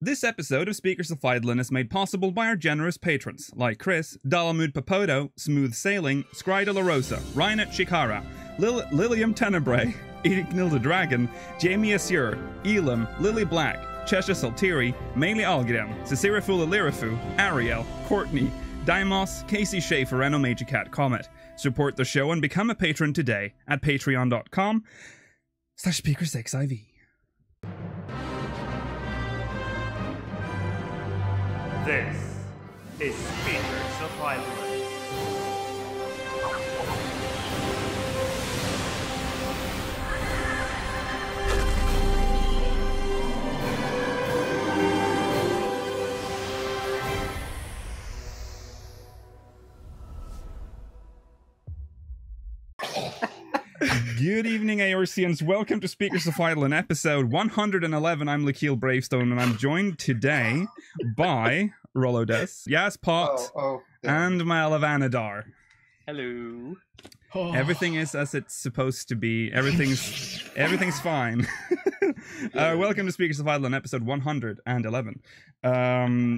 This episode of Speakers of Eidolon is made possible by our generous patrons, like Chris, Dalamud Papodo, Smooth Sailing, Scry de la Rosa, Ryan Chikara, Lilium Tenebrae, Ignil the Dragon, Jamie Assur, Elam, Lily Black, Chesha Saltiri, Meili Algrim, Cicirifula Lirifu, Ariel, Courtney, Dimos, Casey Schaefer, and Omega Cat Comet. Support the show and become a patron today at patreon.com/SpeakersXIV. This is Speakers of Eidolon. Good evening, Aorcians. Welcome to Speakers of Eidolon, episode 111. I'm Lakeel Bravestone, and I'm joined today by Rolodes, Yas Pot, and Malavanadar. Hello. Oh. Everything is as it's supposed to be. Everything's fine. Welcome to Speakers of Eidolon, episode 111.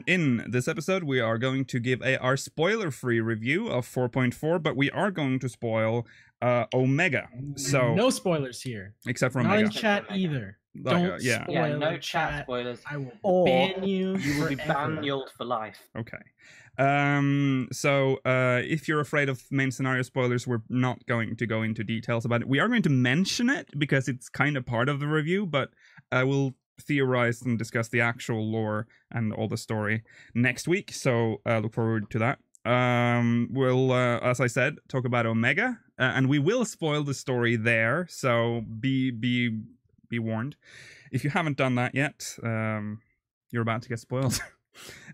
In this episode, we are going to give our spoiler-free review of 4.4, but we are going to spoil Omega. So no spoilers here, except for not Omega. in chat either. Don't yeah. spoil Yeah, no in chat spoilers. I will ban you. You will be forever. banned for life. Okay. So if you're afraid of main scenario spoilers, we're not going to go into details about it. We are going to mention it because it's kind of part of the review, but we'll theorize and discuss the actual lore and all the story next week. So look forward to that. We'll, as I said, talk about Omega, and we will spoil the story there. So be warned. If you haven't done that yet, you're about to get spoiled.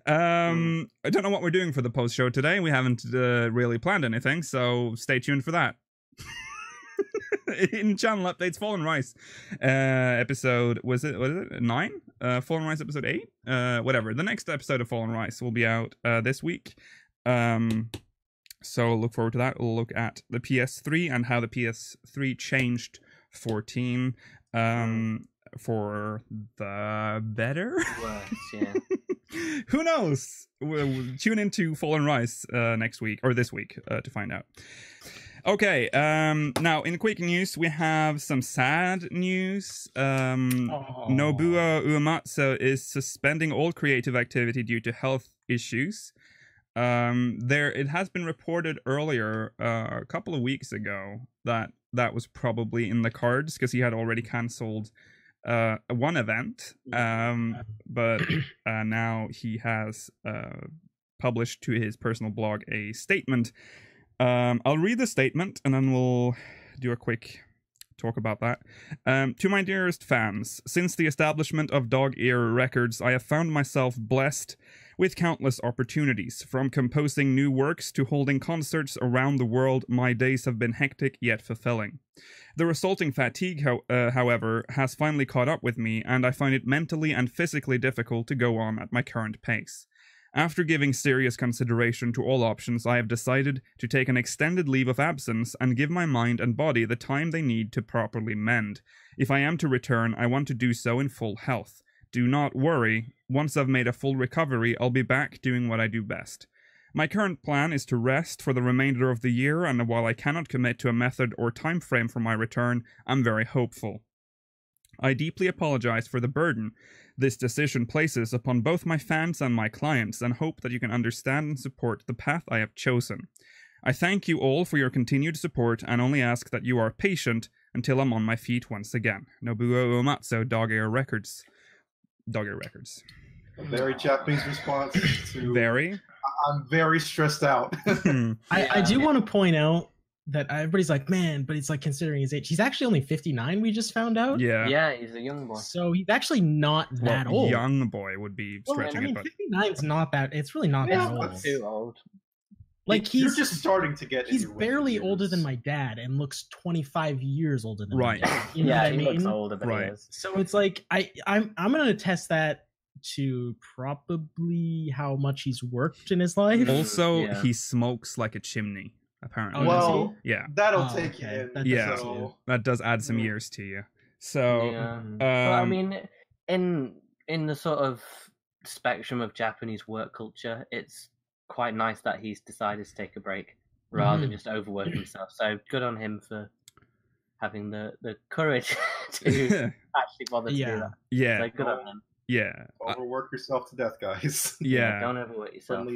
I don't know what we're doing for the post show today. We haven't really planned anything, so stay tuned for that. In channel updates, Fallen Rise episode, what is it 9? Fallen Rise episode 8, whatever. The next episode of Fallen Rise will be out this week. So look forward to that. We'll look at the PS3 and how the PS3 changed 14 for the better. Worse, yeah. Who knows? We'll tune into Fallen Rise next week or this week to find out. Okay, now in quick news, we have some sad news. Nobuo Uematsu is suspending all creative activity due to health issues. It has been reported earlier, a couple of weeks ago, that was probably in the cards because he had already cancelled one event, but now he has published to his personal blog a statement. I'll read the statement and then we'll do a quick talk about that. To my dearest fans, since the establishment of Dog Ear Records, I have found myself blessed with countless opportunities. From composing new works to holding concerts around the world, my days have been hectic yet fulfilling. The resulting fatigue, however, has finally caught up with me, and I find it mentally and physically difficult to go on at my current pace. After giving serious consideration to all options, I have decided to take an extended leave of absence and give my mind and body the time they need to properly mend. If I am to return, I want to do so in full health. Do not worry, once I've made a full recovery, I'll be back doing what I do best. My current plan is to rest for the remainder of the year, and while I cannot commit to a method or time frame for my return, I'm very hopeful. I deeply apologize for the burden this decision places upon both my fans and my clients, and hope that you can understand and support the path I have chosen. I thank you all for your continued support and only ask that you are patient until I'm on my feet once again. Nobuo Uematsu, Dog Ear Records. Dog Ear Records. A very Japanese response to... Very? I'm very stressed out. I do want to point out that everybody's like, man, but it's like considering his age. He's actually only 59, we just found out. Yeah. Yeah, he's a young boy. So he's actually not that old. Young boy would be stretching it, but 59's not that, it's really not that old. Too old. Like You're just starting to get. He's into barely years. older than my dad and looks 25 years older than Right. my dad. You know Yeah, what I he mean? looks older than Right. he is. So it's like I'm gonna attest that to probably how much he's worked in his life. also Yeah. he smokes like a chimney, apparently. Oh, Well, does yeah, that'll Oh, take okay. you. That Yeah. does So, too. that does add some years to you. So, Yeah. But I um, mean, in the sort of spectrum of Japanese work culture, it's quite nice that he's decided to take a break rather than just overwork himself. So good on him for having the courage to actually bother to do that. Yeah. So good on him. Yeah. Overwork yourself to death, guys. Yeah. Don't overwork yourself.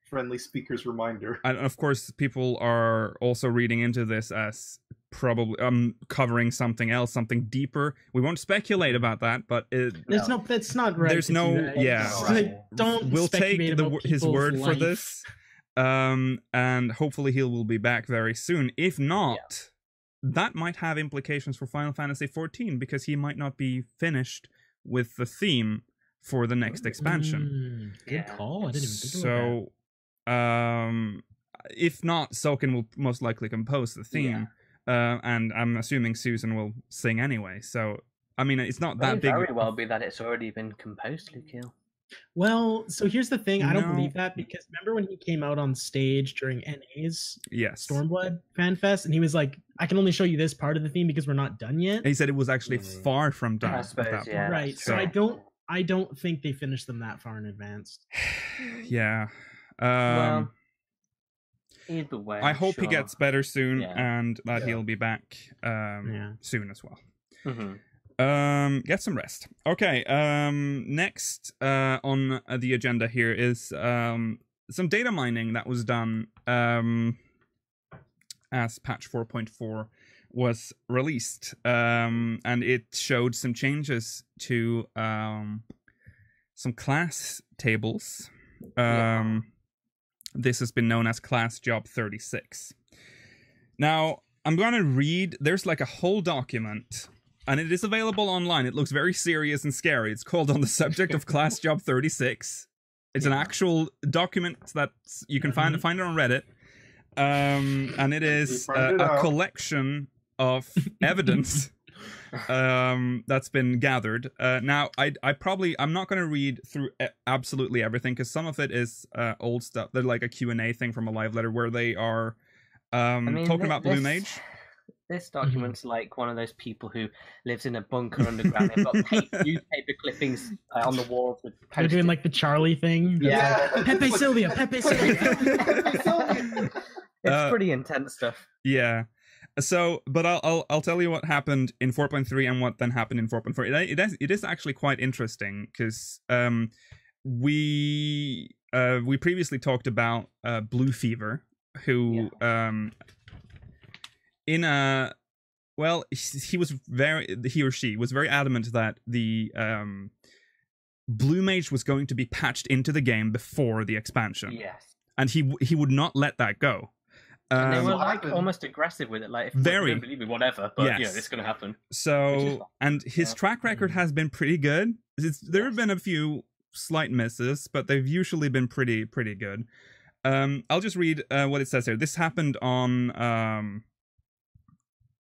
Friendly speaker's reminder. And of course, people are also reading into this as probably covering something else, something deeper. We won't speculate about that, but that's not right. There's no, yeah. Don't. We'll take his word life. for this, and hopefully he will be back very soon. If not, that might have implications for Final Fantasy XIV because he might not be finished with the theme for the next expansion. Good call. I didn't even think about that. If not, Soken will most likely compose the theme. And I'm assuming Susan will sing anyway. So, I mean, it's not that big. It may very well be that it's already been composed, Lukiel. Well, so here's the thing. I don't believe that because remember when he came out on stage during NA's Stormblood Fan Fest and he was like, I can only show you this part of the theme because we're not done yet. And he said it was actually far from done. I suppose, right. So I don't think they finished them that far in advance. Yeah. Well, either way, I hope he gets better soon and that he'll be back soon as well. Get some rest. Okay, next on the agenda here is some data mining that was done as patch 4.4 was released, and it showed some changes to some class tables. This has been known as class job 36. Now, I'm going to read, there's like a whole document, and it is available online. It looks very serious and scary. It's called On the Subject of Class Job 36. It's an actual document that you can find it on Reddit. And it is a collection of evidence that's been gathered. Now, I'm not going to read through absolutely everything because some of it is old stuff. They're like a Q&A thing from a live letter where they are talking about Blue Mage. This document's like one of those people who lives in a bunker underground. They've got newspaper clippings on the walls. They're doing like the Charlie thing. Yeah. Pepe Sylvia. It's pretty intense stuff. Yeah. So, but I'll tell you what happened in 4.3 and what then happened in 4.4. It is actually quite interesting because we previously talked about Blue Fever, who he or she was very adamant that the Blue Mage was going to be patched into the game before the expansion. Yes. And he would not let that go. And they were like almost aggressive with it, like if you don't believe me, whatever, but it's going to happen. So, and his track record has been pretty good. There have been a few slight misses, but they've usually been pretty good. I'll just read what it says here. This happened on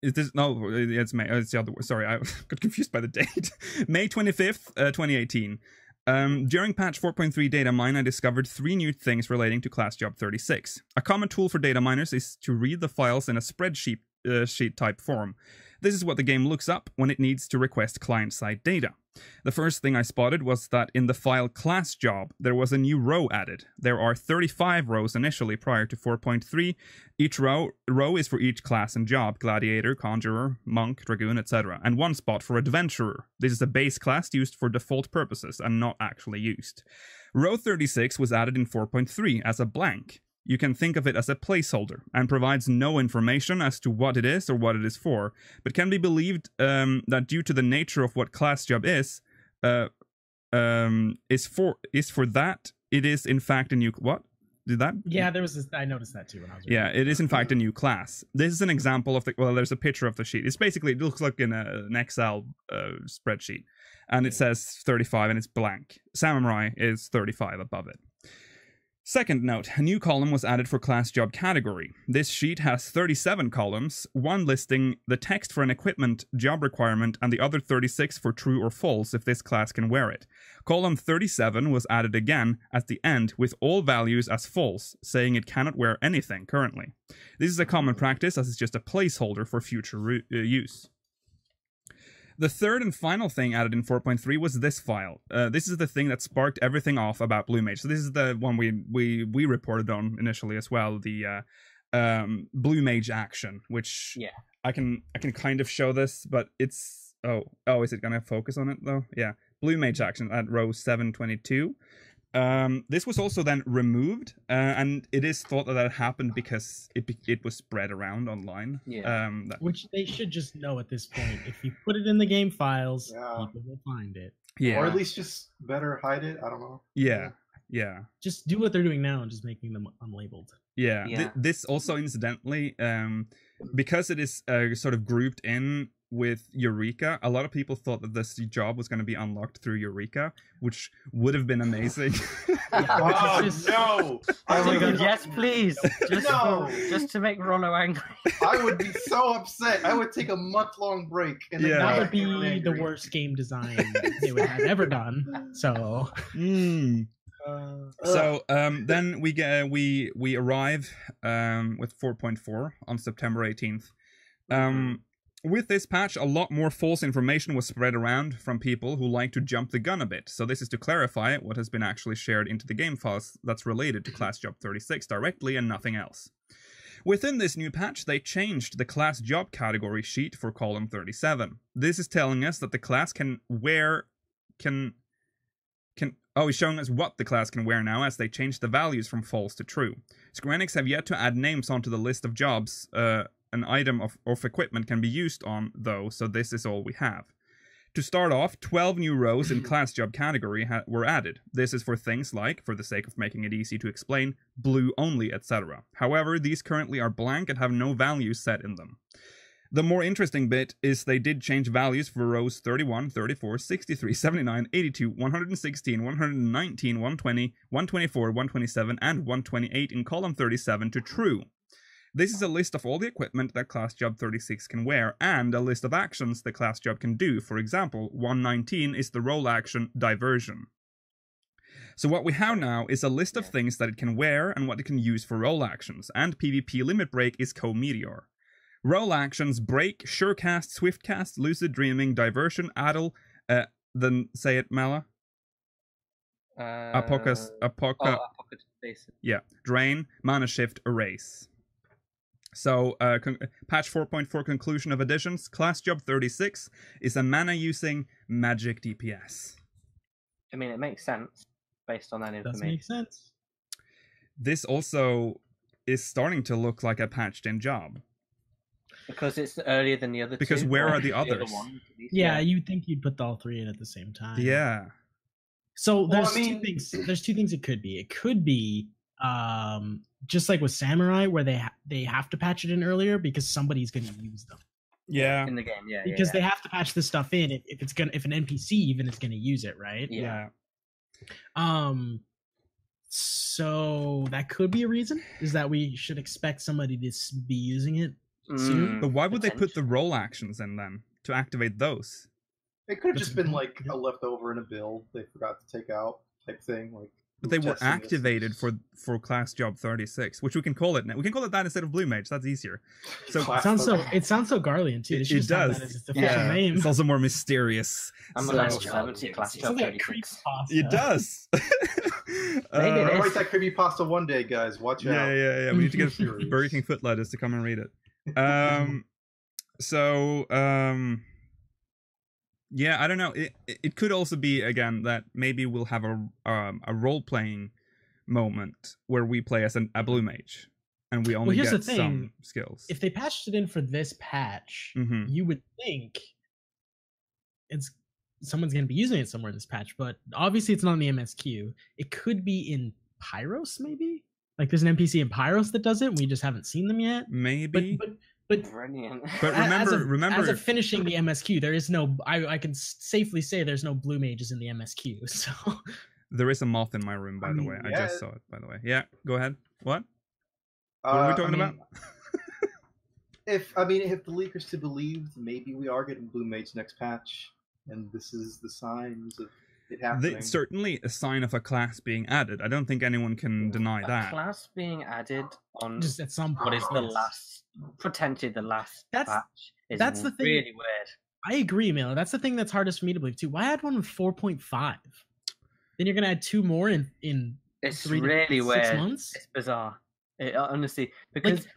it's May. It's the other. Sorry, I got confused by the date. May 25th, 2018. During patch 4.3 data mine, I discovered 3 new things relating to class job 36. A common tool for data miners is to read the files in a spreadsheet sheet type form. This is what the game looks up when it needs to request client-side data. The first thing I spotted was that in the file class job, there was a new row added. There are 35 rows initially prior to 4.3. Each row is for each class and job: gladiator, conjurer, monk, dragoon, etc. And 1 spot for adventurer. This is a base class used for default purposes and not actually used. Row 36 was added in 4.3 as a blank. You can think of it as a placeholder and provides no information as to what it is or what it is for, but can be believed that due to the nature of what class job is for that, it is in fact a new what? Did that? Yeah, there was. I noticed that too when I was. Yeah, it is in fact a new class. This is an example of the. Well, there's a picture of the sheet. It's basically, it looks like in an Excel spreadsheet, and it says 35 and it's blank. Samurai is 35 above it. Second note, a new column was added for class job category. This sheet has 37 columns, 1 listing the text for an equipment job requirement and the other 36 for true or false if this class can wear it. Column 37 was added again at the end with all values as false, saying it cannot wear anything currently. This is a common practice as it's just a placeholder for future use. The third and final thing added in 4.3 was this file. This is the thing that sparked everything off about Blue Mage. So this is the one we reported on initially as well. The Blue Mage action, which I can kind of show this, but it's is it gonna focus on it though? Yeah, Blue Mage action at row 722. This was also then removed, and it is thought that happened because it was spread around online. Which they should just know at this point. If you put it in the game files, people will find it. Yeah, or at least just better hide it. I don't know. Yeah. Just do what they're doing now and just making them unlabeled. Yeah. This also, incidentally, because it is sort of grouped in with Eureka, a lot of people thought that this job was going to be unlocked through Eureka, which would have been amazing. No! Yes, please. Just to make Rollo angry. I would be so upset. I would take a month-long break. And that would be the worst game design they would have ever done. So. Then we arrive with 4.4 on September 18th. With this patch, a lot more false information was spread around from people who like to jump the gun a bit. So this is to clarify what has been actually shared into the game files that's related to Class Job 36 directly and nothing else. Within this new patch, they changed the class job category sheet for column 37. This is telling us that the class he's showing us what the class can wear now, as they changed the values from false to true. Square Enix have yet to add names onto the list of jobs an item of equipment can be used on, though, so this is all we have. To start off, 12 new rows in class job category were added. This is for things like, for the sake of making it easy to explain, blue only, etc. However, these currently are blank and have no values set in them. The more interesting bit is they did change values for rows 31, 34, 63, 79, 82, 116, 119, 120, 124, 127, and 128 in column 37 to true. This is a list of all the equipment that Class Job 36 can wear, and a list of actions the Class Job can do. For example, 119 is the role action Diversion. So what we have now is a list of things that it can wear and what it can use for role actions, and PvP limit break is Co-Meteor. Role actions: Break, Surecast, Swiftcast, Lucid Dreaming, Diversion, Addle, then say it, Mala. Yeah, Drain, Mana Shift, Erase. So, patch 4.4 conclusion of additions. Class Job 36 is a mana-using magic DPS. I mean, it makes sense based on that information. Does make sense. This also is starting to look like a patched-in job. Because it's earlier than the other two. Because where are the others? Yeah, you'd think you'd put all three in at the same time. Yeah. So there's two things. There's two things it could be. It could be just like with Samurai, where they have to patch it in earlier because somebody's going to use them. Yeah. In the game, yeah. Because they have to patch this stuff in if an NPC even is going to use it, right? Yeah. So that could be a reason, is that we should expect somebody to be using it soon. But why would they put the role actions in then to activate those? It could have just been like a leftover in a build they forgot to take out type thing. Like, but they were activated for Class Job 36, which we can call it now. We can call it that instead of Blue Mage. That's easier. So it sounds so Garlean too. It does. That as its official name. It's also more mysterious. I'm a nice job. Class Job 36. It does. I'll write that creepypasta one day, guys. Watch out. Yeah. We need to get Burger King Footlighters to come and read it. Yeah, I don't know. It could also be, again, that maybe we'll have a role-playing moment where we play as a Blue Mage, and we only get some skills. If they patched it in for this patch, you would think someone's going to be using it somewhere in this patch, but obviously it's not in the MSQ. It could be in Pyros, maybe? Like there's an NPC in Pyros that does it, and we just haven't seen them yet. Maybe. But brilliant. But remember, as of finishing the MSQ, there is no. I can safely say there's no Blue Mages in the MSQ. So there is a moth in my room, by the way. I just saw it, by the way. Yeah, go ahead. What are we talking about? If the leakers to believe, maybe we are getting Blue Mage next patch, and this is the signs of it happening. It's certainly a sign of a class being added. I don't think anyone can deny that. Class being added on just at some point. What is the last? Potentially the last patch. That's the thing. Really weird. I agree, Miller. That's the thing that's hardest for me to believe too. Why add one with 4.5? Then you're gonna add 2 more in It's 3 really to 6 weird. months. It's bizarre. Honestly, because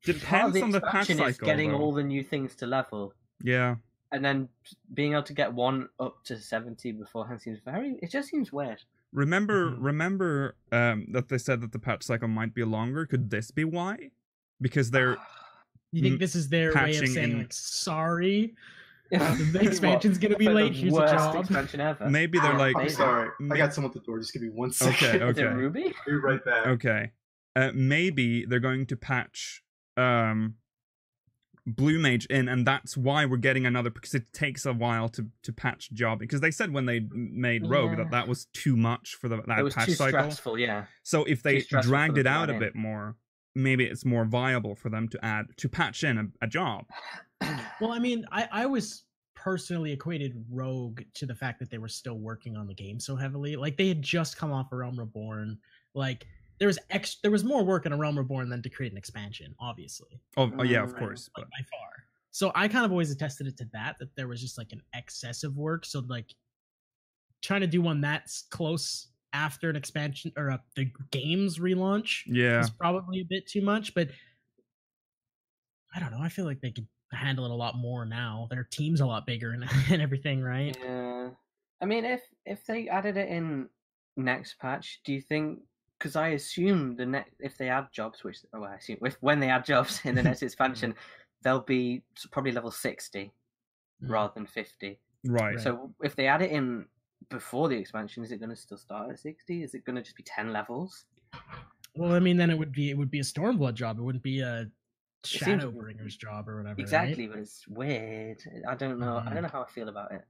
depends the on the patch expansion is cycle, getting though. all the new things to level. Yeah. And then being able to get one up to 70 beforehand seems it just seems weird. Remember that they said that the patch cycle might be longer. Could this be why? Because they're You think this is their way of saying like, sorry, the expansion's gonna be late. Here's a job. Expansion ever. Maybe they're like, I'm sorry, I got someone at the door. Just give me 1 second. Okay. Is it Ruby? Be right back. Okay. Maybe they're going to patch Blue Mage in, and that's why we're getting another, because it takes a while to patch job. Because they said when they made Rogue that was too much for that it was patch too cycle. Stressful, yeah. So if they dragged it out a in. bit more, maybe it's more viable for them to patch in a job. Well, I mean, I was personally equated Rogue to the fact that they were still working on the game so heavily. Like they had just come off a Realm Reborn. Like there was more work in a Realm Reborn than to create an expansion, obviously. Oh yeah, of course. Like, by far. So I kind of always attested it to that there was just like an excess of work. So like trying to do one that's close after an expansion or the game's relaunch is probably a bit too much. But I don't know. I feel like they could handle it a lot more now. Their team's a lot bigger and everything, right? Yeah. I mean, if they added it in next patch, do you think? Because I assume if they add jobs, when they add jobs in the next expansion, they'll be probably level 60 rather than 50. Right. So if they add it in before the expansion, is it going to still start at 60? Is it going to just be 10 levels? Well, I mean, then it would be a Stormblood job. It wouldn't be a Shadowbringer's job or whatever. Exactly, right? But it's weird. I don't know. I don't know how I feel about it.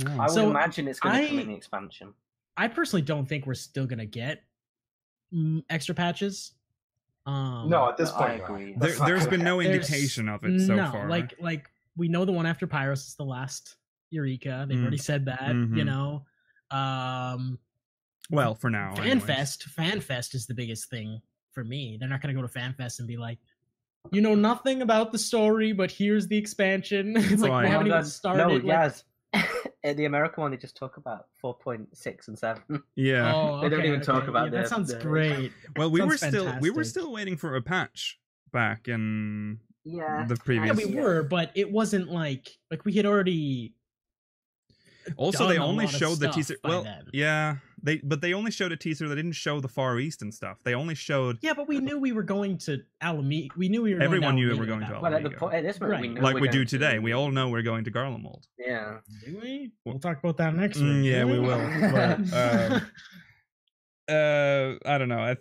I would imagine it's going to come in the expansion. I personally don't think we're still going to get extra patches. No, at this point, I agree. There's been no indication of it so far. Like we know the one after Pyros is the last Eureka. They've already said that. You know. Well, for now, FanFest is the biggest thing for me. They're not going to go to FanFest and be like, you know nothing about the story, but here's the expansion. It's like we haven't even started. No, yes. The American one, they just talk about 4.6 and 7. Yeah, they don't even talk about that. Sounds great. Well, we were still waiting for a patch back in the previous. Yeah, we were, but it wasn't like we had already. Also, they only showed the teaser. Well, then. Yeah, they only showed a teaser. They didn't show the Far East and stuff. They only showed. Yeah, but we knew we were going to Alameda. We knew we were. Everyone knew we were going to Alameda. Well, at this point, we know like we do today. We all know we're going to Garlemald. Yeah. Do we? We'll talk about that next week. Yeah, we will. But, I don't know.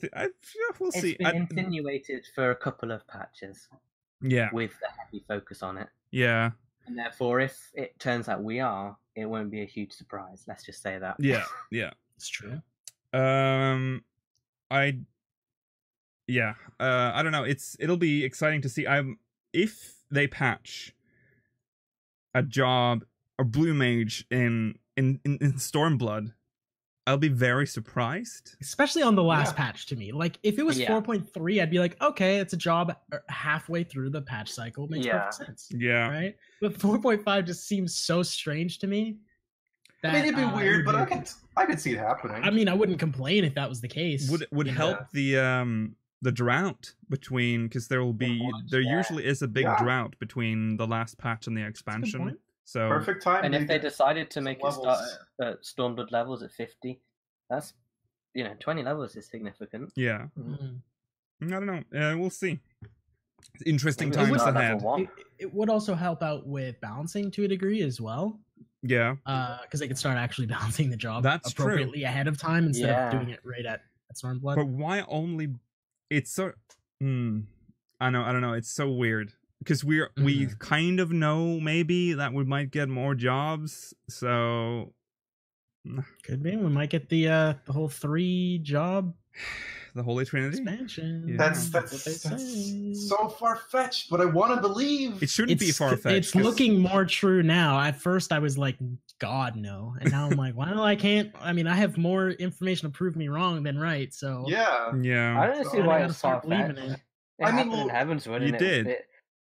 We'll see. It's been insinuated for a couple of patches. Yeah. With a heavy focus on it. Yeah. And therefore, if it turns out it won't be a huge surprise. Let's just say that. Yeah. It's true. I don't know. It'll be exciting to see. If they patch a job or Blue Mage in Stormblood, I'll be very surprised. Especially on the last patch to me. Like if it was 4.3, I'd be like, okay, it's a job halfway through the patch cycle. It makes perfect sense. Yeah. Right? But 4.5 just seems so strange to me. I mean, it'd be weird, but I could see it happening. I mean, I wouldn't complain if that was the case. Would help the drought between, because there usually is a big drought between the last patch and the expansion. So perfect time. And if they decided to make it start at Stormblood levels at 50, that's 20 levels is significant. Yeah. I don't know. We'll see. Interesting times ahead. It would also help out with balancing to a degree as well. Yeah. Because they could start actually balancing the job appropriately ahead of time instead of doing it right at Stormblood. But why only? It's so. I don't know. It's so weird. Because we kind of know maybe that we might get more jobs, so could be we might get the whole 3 job, the Holy Trinity expansion. Yeah. That's so far fetched, but I want to believe it shouldn't be far fetched. It's looking more true now. At first, I was like, God no, and now I'm like, well, I can't. I mean, I have more information to prove me wrong than right. So yeah. I don't see why it's far fetched. I mean, in Heavenswood, you did.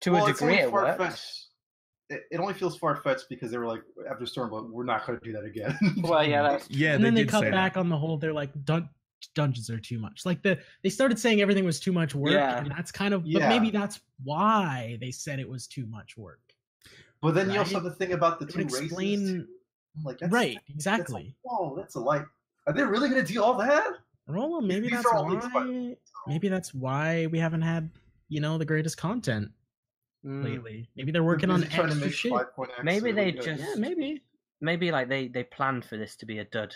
To a degree, it works. it only feels far fetched because they were like after Stormblood, we're not going to do that again. Well, yeah, that's Yeah, and then they did cut say back that. on the whole. They're like dungeons are too much. Like they started saying everything was too much work, Yeah. and that's kind of. But Yeah. maybe that's why they said it was too much work. But then you also Right? have the thing about the It two would races. explain too. Like right, That's exactly. like, whoa, that's a light. Are they really going to do all that? Well, maybe These that's are all leaks, by the why. Maybe that's why we haven't had the greatest content Mm. lately. Maybe they're working They're on busy trying to extra make shit. 5.x Maybe really they good. just- Yeah, maybe. Like they planned for this to be a dud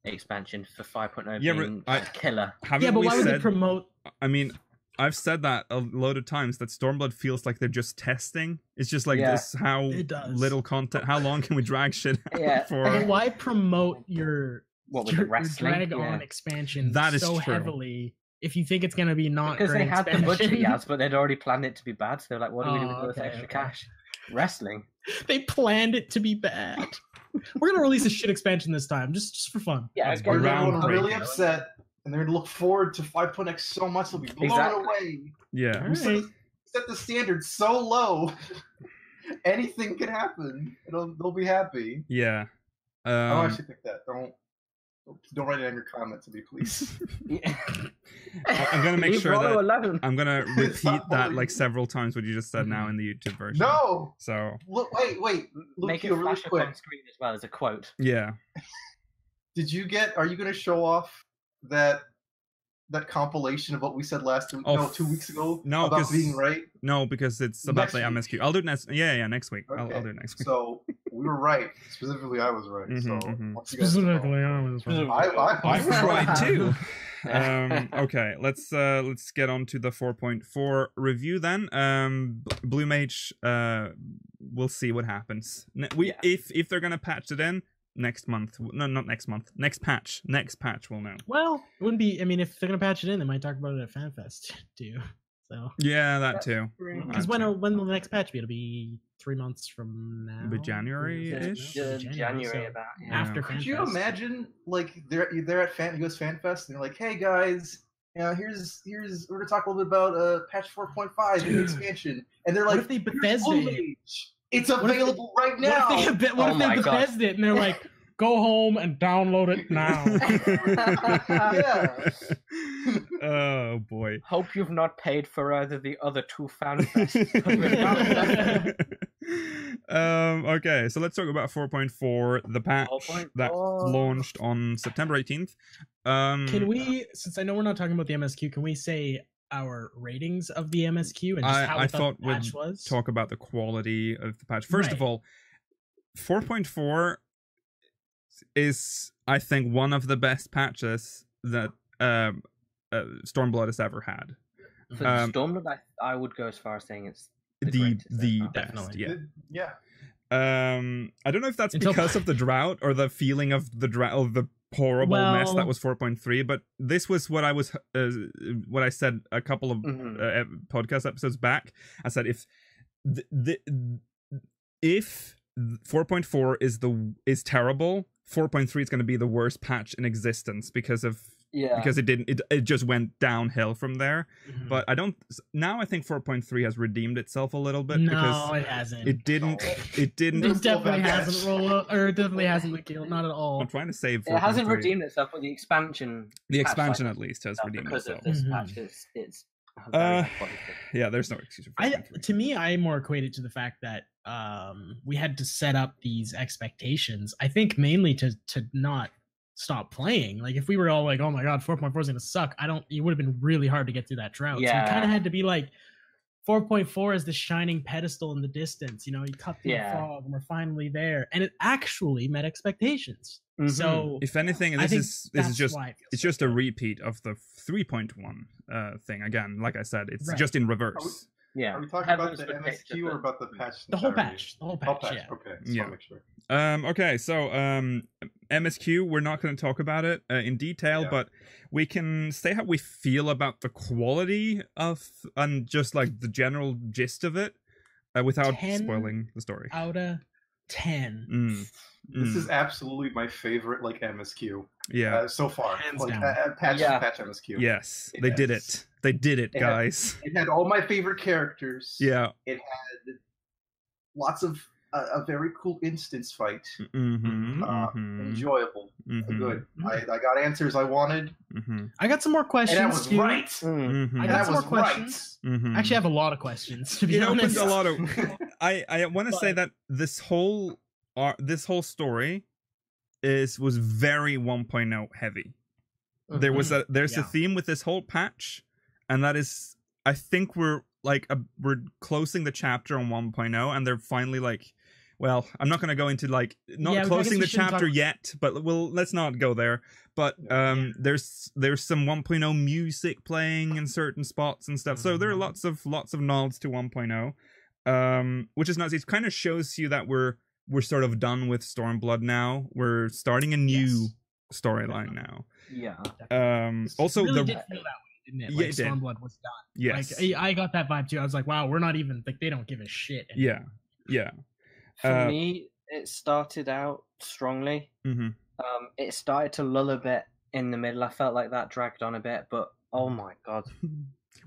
expansion for 5.0 Yeah, but being I- killer. Haven't Yeah, but we why would they said? promote? I mean, I've said that a load of times that Stormblood feels like they're just testing. It's just like Yeah. this: how It does. little content, how long can we drag shit out Yeah. But for? why promote your What with the wrestling? drag Yeah. on expansion That is so true. heavily if you think it's gonna be not Because they great had the expansion? budget, yes, but they'd already planned it to be bad. So they're like, what do we do with Oh, all this okay, extra okay. cash? Wrestling. They planned it to be bad. We're gonna release a shit expansion this time, just for fun. Yeah, That's it's gonna We're be Groundbreaking. going to really Groundbreaking. upset, and they're going to look forward to 5.x so much they'll be blown Exactly. away. Yeah. All We set, right. set the standard so low, anything can happen. They'll be happy. Yeah. I don't Um, actually think that. Don't write it in your comment to me, please. Yeah. I'm gonna make Leave sure Rollo that alone. I'm gonna It's repeat not that holy. like several times what you just said now in the YouTube version. No! So Look, wait. Make Luke, it really flash up quick. on screen as well as a quote. yeah. Are you going to show off that compilation of what we said last week? Oh, No, 2 weeks ago? no, about 'cause- being right? No, because it's about Next the week. MSQ. I'll do it next. Yeah, next week. I'll Okay. do it next week. So we were right. Specifically, I was right. So Mhm. once you guys know. I was I was right too. Yeah. Okay, let's get on to the 4.4 review then. Blue Mage, we'll see what happens. Yeah. If they're gonna patch it in next month. No, not next month. Next patch we'll know. Well, it wouldn't be. I mean, if they're gonna patch it in, they might talk about it at FanFest too. So, Yeah, that too. because when will the next patch be? It'll be 3 months from now. Be January-ish? January so about. Yeah. after Yeah. Could you FanFest. imagine, like, they're at US Fan Fest, and they're like, "Hey guys, here's we're gonna talk a little bit about patch 4.5 and the expansion," and they're What like, if they "Here's Bethesda Blue it? Mage. It's What if they- available right now." What if they, Oh my God. Bethesda it and they're like, go home and download it now? Yeah. Oh boy. Hope you've not paid for either the other two fan fests. Okay, so let's talk about 4.4, the patch 4.4. that launched on September 18th. Can we, since I know we're not talking about the MSQ, can we say our ratings of the MSQ and just how I we thought the we'd patch was? talk about the quality of the patch. First of Right. all, 4.4 is, I think, one of the best patches that Stormblood has ever had. For Stormblood, I would go as far as saying it's the greatest so the far. best, Definitely. yeah. Yeah. I don't know if that's Until- because of the drought or the feeling of the drought, of the horrible mess that Well- was 4.3, but this was what I said a couple of podcast episodes back. I said if 4.4 is terrible, 4.3 is going to be the worst patch in existence because it just went downhill from there. Mhm. But I think 4.3 has redeemed itself a little bit no, because it hasn't. it didn't. It It's still definitely bad hasn't patch. it definitely hasn't Nikhil, not at all. I'm trying to save. It hasn't 4.3. redeemed itself, but the expansion. The patch expansion like at least has itself redeemed because itself. of this Mhm. patch. It's very high quality. Yeah, there's no excuse for 4.3. To me, I more equate it to the fact that we had to set up these expectations. I think mainly to not stop playing. Like if we were all like, "Oh my god, 4.4 is gonna suck," it would have been really hard to get through that drought. So we Yeah. kind of had to be like, 4.4 is the shining pedestal in the distance. You cut through Yeah. the fog, and we're finally there, and it actually met expectations. Mhm. So If anything, I this think is that's just why it feels it's so just a good. repeat of the 3.1 thing. Again, like I said, it's Right. just in reverse. Yeah. Are we talking Heavens about the would take MSQ or about the patch? the whole entirety? patch. The whole Oh, patch. Yeah. Okay. Just Yeah. want to make sure. Okay, so MSQ, we're not going to talk about it in detail, Yeah. but we can say how we feel about the quality of and just like the general gist of it without 10 spoiling the story. Out of 10. Mm, This mm, is absolutely my favorite MSQ yeah. so far. Hands Like down. patch Yeah. MSQ. Yes, they did Yes. it. They did it, Yeah. guys. It had all my favorite characters. Yeah. It had lots of a very cool instance fight. Mm-hmm. Enjoyable. Mm-hmm. Good. I got answers I wanted. Mm-hmm. I got some more questions And I was too. right. Mm-hmm. I And got I some more was right. questions. Mm-hmm. Actually, I have a lot of questions, to be It opens honest. a lot of. I want to But- say that this whole story was very 1.0 heavy. There's a Yeah. theme with this whole patch, and that is, I think we're closing the chapter on 1.0, and they're finally like, well, I'm not going to go into like not Yeah, I closing guess we the shouldn't chapter talk- yet, but let's not go there. But there's some 1.0 music playing in certain spots and stuff, so there are lots of nods to 1.0, which is nice. It kind of shows you that we're sort of done with Stormblood now. We're starting a new storyline now. Yeah. Also, It really the did feel that way, didn't it? Yeah, Like it did. Stormblood was done. yes, Like I got that vibe too. I was like, wow, we're not even like they don't give a shit anymore. yeah. For me, it started out strongly. Mm-hmm. It started to lull a bit in the middle. I felt like that dragged on a bit, but oh my god,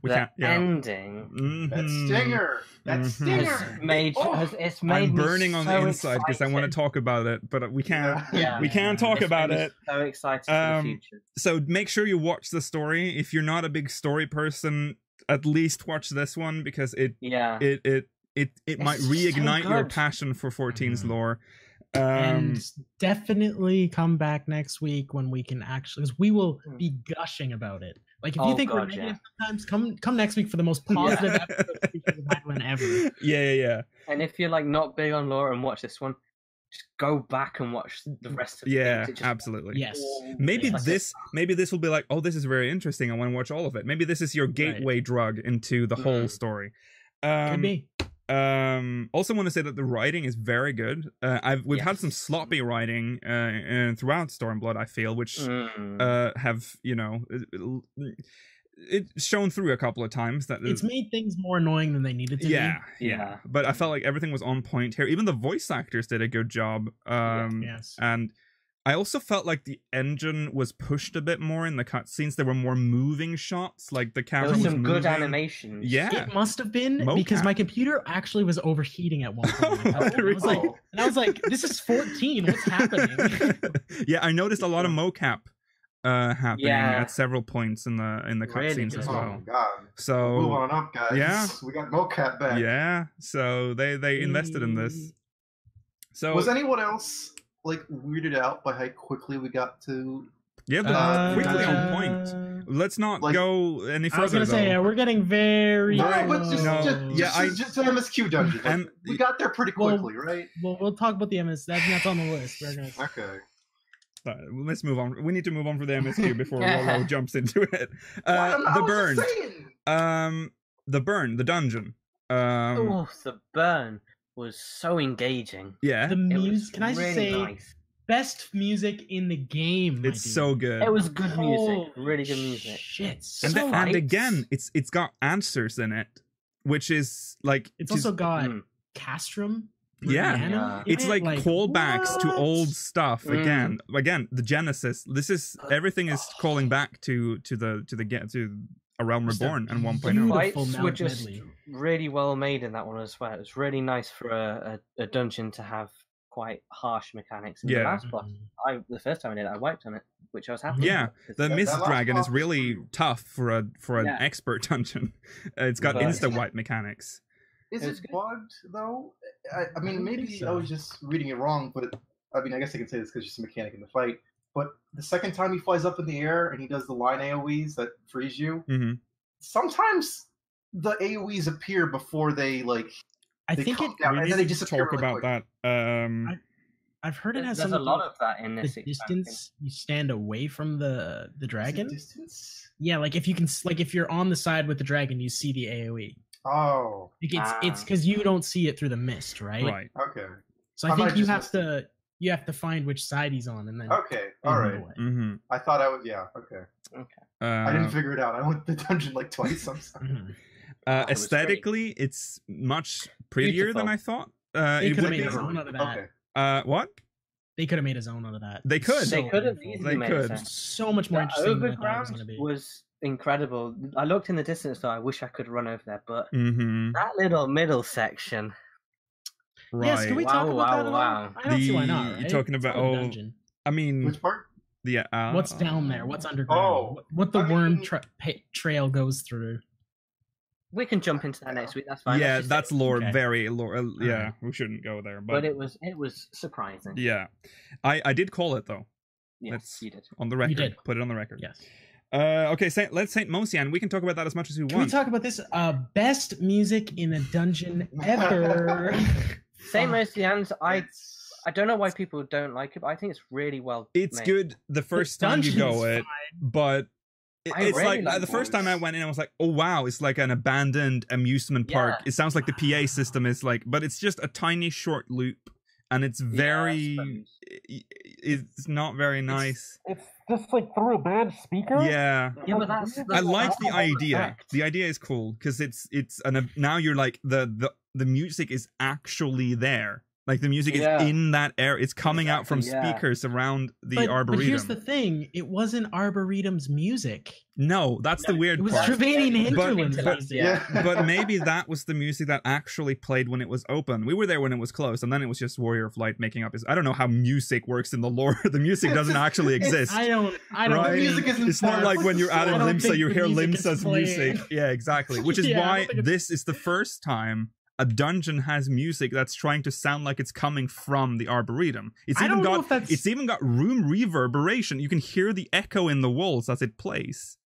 the ending Mm-hmm. That stinger. That Mhm. stinger. has made it's made I'm me burning on so the inside because I want to excited. talk about it, but we can't. Yeah. We can't talk It's about made me it. So excited for the future. So make sure you watch the story. If you're not a big story person, at least watch this one because it Yeah. it might so reignite your good. passion for 14's lore. And definitely come back next week when we can actually, because we will be gushing about it. Like if you Oh, think we're God, negative sometimes, come next week for the most positive episode of Speaking of Magdalene ever. Yeah. And if you're like not big on lore and watch this one, just go back and watch the rest of the Yeah, games. It just- absolutely. Yes. Maybe It's like this will be like, oh, this is very interesting. I want to watch all of it. Maybe this is your gateway drug into the whole story. Could be. Also want to say that the writing is very good. We've had some sloppy writing throughout Stormblood, I feel, which have it's shown through a couple of times that It's made things more annoying than they needed to yeah. be. But I felt like everything was on point here. Even the voice actors did a good job. Yes. And I also felt like the engine was pushed a bit more in the cutscenes. There were more moving shots, like the There camera was was some moving. good animations. Yeah. It must have been Mocap. because my computer actually was overheating at one point. I was like, this is 14. What's happening? Yeah, I noticed a lot of mocap happening Yeah. at several points in the Really cutscenes good. as Oh well. my god. So Move on up, guys. yeah. We got mocap back. yeah, so they invested in this. So Was anyone else like weirded out by how quickly we got to? yeah, quickly on Uh, point. Let's not like- go any further. I was gonna say though. we're getting very. No, Right. but just, No. just an MSQ dungeon. Like, we got there pretty Well- quickly, right? Well, we'll talk about the MS. That's on the list. We're gonna. Okay. Let's move on. We need to move on for the MSQ before Rollo jumps into it. I The was burn. just saying. The dungeon. Oh, the burn was so engaging. Yeah, The It was music. Can I just really say nice. best music in the game? my it's dude. so good. It was good music, Oh, really good music. Shit. and, So and right. again, it's got answers in it, which is like it's also got Mm. Castrum. Yeah. piano in it's it, like callbacks to what? old stuff Mm. again the Genesis. This is everything is calling back to A Realm Just a Reborn and 1.0. beautiful Fights were mount just medley. really well made in that one as well. It was really nice for a dungeon to have quite harsh mechanics. And Yeah. the last boss, the first time I did it, I wiped on it, which I was happy. Yeah, with. the that Mist last Dragon is boss was really brutal. tough for an Yeah. expert dungeon. It's got But- insta wipe mechanics. Is It was it good. bugged though? I I mean, don't maybe think I so. was just reading it wrong, but I mean, I guess I can say this because it's just a mechanic in the fight. But the second time he flies up in the air and he does the line AoEs that freeze you, Hmm sometimes the AoEs appear before they like. I they think come it. down, We and need then they to disappear talk really about quick. that. I've heard it has There's a something lot to of that in do this with the expansion. distance you stand away from the Is it dragon. distance? Yeah, like if you can, like if you're on the side with the dragon, you see the AOE. Oh, Like it's because you don't see it through the mist, right? Right. okay, So I I might think you just have to find which side he's on, and then okay, move all right. away. Mm-hmm. I thought I was okay. I didn't figure it out. I went to the dungeon like twice. Sometimes. Mhm. It was great. Aesthetically, it's much prettier than Beautiful. I thought. They It could have would made be- a zone out of that. Okay. what? They could have made a zone out of that. They could. So They could have beautiful. easily They made could. sense. So much more The interesting than I thought it was overground going to be. was incredible. I looked in the distance, though. I wish I could run over there, but Mm-hmm. that little middle section. Right. Yes, can we talk about that at all? Wow. I don't see why not. Right? You're talking It's about called a dungeon. I mean Which part? the What's down there? What's underground? Oh, what the I worm mean- trail goes through. We can jump into that next week. That's fine. Yeah, Let's just that's say- lore, Okay. very lore. Yeah, Alright. we shouldn't go there, But it was surprising. yeah, I did call it though. Yes, That's you did. on the record. did. Put it on the record. Yes. Okay, let's Saint Mocianne. We can talk about that as much as we Can we want. talk about this? Best music in a dungeon ever. Same as the hands. I It's- don't know why people don't like it, but I think it's really well. It's made. good the first time you go dungeon's it, but I it's really like like the first time I voice. went in, I was like, oh wow, it's like an abandoned amusement park. Yeah. It sounds like the PA system is like, but it's just a tiny short loop, and it's very, suppose. it's not very nice. It's just like through a bad speaker. Yeah. Yeah, but that's I like the the whole idea. effect. The idea is cool because it's now you're like the music is actually there. Like the music Yeah. is in that area. It's coming out from Exactly, yeah. speakers around the arboretum. But here's the thing: it wasn't Arboretum's music. No, that's the weird It was part. Travainian But- Hinterland's but- music. Yeah. But maybe that was the music that actually played when it was open. We were there when it was closed, and then it was just Warrior of Light making up his. I don't know how music works in the lore. The music doesn't actually exist. I don't. Right? The music isn't It's not part like of when the you're at song. a I don't Limsa, think you the hear music is Limsa's playing. music. Yeah, exactly. Which is Yeah, I why don't think it's- this is the first time a dungeon has music that's trying to sound like it's coming from the arboretum. It's I even don't know got if that's- it's even got room reverberation. You can hear the echo in the walls as it plays.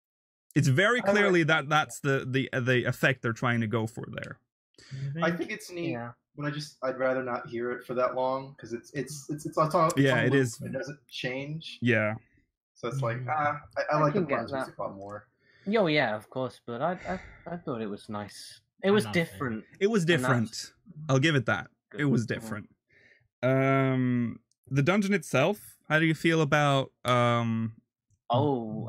It's very clearly that's the effect they're trying to go for there. I think it's neat, Yeah. but I'd rather not hear it for that long because it's on top. Yeah, on it loop. is. It doesn't change, Yeah. so it's like I I like the can get Bronze that. music a lot more. Oh yeah, of course. But I thought it was nice. It I'm was not a fan. different. It was And different. I'll give it that. Good. It was different. The dungeon itself, how do you feel about Oh,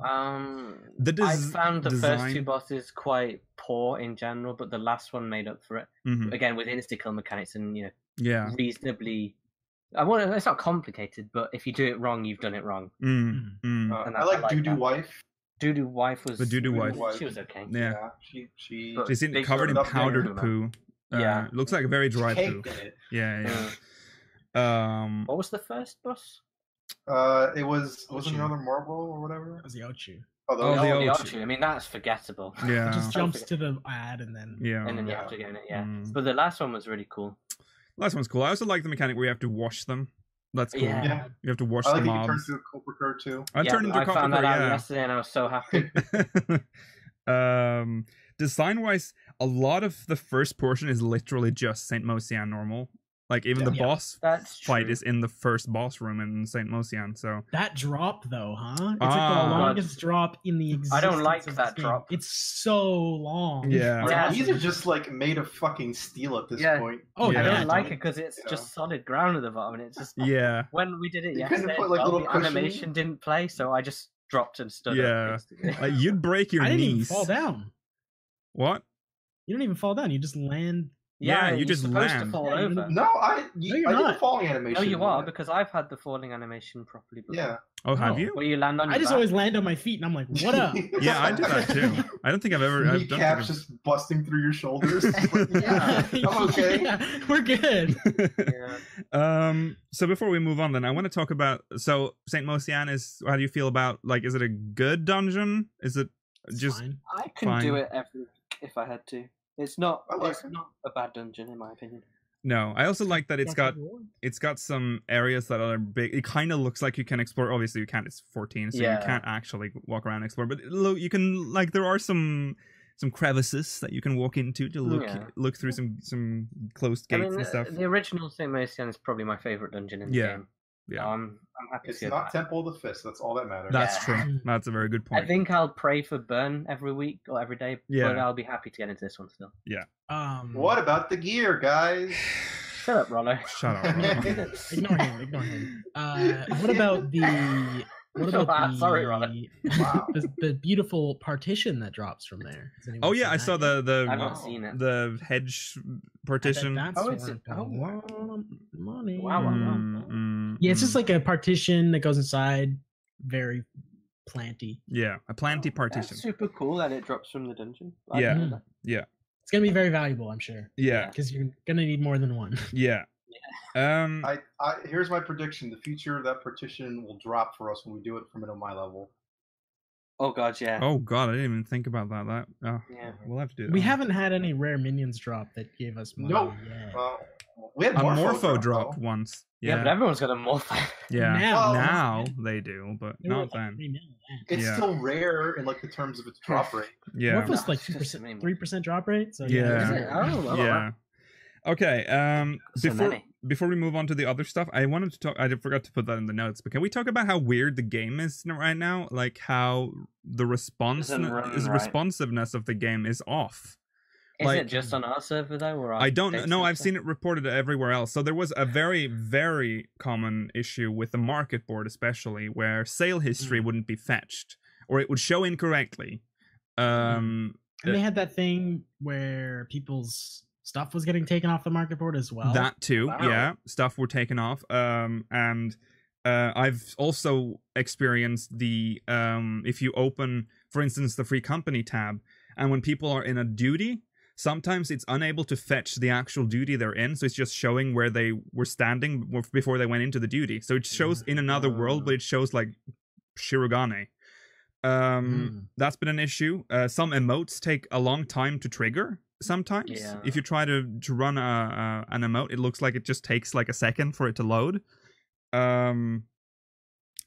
the I found the first design? two bosses quite poor in general, but the last one made up for it. Mhm. Again, with insta-kill mechanics and Yeah. reasonably. It's not complicated, but if you do it wrong, you've done it wrong. Mm, mm. And I like like Doo Doo that. Wife. Doo-Doo Wife was The Doo-Doo Wife. She was okay. Yeah. She But- She's Big covered in sort of powdered up poo. Yeah. It looks like a very dry poo. caked in it. Yeah, Uh, yeah. what was the first boss? It wasn't Ochu. another marble or whatever. That was the Ochu. Oh, Oh, the the Ochu. Ochu. I mean, that's forgettable. Yeah. It just jumps to the ad and then. Yeah. And then you Yeah. have to get in it, yeah. Mm. But the last one was really cool. Last one's cool. I also like the mechanic where you have to wash them. That's cool. Yeah. Yeah. You have to wash I like the that you turn mobs. to a Culper too. I turned into a I found that Copper, out yeah. yesterday, and I was so happy. Design wise, a lot of the first portion is literally just Saint Mocianne normal. Like even the Yeah. boss That's fight true. is in the first boss room in Saint Mocianne. So That drop though, huh? It's Ah. like the God. longest drop in the existence. I don't like of that this game. drop. It's so long. Yeah. Yeah. These are just like made of fucking steel at this Yeah. point. Oh, Yeah. I yeah. don't like it because it's Yeah. just solid ground at the bottom, and it's just yeah, when we did it You couldn't yesterday, put, like, well, little the cushion? animation didn't play, so I just dropped and stood Yeah. up. basically. like you'd break your I didn't even knees. fall down. What? You don't even fall down. You just land. Yeah, you you're just supposed land. to fall Yeah, you over. didn't- No, I you're did the not. falling animation. No, you are yeah. because I've had the falling animation properly before. Yeah. Oh, have No. you? Where you land on your I just back. always land on my feet and I'm like, what up? Yeah, I do that too. I don't think I've ever. I've done Kneecaps just busting through your shoulders. Yeah. I'm okay. Yeah, we're good. Yeah. So before we move on, then I want to talk about. So Saint Mocianne is. How do you feel about? Like, is it a good dungeon? Is it It's just? fine. I can Fine. do it every if I had to. It's not. I like It's it. not a bad dungeon in my opinion. No, I also like that it's Yeah, got it's got some areas that are big. It kind of looks like you can explore. Obviously, you can't. It's 14, so Yeah. you can't actually walk around and explore. But look, you can like there are some crevices that you can walk into to look through some closed I gates mean, and stuff. the original Saint Mocianne is probably my favorite dungeon in the Yeah. game. Yeah. I'm happy It's to go not back. Temple of the Fist. That's all that matters. That's Yeah. true. That's a very good point. I think I'll pray for Burn every week or every day, Yeah. but I'll be happy to get into this one still. What about the gear, guys? Shut up, Rollo. Shut up. Rollo. Ignore him. Ignore him. What about the? What about the? Sorry, Ronald. Wow. the beautiful partition that drops from there. Has anyone Oh yeah, seen I that saw yet? I've the not seen it. the hedge partition. That's Oh, is worth it? a Oh. lot of money. Wow, wow, wow. Yeah, it's just mm. like a partition that goes inside. Very planty. Yeah, a planty That's partition. super cool that it drops from the dungeon. Yeah. didn't know that. Yeah, It's gonna be very valuable, I'm sure, yeah, because you're gonna need more than one. yeah. Here's my prediction: the future of that partition will drop for us when we do it from an my level. Oh god, yeah. Oh god, I didn't even think about that. Yeah. We'll have to do that. We haven't had any rare minions drop that gave us money Nope. yet. We had a Morpho drop dropped though. once. Yeah, but everyone's got a Morpho. Yeah. Now. Now they do, but They were not like then. 3 million. It's Yeah. still rare in like the terms of its drop rate. Yeah. Morpho's like It's just 2%, many 3% drop rate. So Yeah. Is it? Oh, Yeah. Okay. So many. Before we move on to the other stuff, I wanted to talk. I forgot to put that in the notes, but can we talk about how weird the game is right now? Like how the responsiveness of the game is off. Is Like- it just on our server though, or I don't know. I've seen it reported everywhere else. So there was a very, very common issue with the market board, especially where sale history wouldn't be fetched, or it would show incorrectly. And they had that thing where people's stuff was getting taken off the market board as well. That too, Wow. yeah. Stuff were taken off. And I've also experienced the if you open, for instance, the free company tab, and when people are in a duty, sometimes it's unable to fetch the actual duty they're in, so it's just showing where they were standing before they went into the duty. So it shows in another world, but it shows like Shirogane. That's been an issue. Some emotes take a long time to trigger sometimes. Yeah. If you try to run an emote, it looks like it just takes like a second for it to load.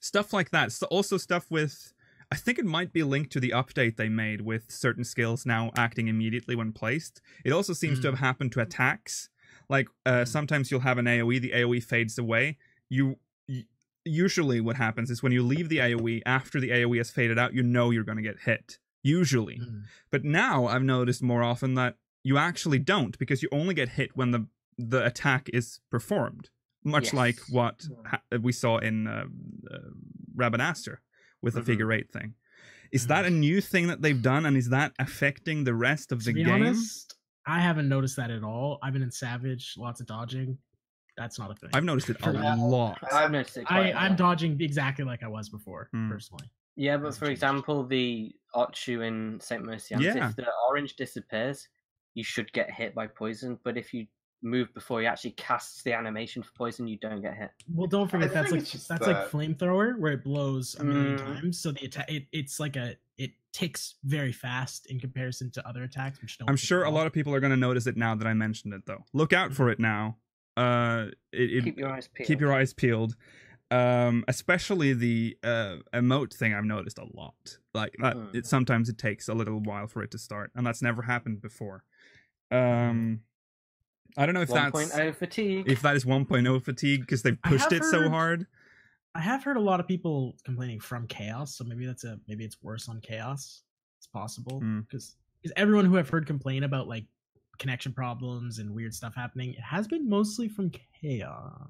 Stuff like that. So also stuff with, I think it might be linked to the update they made with certain skills now acting immediately when placed. It also seems to have happened to attacks. Like sometimes you'll have an AoE, the AoE fades away. Usually what happens is when you leave the AoE, after the AoE has faded out, you know you're going to get hit. Usually. But now I've noticed more often that you actually don't, because you only get hit when the attack is performed. Much like what we saw in Rabanaster with the figure 8 thing. Is that a new thing that they've done, and is that affecting the rest of the to be game? honest, I haven't noticed that at all. I've been in Savage, lots of dodging. That's not a thing. I've noticed it a lot. I've noticed it quite a I'm lot. dodging exactly like I was before, personally. Yeah, but Hasn't for changed. example, the Ochu in St. Mocianne, Yeah. if the orange disappears, you should get hit by poison. But if you move before he actually casts the animation for poison, you don't get hit. Well, don't forget I that's think like it's just that's that- like flamethrower where it blows a million times. So the attack it's like it ticks very fast in comparison to other attacks, which don't. I'm sure a lot of people are going to notice it now that I mentioned it, though. Look out for it now. Keep your eyes peeled. Keep your eyes peeled. Especially the emote thing, I've noticed a lot. Like that, sometimes it takes a little while for it to start, and that's never happened before. I don't know if 1.0 fatigue. if that is 1.0 fatigue because they've I pushed have it so heard- hard. I have heard a lot of people complaining from Chaos, so maybe maybe it's worse on Chaos. It's possible because everyone who I've heard complain about like connection problems and weird stuff happening, it has been mostly from Chaos.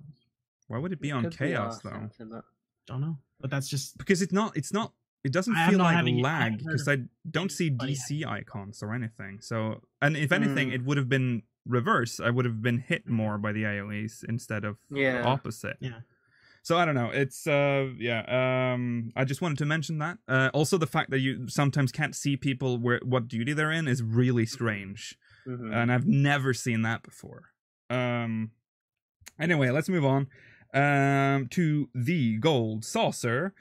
Why would it be on Could be Chaos our though? center, but- Don't know, but that's just Because it's not. It doesn't I am feel not like having- I lag haven't heard because of I don't see anybody DC icons or anything. So, and if anything, it would have been reverse. I would have been hit more by the AoEs instead of Yeah. opposite. yeah. So I don't know. It's I just wanted to mention that. Also, the fact that you sometimes can't see people what duty they're in is really strange, and I've never seen that before. Anyway, let's move on to the gold saucer.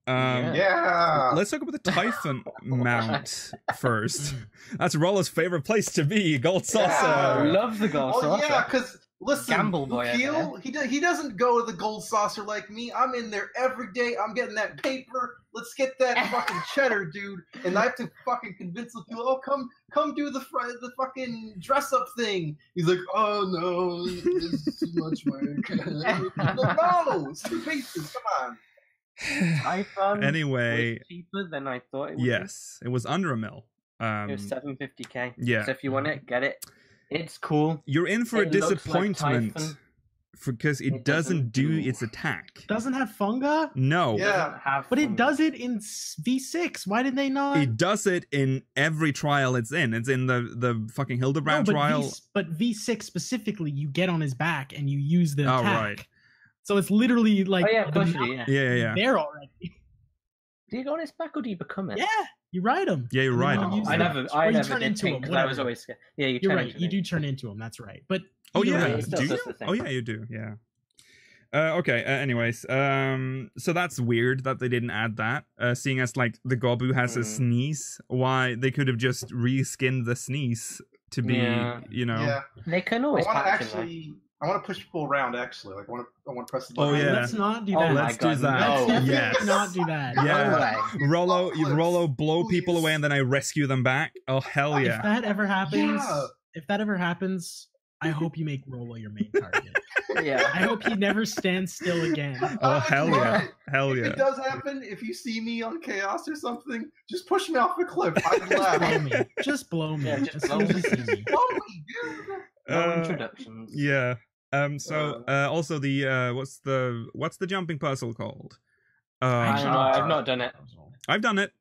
Yeah. Let's talk about the Typhon mount first. That's Rollo's favorite place to be, gold saucer. I love the gold Oh saucer. yeah, because listen, Gamble boy over Lukeel, he doesn't go to the gold saucer like me. I'm in there every day. I'm getting that paper. Let's get that fucking cheddar, dude. And I have to fucking convince Lukeel, oh come do the fucking dress up thing. He's like, oh no, this is too much work. No, it's 2 pieces. Come on. Typhon Anyway, was cheaper than I thought it would yes, it was under a mil. be. It was 750k. yeah. So if you want it, get it. It's cool. You're in for a It looks like disappointment Typhon. because it It doesn't doesn't do do- its attack. Doesn't have funga, No. Yeah. Doesn't have but it fun. does it in V6. Why did they not? It does it in every trial it's in. It's in the fucking Hildebrand but trial. but V6 specifically, you get on his back and you use the Oh, attack. right. So it's literally like Oh yeah, the of course mount you do, yeah. Yeah. is there already. Do you go on its back or do you become it? Yeah, you ride them. Yeah, you ride 'em. I never Or you did turn into think them, because I was whatever. always scared. Yeah, you You're turn right. into You it. do turn into them. That's right. But Oh either yeah, way, it still do does you? the thing. Oh yeah, you do. Yeah. Okay. Anyways, so that's weird that they didn't add that. Seeing as like the Gobu has a sneeze, why they could have just reskinned the sneeze to be, you know. Yeah. They can I always want to patch it, though. actually. I want to push people around. Actually, like I want to press the Oh, button. yeah. let's not do Oh that. my Let's do God, that. no. Let's Yes. not do that. Yeah. No way. Rollo blow people Please. away and then I rescue them back. Oh hell If yeah. that ever happens, Yeah. I hope you make Rollo your main target. Yeah. I hope he never stands still again. Oh hell yeah. If Hell If yeah. it does happen, if you see me on Chaos or something, just push me off the cliff. I'd Blow laugh. me. Just blow me. Yeah, just as blow soon as me. you see me. Blow me, dude. No Uh, introductions. Yeah. So also the what's the jumping puzzle called? I don't know. I've not done it. I've done it.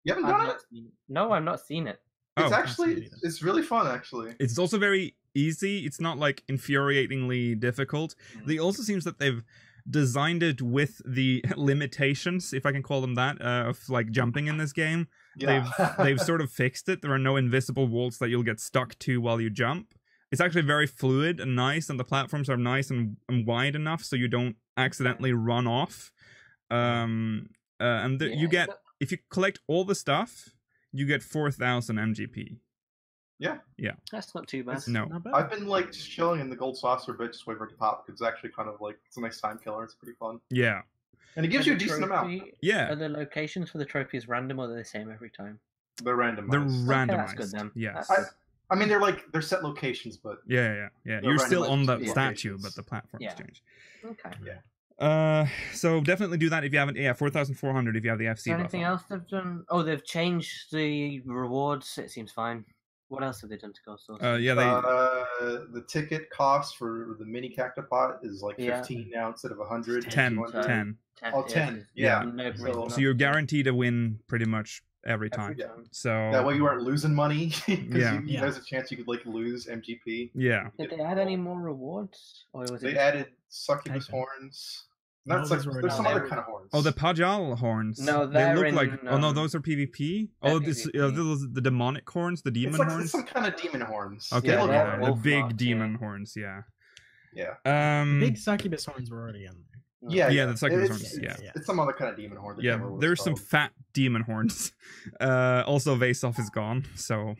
You haven't I've done it? not seen it. No, I've not seen it. It's Oh. actually, it's really fun, actually. It's also very easy. It's not like infuriatingly difficult. It also seems that they've designed it with the limitations, if I can call them that, of like jumping in this game. Yeah. They've sort of fixed it. There are no invisible walls that you'll get stuck to while you jump. It's actually very fluid and nice, and the platforms are nice and wide enough so you don't accidentally run off. You get, if you collect all the stuff, you get 4,000 MGP. That's not too bad. It's- No. Not bad. I've been like just chilling in the gold saucer bit, just waiting for it to pop, because it's actually kind of like, it's a nice time killer. It's pretty fun. Yeah. And it gives Are you a the decent amount. trophy- Yeah. Are the locations for the trophies random or are they the same every time? They're randomized. They're Okay, randomized. that's good then. Yes. That's good. I mean, they're set locations, but Yeah. They're You're still randomized on the to statue, locations. but the platforms Yeah. change. Okay. So definitely do that if you haven't. Yeah, 4,400 if you have the Is FC there buff anything on. else they've done? Oh, they've changed the rewards. It seems fine. What else have they done to Ghost Source? Yeah, the ticket cost for the mini cactopod is like 15 now instead of 100. 10. 200. 10. Oh, 10. Yeah. No So- reason So you're guaranteed to win pretty much every time. every time. So That way you aren't losing money. Because Yeah. there's a chance you could like lose MGP. yeah. Did they add any more rewards? Or was it They just- added succubus Type in. horns. No, That's those like, were there's some not other there. kind of horns. Oh, the Pajal horns. No, they they're look like. in, Oh no, those are PvP. Oh, they're this PvP. those are the demonic horns, the demon it's like horns. some kind of demon horns. Okay, They Yeah, look they're yeah, cool. the wolf big marks, demon yeah. horns. Yeah. Yeah. Big succubus horns were already in there. Yeah, the succubus it's, horns, It's, it's some other kind of demon horn. I can't Yeah, remember what there's it's some called. fat demon horns. Also, Vasoff is gone, so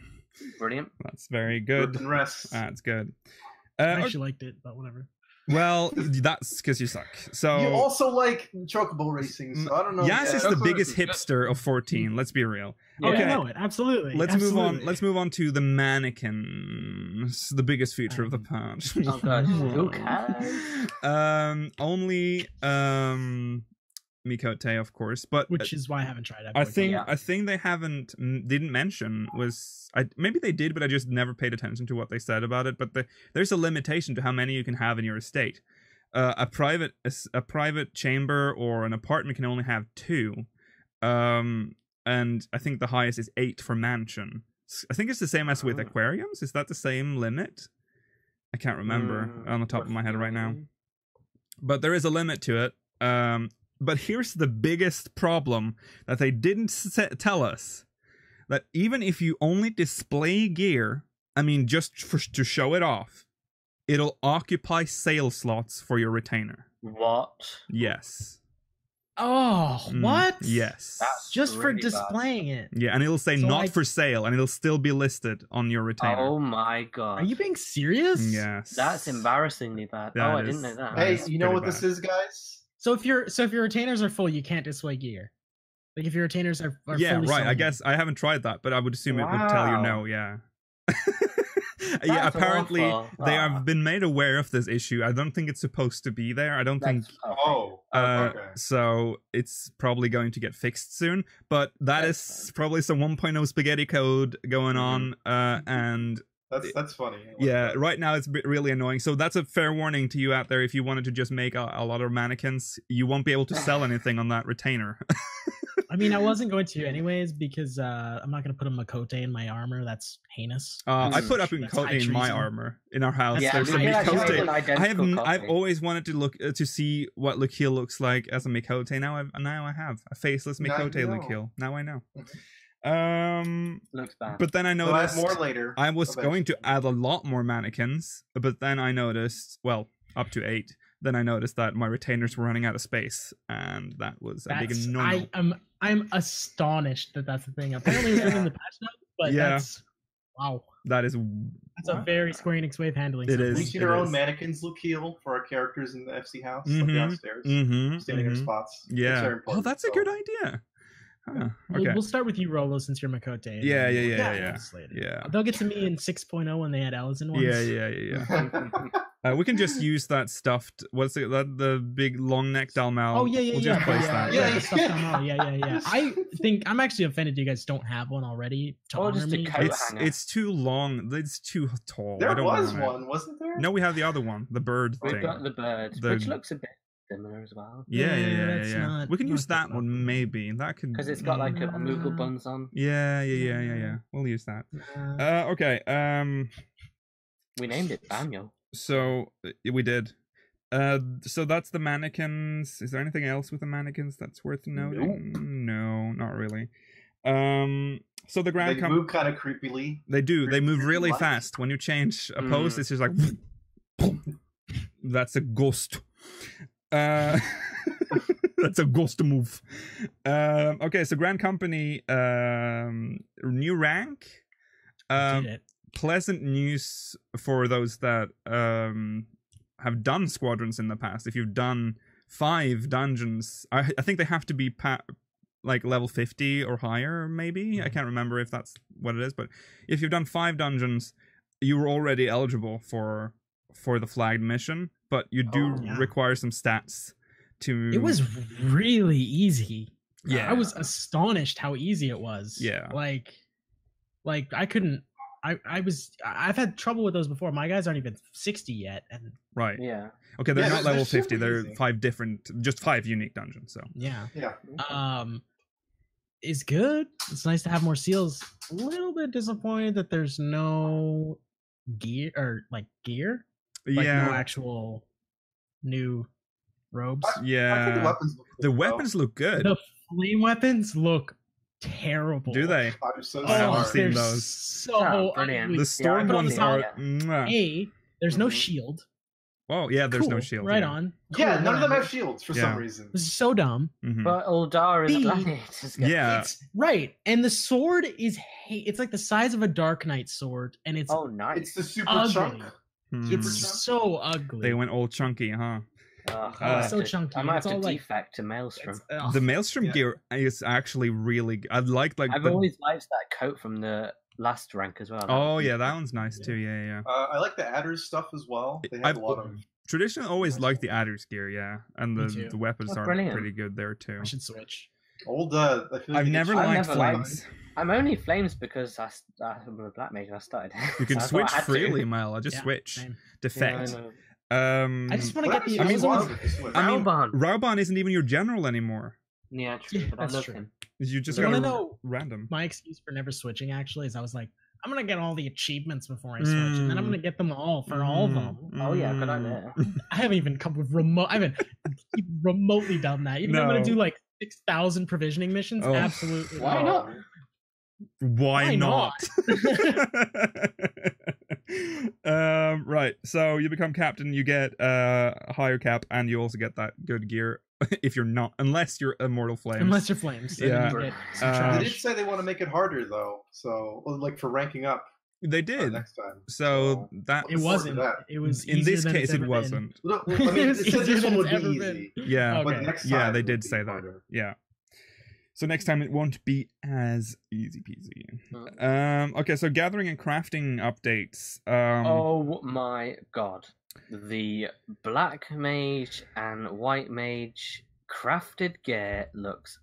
Brilliant. that's very Rip good. and rest. That's good. I Okay, actually liked it, but whatever. well, that's because you suck. So You also like chocobo racing, so I don't know. Yas is the Chocobo biggest racing is good. hipster of 14. Let's be real. Yeah. Okay, I know it. Absolutely. let's Absolutely. move on. Let's move on to the mannequins, the biggest feature of the patch. Oh god, who cares? Only Mikote, of course, but Which is why I haven't tried it. I think Yeah. I think they didn't mention maybe they did, but I just never paid attention to what they said about it. But there's a limitation to how many you can have in your estate. A private chamber or an apartment can only have 2, and I think the highest is 8 for mansion. I think it's the same as with Oh. aquariums. Is that the same limit? I can't remember on the top of my head right now. But there is a limit to it. But here's the biggest problem that they didn't tell us. That even if you only display gear, I mean, just to show it off, it'll occupy sale slots for your retainer. What? Yes. Oh, Mm, what? Yes. That's Just for really bad. displaying it. Yeah, and it'll say So, not like- for sale, and it'll still be listed on your retainer. Oh my god. Are you being serious? Yes. That's embarrassingly bad. That I is- didn't know that. Hey, That's you know pretty what this bad. is, guys? So if your retainers are full, you can't display gear. Like if your retainers are Yeah, fully right. I sold. guess I haven't tried that, but I would assume it would tell you Wow. no. Yeah. Yeah. That's Apparently, awful. they Ah. have been made aware of this issue. I don't think it's supposed to be there. I don't think. That's- Oh, okay. So it's probably going to get fixed soon. But that That's is probably some 1.0 spaghetti code going on, Mm-hmm. and That's funny. I like yeah, that. right now it's really annoying. So that's a fair warning to you out there. If you wanted to just make a lot of mannequins, you won't be able to sell anything on that retainer. I mean, I wasn't going to anyways because I'm not going to put a Makote in my armor. That's heinous. I put up a That's high Makote in my treason. armor in our house. Yeah, There's a we did actually make an Makote. identical I've copy. always wanted to look to see what Lukiel looks like as a Makote. Now I have a faceless Now you Makote know. Lukiel. Now I know. Looks bad. But then I We'll add noticed more later. I was going to eventually. add a lot more mannequins, but then I noticed, well, up to 8. Then I noticed that my retainers were running out of space, and that was a big no-no. I'm astonished that that's the thing. Apparently, it's in the patch notes, but Yeah. that's wow. That is, That's a very Square Enix way of handling. It something. is. We should our own mannequins look heal for our characters in the FC house, like downstairs, standing in spots. It's Yeah. very Oh, important, that's a so- good idea. Huh. Okay. We'll start with you, Rolo, since you're Makote. and Yeah, then yeah, we'll yeah, get yeah. this later. Yeah. They'll get to me in 6.0 when they had Ellison ones. Yeah. We can just use that stuffed. What's it? The big long neck Dalmal. Oh yeah, We'll just place that. Yeah, the stuff down low. Yeah. I think I'm actually offended you guys don't have one already to Or honor just a me. coat It's hanger. it's too long. It's too tall. I There don't was want it. one, wasn't there? No, we have the other one, the bird We've thing. got the bird, The- which looks a bit similar as well. Yeah. that's not- We can use that's that not one good. maybe. That could Because it's got like a Moogle buns on. Yeah. We'll use that. Okay. We named it Daniel. So we did. So that's the mannequins. Is there anything else with the mannequins that's worth noting? No, not really. So the They ground move kind of creepily. They do. They move really What? fast. When you change a pose, it's just like that's a ghost. That's a ghost move. Okay, so Grand Company, new rank. Did it. Pleasant news for those that have done squadrons in the past. If you've done 5 dungeons, I think they have to be like level 50 or higher, maybe. I can't remember if that's what it is, but if you've done 5 dungeons, you were already eligible for the flagged mission, but you do yeah. require some stats to. It was really easy. Yeah. I was astonished how easy it was. Yeah. Like I couldn't. I've had trouble with those before. My guys aren't even 60 yet, and Right. Yeah. Okay, they're Yeah, not they're level super 50. They're easy. 5 different, just 5 unique dungeons. So yeah. Yeah. Is good. It's nice to have more seals. A little bit disappointed that there's no gear like no yeah, actual new robes. I think the yeah. weapons look The cool, though. weapons look good. The flame weapons look terrible. Do they? I'm so I haven't Oh, sorry. seen they're those. so Oh, brilliant. ugly. The storm I've ones seen are. that. Mwah. There's no Mhm. shield. Oh yeah, there's no Cool, shield. Right yeah. on. Yeah, Cool, none of them whatever. have shields for Yeah. some reason. This is so dumb. Mhm. But Uldar is a B. gladiator's guy. Yeah. It's right, and the sword is it's like the size of a Dark Knight sword, and it's Oh, nice. It's the super ugly. chunk. Hmm. Super It's chunk. so ugly. They went all chunky, huh? so chunky. I might It's have to all like- defect to Maelstrom. It's- ugh. The Maelstrom Yeah. gear is actually really. I like I've the. always liked that coat from the last rank as well. Oh yeah, that one's nice too. Yeah. I like the adders stuff as well. They have I've a lot of. Traditionally, always liked the Adder's gear, yeah, and Me too. the weapons Oh, are brilliant. pretty good there too. I should switch. Old, I feel like I've they never get- I've liked never liked- flames. I'm only flames because I'm a black mage and I started. You can So I thought switch I had to. freely, Mel. I just Yeah, switch. same. Defect. Yeah, I I just want to get Whatever the. you I mean, want always- with the switch. I mean, Rauban. Rauban isn't even your general anymore. Yeah, true. Yeah, But I that's love true. him. You just You got wanna a know random. my excuse for never switching actually is I was like, I'm gonna get all the achievements before I switch, and then I'm gonna get them all for all of them. Oh yeah, good idea. I haven't even come with remote. I haven't remotely done that. You think I'm gonna No. do like 6,000 provisioning missions? Oh. Absolutely. Why not? Why Why not? not? Right. So you become captain, you get a higher cap, and you also get that good gear if you're not, unless you're Immortal Flames. Unless you're flames. then Yeah. you get some Uh, They trash. did say they want to make it harder though, so like for ranking up They did. next time. So that It wasn't. that. It was in easier this than case it's it ever been. wasn't. Look, I mean, It was it said easier this than one would it's be ever easy, Yeah. Okay. but next time Yeah, they it did would be say that. harder. Yeah. So next time it won't be as easy peasy. Mm. Okay, so gathering and crafting updates. Oh my god. The black mage and white mage crafted gear looks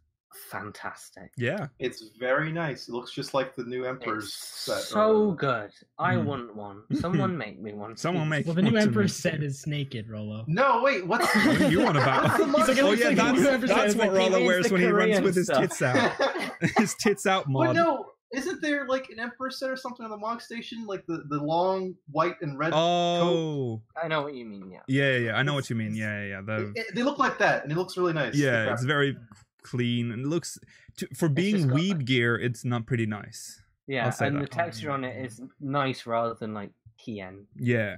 fantastic. Yeah. It's very nice. It looks just like the new Emperor's It's set. so good. I Mm. want one. Someone make me one. Someone please. make Well, the new one to Emperor's me. set is naked, Rollo. No, wait. What's What do you want about? What's the He's like, it Oh looks yeah, like the new Emperor's set. that's It's what like, he Rollo means wears the when he runs Korean with his stuff. tits out. His tits out mod. But no, isn't there like an Emperor set or something on the Mog Station? Like the long white and red coat? Oh. I know what you mean. Yeah. Yeah. I know what you mean. Yeah. They look like that, and it looks really nice. Yeah, it's very clean and it looks for being just got, weeb like- gear. It's not pretty nice. Yeah, say and that. the texture on it is nice rather than like Kier. Yeah.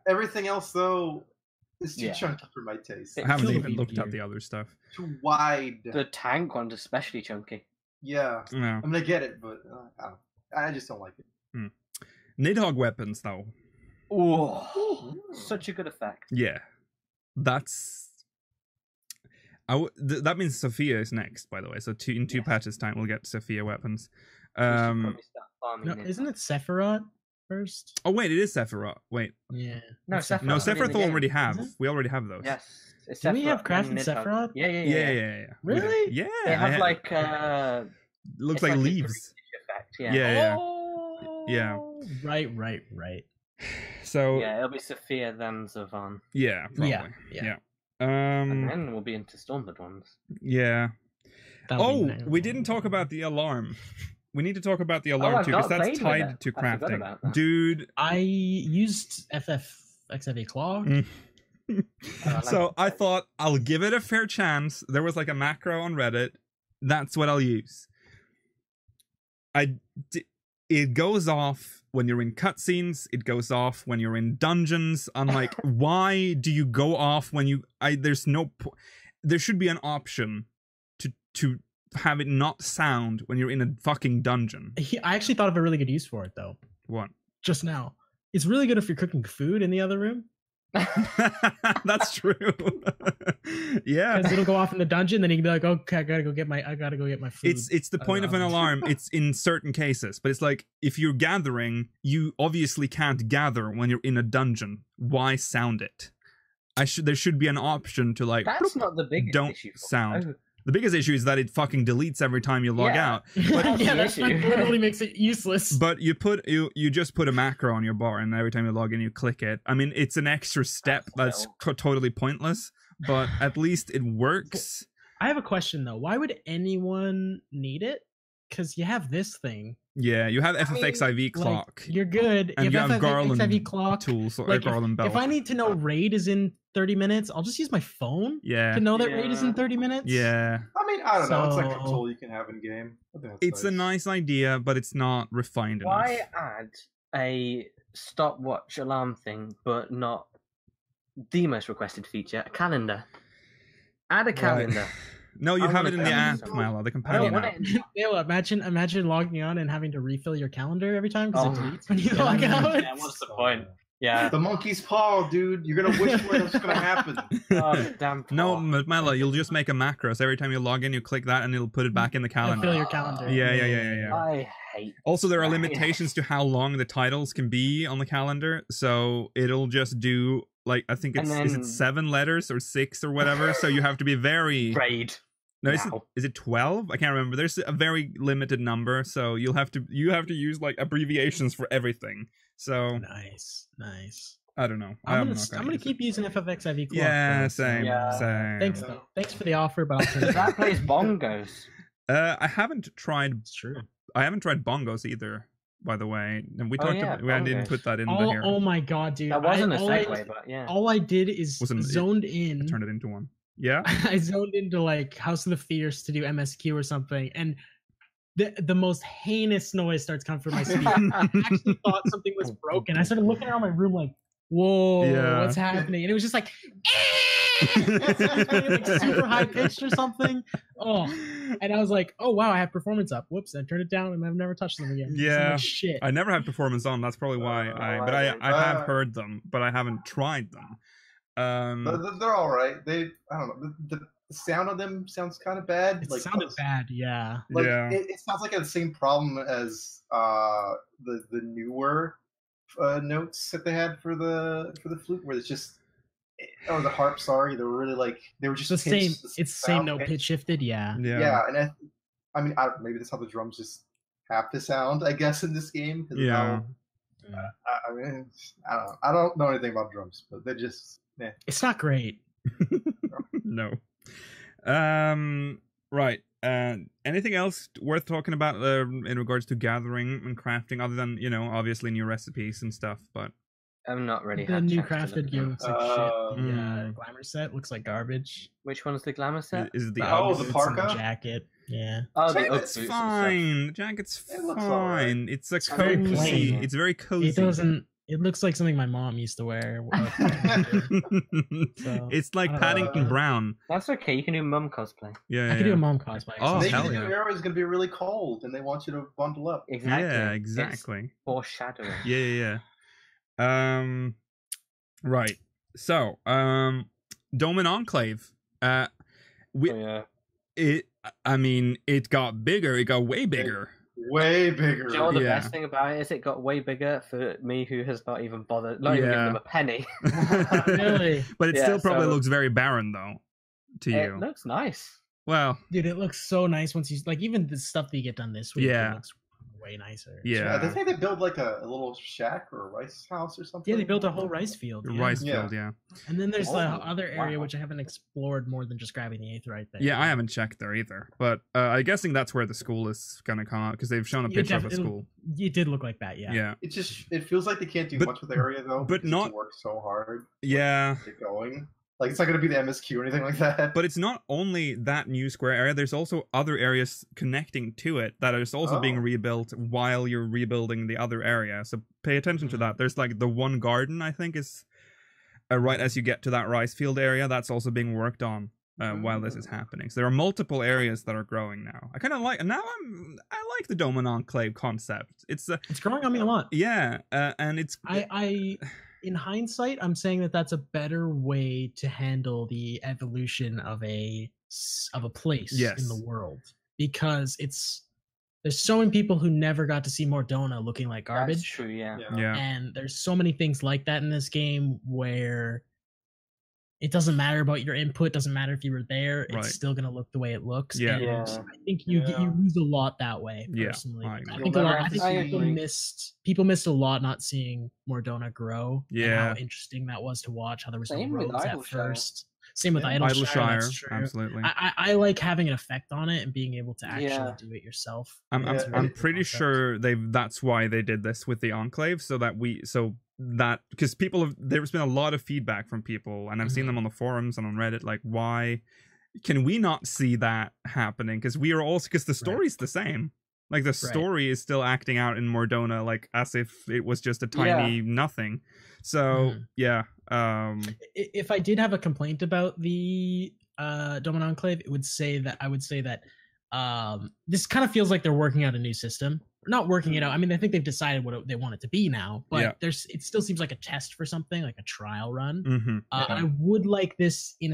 Everything else though is too Yeah. chunky for my taste. I haven't Kill even weeb looked gear. at the other stuff. Too wide. The tank one's especially chunky. Yeah, No. I'm gonna get it, but I just don't like it. Nidhogg weapons though. Oh, such a good effect. Yeah, that's. That means Sophia is next, by the way. So in two Yes. patches time, we'll get Sophia weapons. We should probably start farming No, it. isn't it Sephiroth first? Oh wait, it is Sephiroth. Wait, Yeah. No, It's Sephiroth. no, Sephiroth in the Sephiroth game. already have. Is it? We already have those. Yes. It's Do we have Sephiroth Craft and Nidhogg. Sephiroth? Yeah. Really? Yeah. They have I- like looks it's like a leaves. effect. Yeah. Yeah. Oh, Yeah. Right. So Yeah, it'll be Sophia then Zovan. yeah, probably. Yeah. And then we'll be into Stormblood ones. Yeah. That'll be Oh, nice. we didn't talk about the alarm. We need to talk about the alarm I've too, because not that's played with tied it. to I forgot crafting. about that. Dude, I used FFXIV Claw. Mm. like so that. I thought I'll give it a fair chance. There was like a macro on Reddit. That's what I'll use. It goes off when you're in cutscenes. It goes off when you're in dungeons. I'm like, why do you go off when you? There's no. There should be an option to have it not sound when you're in a fucking dungeon. I actually thought of a really good use for it though. What? Just now, it's really good if you're cooking food in the other room That's true. Yeah. because it'll go off in the dungeon. Then you can be like, okay, I gotta go get my food. It's the point of an alarm. It's in certain cases, but it's like if you're gathering, you obviously can't gather when you're in a dungeon. Why sound it? There should be an option to like That's not the biggest don't issue. For sound. me. The biggest issue is that it fucking deletes every time you log Yeah. out. That's yeah, the that's issue. what totally makes it useless. But you just put a macro on your bar, and every time you log in, you click it. I mean, it's an extra step that's totally pointless, but at least it works. I have a question though. Why would anyone need it? Because you have this thing. Yeah, you have FFXIV clock Like, you're good. And you have FFXIV Garland clock. tools or Like, Garland belt. if I need to know raid is in 30 minutes, I'll just use my phone Yeah, to know that raid is in Yeah. 30 minutes. yeah. I mean, I don't know. It's like a So- tool you can have in game. I think that's It's a nice idea, but it's not refined Why enough. add a stopwatch alarm thing, but not the most requested feature, a calendar? Add a calendar. No, you I have wanna it in the come app, in. Milo, the I companion don't want app. it. Dale, imagine logging on and having to refill your calendar every time because Oh. it deletes when you Yeah. log out. Yeah, what's the point? Yeah. The monkey's paw, dude. You're gonna wish for it's gonna happen. Oh, damn. No, poor. Milo, you'll just make a macro. So every time you log in, you click that, and it'll put it back in the Fill calendar. your calendar. Yeah. I hate. Also, there are Right. limitations to how long the titles can be on the calendar, so it'll just do like I think And is it then- 7 letters or 6 or whatever. So you have to be very Raid. no, now. is it 12? I can't remember. There's a very limited number, so you have to use like abbreviations for everything. So Nice. I don't know. I'm not gonna use it. keep using FFXIV clock. Yeah, though, same, Yeah. same. Thanks though. Thanks for the offer, but I'll turn it That down. plays bongos. I haven't tried. It's true. I haven't tried bongos either. By the way, and we Oh, talked. yeah, about, I didn't bongos. put that in Oh, here. oh my god, dude! That wasn't a all segue, but yeah. all I did is Wasn't it? zoned I in. turned it into one. Yeah. I zoned into like House of the Fierce to do MSQ or something, and the most heinous noise starts coming from my speaker. I actually thought something was broken. I started looking around my room like, "Whoa, Yeah. what's happening?" And it was just like, like super high pitched or something. Oh, and I was like, "Oh wow, I have performance up." Whoops! I turned it down, and I've never touched them again. So I'm Yeah. like, shit. I never had performance on. That's probably why. I have heard them, but I haven't tried them. They're all right. I don't know. The sound of them sounds kind of bad. It sounded bad. Yeah. Like, Yeah. it sounds like the same problem as the newer notes that they had for the flute, where it's just or the harp. Sorry, they were really like they were just the same. pitched, It's the same sound note pitch shifted. Yeah. Yeah, and I mean, maybe that's how the drums just have to sound, I guess, in this game. Yeah. I mean, I don't know. I don't know anything about drums, but they're just. It's not great. No. Right. Anything else worth talking about in regards to gathering and crafting, other than obviously new recipes and stuff? But I'm not really. The new crafted gear looks like shit. Yeah, Mm. glamour set looks like garbage. Which one's the glamour set? is it the the Uggs? parka? Jacket. Yeah. Oh, the Jacket's Ugg boots and fine. The jacket's It looks fine. alright. It's a It's very cozy. plain. It's very cozy. It doesn't. It looks like something my mom used to wear. So, It's like I don't Paddington know. Brown. That's okay. You can do mum cosplay. Yeah, I could do a mom cosplay. Oh, Maybe hell the yeah. new era is going to be really cold, and they want you to bundle up. Exactly. Yeah, It's exactly. foreshadowing. Yeah. Right. So, Doman Enclave. Oh, yeah. I mean, it got bigger. It got way bigger. Way bigger. Do you know what the Yeah. best thing about it is? It got way bigger for me, who has not even bothered, not even Yeah. given them a penny. Really, But it Yeah, still probably so- looks very barren, though, to It you. looks nice. Well, dude, it looks so nice once you like even the stuff that you get done this week. Yeah. It looks way nicer. Yeah, they yeah. think they build like a little shack or a rice house or something. Yeah, they built a whole rice field. The Yeah. rice Yeah. field, yeah. And then there's the Oh, other area wow. which I haven't explored more than just grabbing the aetheryte there. Yeah, I haven't checked there either. But I'm guessing that's where the school is going to come out, because they've shown a It picture of a definitely- school. It did look like that. Yeah. Yeah. It feels like they can't do But- much with the area though. but because not- they work so hard. Yeah. To get going. Like it's not going to be the MSQ or anything like that. But it's not only that new square area, there's also other areas connecting to it that is also being Oh. rebuilt while you're rebuilding the other area. So pay attention to that. There's like the one garden, I think, is right as you get to that rice field area. That's also being worked on while this is happening. So there are multiple areas that are growing now. I kind of like, now I like the Doman Enclave concept. It's It's growing on me a lot. yeah, and it's I in hindsight, I'm saying that that's a better way to handle the evolution of a place Yes. in the world, because there's so many people who never got to see Mordona looking like That's garbage, true, yeah. yeah. and there's so many things like that in this game where it doesn't matter about your input, doesn't matter if you were there, it's Right. still gonna look the way it looks. Yeah. And Yeah. I think you Yeah. you lose a lot that way. Yeah, Personally, I I agree. think You'll a lot. never I have think to people see- missed a lot not seeing Mordona grow. And Yeah. how interesting that was to watch. How there was Same no with roads at Idleshire. first. Same with Yeah. Idleshire. Idleshire, That's true. absolutely. I like having an effect on it and being able to actually Yeah. do it yourself. I'm Yeah, I'm it- pretty sure that's why they did this with the Enclave, so that because there's been a lot of feedback from people, and I've seen them on the forums and on Reddit, like, why can we not see that happening? Because the story's the same. Like the story is still acting out in Mordona, like as if it was just a tiny nothing. So yeah, If I did have a complaint about the Doman Enclave, I would say that this kind of feels like they're working out a new system. Not working it out. I mean, I think they've decided what they want it to be now, but it still seems like a test for something, like a trial run. mm-hmm. I would like this in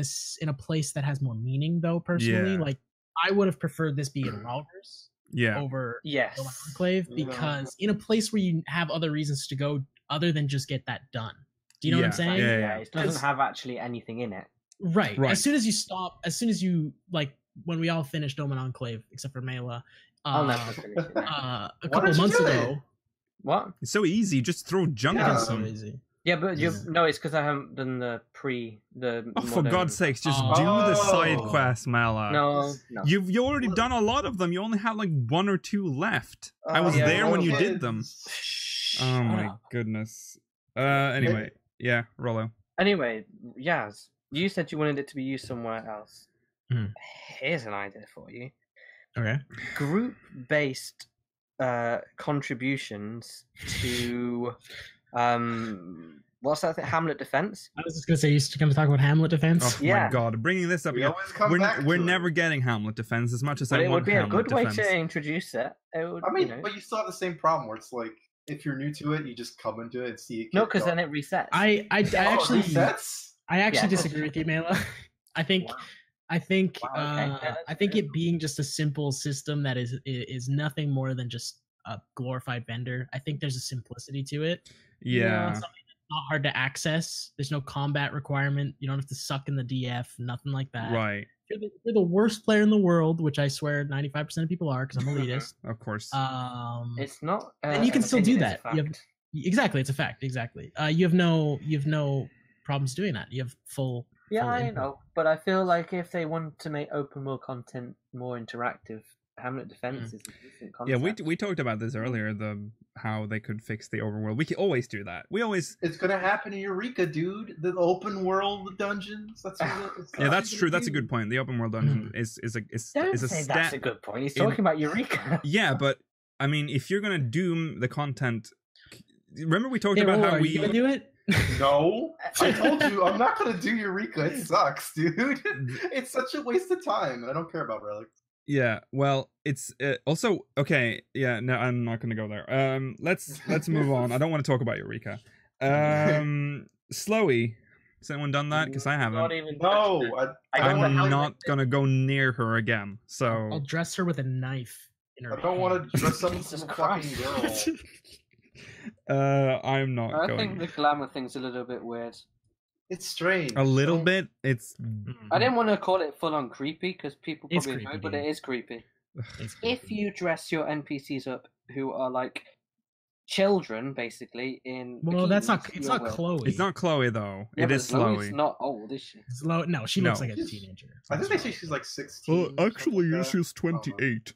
a place that has more meaning, though. Personally, Yeah. like I would have preferred this be in Ralgers Yeah, over Yes. Doman Enclave, because in a place where you have other reasons to go other than just get that done. Do you know what I'm Yeah. saying? Yeah, Yeah, it doesn't have actually anything in it. Right. Right. As soon as you like, when we all finished Doman Enclave, except for Mela, I'll never finish it. now. a Why couple don't you months do it? ago. What? it's so easy. Just throw junk Yeah. at It's so them. easy. Yeah, but Yeah. no, it's because I haven't done the Oh, for modern- God's sakes, just Oh. do the side quest, Mala. No. You've already done a lot of them. You only have like one or two left. I was yeah, there when you okay. did them. Shh, Oh shut my up. goodness. Anyway, yeah, Rollo. Anyway, Yaz, you said you wanted it to be used somewhere else. Hmm. Here's an idea for you. Okay. Group-based contributions to what's that thing? Hamlet Defense? I was just gonna say, you're going to talk about Hamlet Defense. Oh my Yeah. God, bringing this up We again. always come back We're to it. never getting Hamlet Defense as much as But I it want would be a Hamlet good way Defense. to introduce it. It would, I mean, you know. but you still have the same problem where it's like if you're new to it, you just come into it and see it. No, get because then going. it resets. I actually resets. I actually Yeah. disagree with you, Mela. I think Wow. I think Wow, okay. Yeah, that's I think fair. it being just a simple system that is nothing more than just a glorified vendor. I think there's a simplicity to it. Yeah. Something not hard to access. The's no combat requirement. You don't have to suck in the DF, nothing like that. Right. If you're the worst player in the world, which I swear 95% of people are because I'm elitist. Of course. It's not. And you can an still do opinion, it's that. a You have, fact. exactly, it's a fact. Exactly. You have no problems doing that. You have full. Yeah, full I input. know, but I feel like if they want to make open world content more interactive, Hamlet Defense is a decent Yeah, concept. we talked about this earlier. How they could fix the overworld. We can always do that. We always. It's gonna happen in Eureka, dude. The open world dungeons. That's what it's Yeah, that's gonna true. That's a do. good point. The open world dungeon is a Don't is a say stat. that's a good point. He's in- talking about Eureka. Yeah, but I mean, if you're gonna doom the content, remember we talked Hey, about Roll, how are we. you gonna do it? No, I told you I'm not gonna do Eureka. It sucks, dude. It's such a waste of time, and I don't care about relics. Yeah, well, it's also okay. Yeah, no, I'm not gonna go there. Let's move on. I don't want to talk about Eureka. Slowy, has anyone done that? Because I Not haven't. even. No, I don't I'm want not gonna go near her again. I'll So dress her with a knife in her I don't want hand. to dress up as Jesus a fucking Christ. girl. I'm not I going. think the glamour thing's a little bit weird. It's strange. A little Don't- bit. It's I didn't want to call it full on creepy because people It's probably creepy, know, but dude. it is creepy. It's If creepy. you dress your NPCs up who are like children, basically in Well, that's not. bikinis, It's you're not well. Chloe. It's not Chloe though. Yeah, It but is Chloe's Slowy. not old, is she? No, she looks No. like a teenager. I think they say she's like 16. Well, or something actually, like that. she's 28.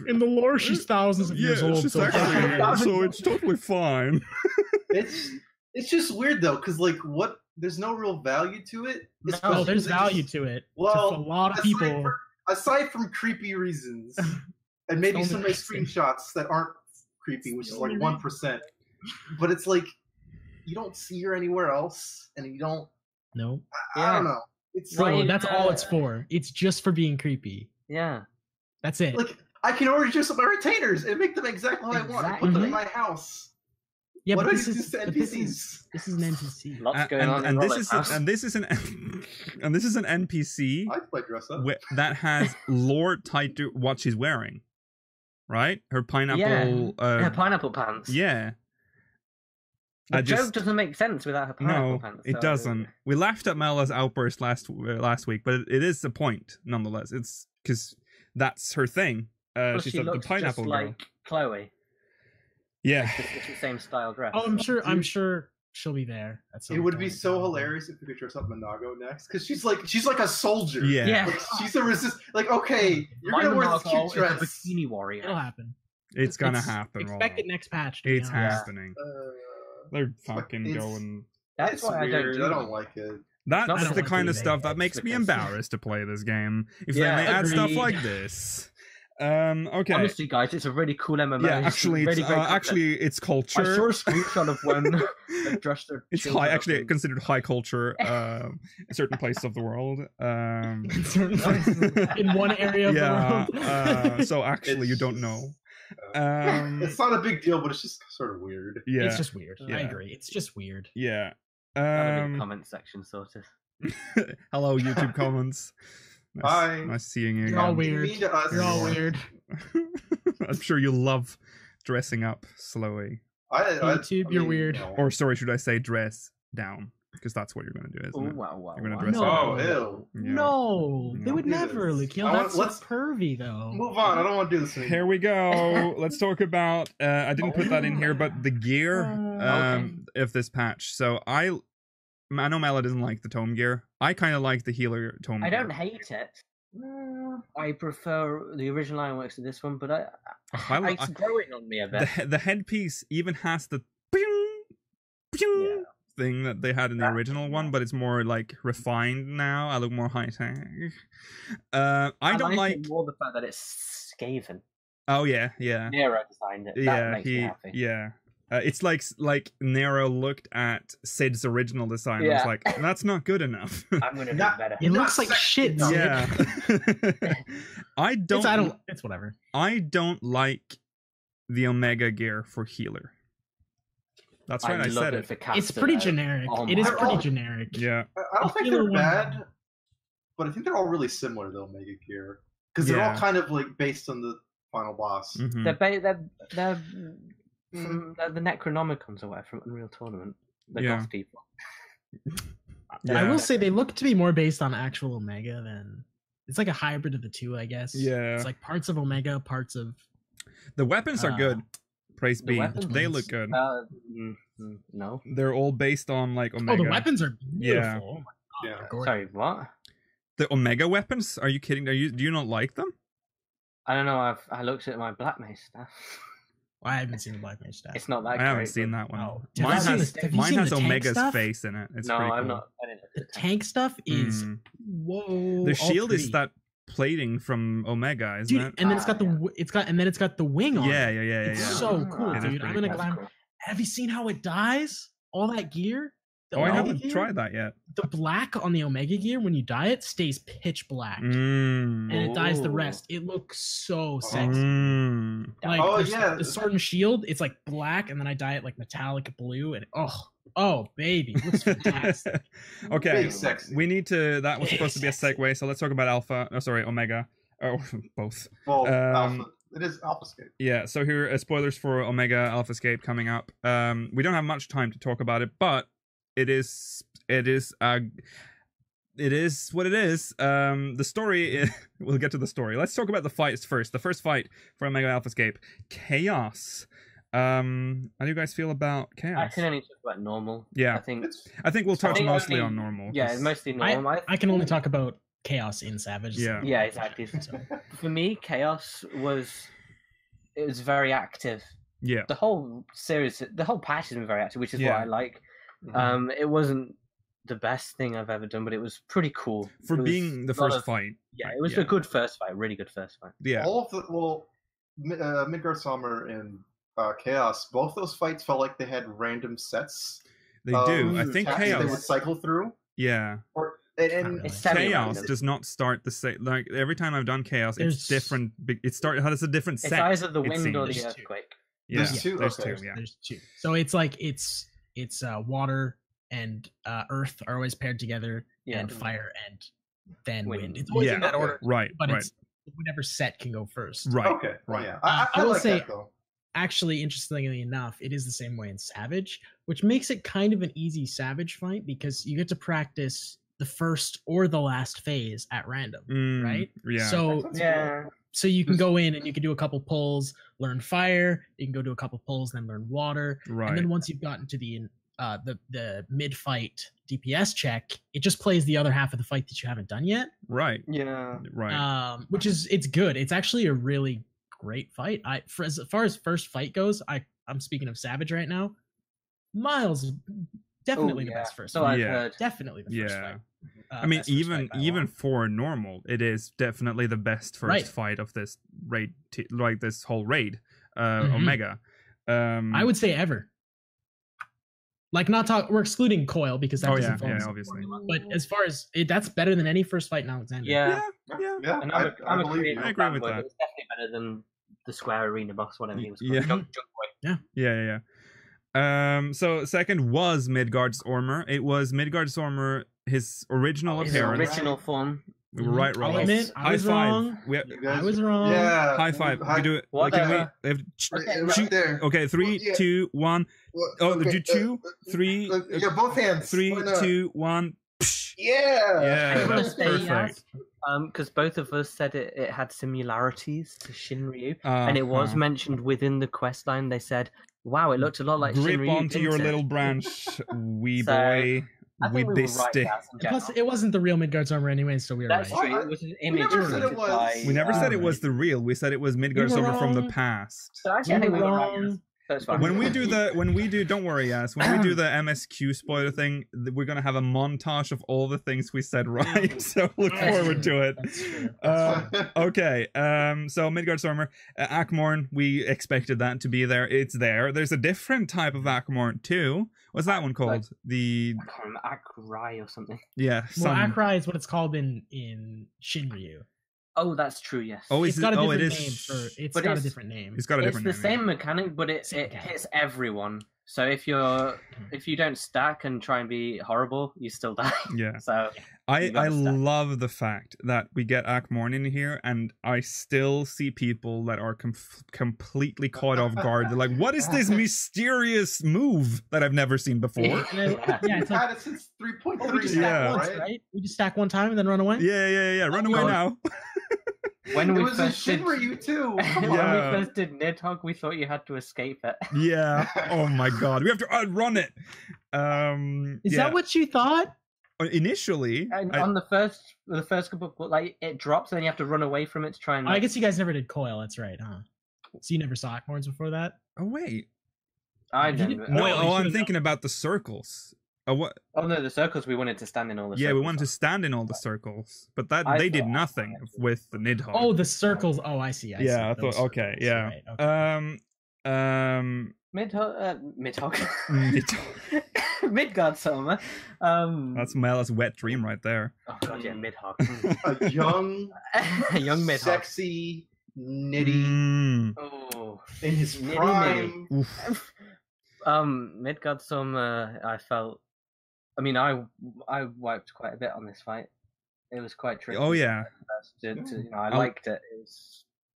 In the lore, she's thousands of years old. she's so actually, so it's totally fine. It's just weird though, because like what? There's no real value to it. No, especially Oh, there's 'cause it value just- to it. Well, to a lot of aside people. aside from creepy reasons, and maybe Only some nice reason. screenshots that aren't creepy, which is Only like reason. 1%. But it's like you don't see her anywhere else, and you don't. No. I Yeah. don't know. It's Right. Bro, like, that's all it's for. It's just for being creepy. Yeah. That's it. like I can already dress up my retainers and make them exactly how I want. And put them in my house. yeah, what but do I this do is to but NPCs? this is an NPC. Lots going on in and this Rollo's is house. and this is an and this is an NPC I play dress up. that has lore tied to what she's wearing, right? Her pineapple. Her pineapple pants. Yeah. The I joke just doesn't make sense without her pineapple no, pants. it so- doesn't. We laughed at Mela's outburst last week, but it is the point nonetheless. It's because that's her thing. Plus She's she the looks pineapple just girl. like Chloe. Yeah. It's the same style dress. Oh, I'm sure she'll be there. At some It would be point, so probably. hilarious if we could dress up Minago next, because she's like a soldier. Yeah. Yeah. Like, she's a resist. Like, okay, you're My gonna wear this Monaco cute is a dress. bikini warrior. It'll happen. It's gonna It's- happen. Expect Rollo. it next patch. To be It's honest. happening. Uh, They're fucking it's- going. That's it's why weird. I don't do I don't them. like it. That's not the like kind of it, stuff eh? that makes me Because- embarrassed to play this game. If Yeah, they add stuff agreed. like this. Okay. Honestly, guys, it's a really cool MMO. Yeah, It's actually, really it's, great concept. actually, it's I culture. saw a screenshot of when they dressed their It's children high, up actually in- considered high culture in certain places of the world. In certain places, in one area of Yeah. the world. So actually, you It's don't just- know. Um, It's not a big deal, but it's just sort of weird. yeah, It's just weird. I Yeah. agree. It's just weird. yeah. Gotta be comment section sorted. Hello, YouTube comments. Nice, Bye. nice seeing you You're all again. weird. Mean to us. You're all weird. I'm sure you love dressing up slowly. YouTube, you're weird. you know. Or sorry, should I say dress down? Because that's what you're gonna do, Oh isn't it? wow, wow, You're gonna wow. dress No. up. Oh, ew. Yeah. No, they No. would Do never, this. Lukiel. I want- That's so let's- pervy, though. Move on. I don't want to do this anymore. Here we go. Let's talk about. I didn't put that in here, but the gear Okay. of this patch. So I know Mela doesn't like the tome gear. I kind of like the healer tome. I gear. don't hate it. I prefer the original Ironworks to this one, but it's growing on me a bit. the headpiece even has the ping, ping thing that they had in the original one, but it's more like refined now. I look more high tech. I don't like. it more the fact that it's Skaven. Oh yeah, yeah. Nero designed it. That Yeah, makes me happy. yeah. It's like Nero looked at Sid's original design and was Yeah. like, that's not good enough. I'm gonna do Not- better. It looks Not like shit. sexy, Sid. yeah. I don't It's whatever. I don't like the Omega gear for healer. That's right, I love said it it. for It's Caster, pretty though. generic. Oh It is my pretty God. generic. Yeah. I don't think Either they're one. bad, but I think they're all really similar though, Mega Gear, because they're all Yeah. kind of like based on the final boss. Mhm. They're the Necronomicons or whatever from Unreal Tournament. the Yeah. goth people. I Yeah. will say they look to be more based on actual Omega than it's like a hybrid of the two, I guess. Yeah. It's like parts of Omega, parts of The weapons are good. Praise The be. weapons? They look good. No. They're all based on like Omega. Oh, the weapons are beautiful. Yeah. Oh my god. Yeah. they're gorgeous. Sorry, what? The Omega weapons? Are you kidding? Do you not like them? I don't know. I looked at my Black Mage stuff. Well, I haven't seen the Black Mage stuff. It's not that I great. haven't seen but- that one. Oh, Mine have you has seen the- have you mine seen has the tank Omega's stuff? face in it. It's No, pretty I'm cool. not. I didn't look The at the tank stuff is Mm. whoa. The all shield is pretty. that plating from Omega, isn't dude, it? and then it's got the yeah. it's got the wing on. Yeah, it. yeah, yeah, yeah. It's yeah. so cool, It is dude. pretty I'm gonna cool. That's glam. cool. Have you seen how it dies? All that gear. The Oh, I Omega haven't gear? tried that yet. The black on the Omega gear when you dye it stays pitch black, Mm. and it dyes the Ooh. rest. It looks so sexy. Mm. Like Oh, the, yeah. the sword and shield, it's like black, and then I dye it like metallic blue, and oh baby, it looks fantastic. Okay, Big sexy. we need to. That was Big supposed to be a sexy. segue, so let's talk about Omega. Oh, both. Well, Um, Alpha. It is Alphascape. Yeah, so here are spoilers for Omega Alphascape coming up. We don't have much time to talk about it, but it is what it is. The story we'll get to the story. Let's talk about the fights first. The first fight for Omega Alphascape, Chaos. How do you guys feel about I Chaos? can only talk about normal. Yeah. I think. I think we'll touch think mostly only- on normal. Yeah, 'cause- mostly normal. I can only talk about chaos in Savage. Yeah. Yeah, exactly. For me, Chaos was very active. Yeah. The whole series, the whole patch has been very active, which is Yeah. what I like. It wasn't the best thing I've ever done, but it was pretty cool. For It was being the a lot first of- fight. Yeah, it was Yeah. a good first fight, really good first fight. Yeah. All of the Midgard Sommer and Chaos, both those fights felt like they had random sets. They do. I of think attacks that they would Chaos. cycle through. Yeah. And It's Chaos semi-random. does not start the same. Like every time I've done Chaos, it's There's- different. It has a different It's set. either the it wind or the seems. earthquake. Yeah. There's two? There's Okay. two. Yeah. There's two. So it's like it's water and earth are always paired together, Yeah. and fire and then Wind. wind. It's always Yeah. in that order, Right. but right. it's whatever set can go first. Right. Okay. Well, Right. yeah. I I will like say- that though. Actually, interestingly enough, it is the same way in Savage, which makes it kind of an easy Savage fight because you get to practice the first or the last phase at random, Mm, right? Yeah. So Yeah. so you can go in and you can do a couple pulls, learn fire. You can go do a couple pulls, then learn water. right. And then once you've gotten to the mid fight DPS check, it just plays the other half of the fight that you haven't done yet. right. Yeah. Right. Which is it's good. It's actually a really great fight. As far as first fight goes, I'm speaking of Savage right now. Miles definitely the best first So fight. I've Yeah. heard. Definitely the first Yeah. fight. I mean, best first even fight by a even lot. for normal, it is definitely the best first Right. fight of this raid, like this whole raid, Mhm. Omega. I would say ever. Like not talk. We're excluding Coil because that Oh doesn't yeah, fall yeah, into the obviously. formula. But as far as that's better than any first fight in Alexander. Yeah. Yeah. And I I'm a believe creative you. I agree fanboy, with but that. It's definitely better than the Square Arena boss, whatever he was called. Yeah. Junk Boy. Yeah. So second was Midgard's armor. It was Midgard's armor, his original His appearance. original form. We were right, I'll Ross. admit, I High was five. wrong. We You guys- I was wrong. Yeah. high five. We do it. What, Can we? uh, we have- Right shoot. there. Okay, 3, Yeah. 2, 1. Oh, Okay, do 2, 3, yeah, both hands. 3, Why not? 2, 1. Yeah. Yeah, I wanna that's say perfect. Because both of us said it had similarities to Shinryu, and it was Uh-huh. mentioned within the quest line. They said, "Wow, it looked a lot like Grip Shinryu." onto your didn't it?" little branch, wee So, boy. I We think we were right, bisty. Gaz, in general. Plus, it wasn't the real Midgard's armor anyway, so we were That's right. true. It was an image never said it created was. by. We never said it Alright. was the real. We said it was Midgard's You were armor from the wrong. past. So actually, I You think we were were right. wrong. Gaz. That's fine. When we do don't worry, yes. When we do the MSQ spoiler thing, we're gonna have a montage of all the things we said right. So look forward to it. That's true. Okay. So Midgard's armor, Akmorn. We expected that to be there. It's there. There's a different type of Akmorn too. What's that one called? Like- The I can't remember, Akrai or something. yeah. Well, Some, Akrai is what it's called in Shinryu. Oh, that's true. Yes. oh, It's is got it? a Oh, different it name is. for it's But got a it's- different name. It's got a It's different the name. same mechanic, but it Same mechanic. hits everyone. So if you don't stack and try and be horrible, you still die. Yeah. So I gotta stack. love the fact that we get Akmorn in here, and I still see people that are completely caught off guard. They're like, "What is this mysterious move that I've never seen before?" Yeah, it's We've like had it since we 3.3 just now, Yeah. stack once, right? right? We just stack one time and then run away. Yeah. Run away God. now. When It we was in first did, Shinryu too. Come when on. Yeah. we first did Nidhogg, we thought you had to escape it. Yeah. Oh my god. We have to outrun it. Is yeah. that what you thought? Initially, And I- on the first couple, like it drops, and then you have to run away from it to try and. Oh, I guess you guys never did coil. That's right, huh? So you never saw Akmorns before that? oh wait. I You didn't. didn't- No, Well, you I'm should've thinking about the circles. Oh, what? Oh no, the circles we wanted to stand in all the. Yeah, we circles. wanted to stand in all the circles, but that I they did thought- nothing with the Nidhogg. Oh, the circles. Oh, I see. I see. yeah, I Those thought. Okay, circles, yeah. right, okay. Midhogg. Nidhogg. Midgard Summer. That's Mela's wet dream right there. Oh god, yeah, Midhogg. A young, Young Midhogg. sexy, nitty Mm. Oh. in his Nitty prime. Oof. Midgard Summer. I felt. I mean, I wiped quite a bit on this fight. It was quite tricky. Oh yeah. I liked it.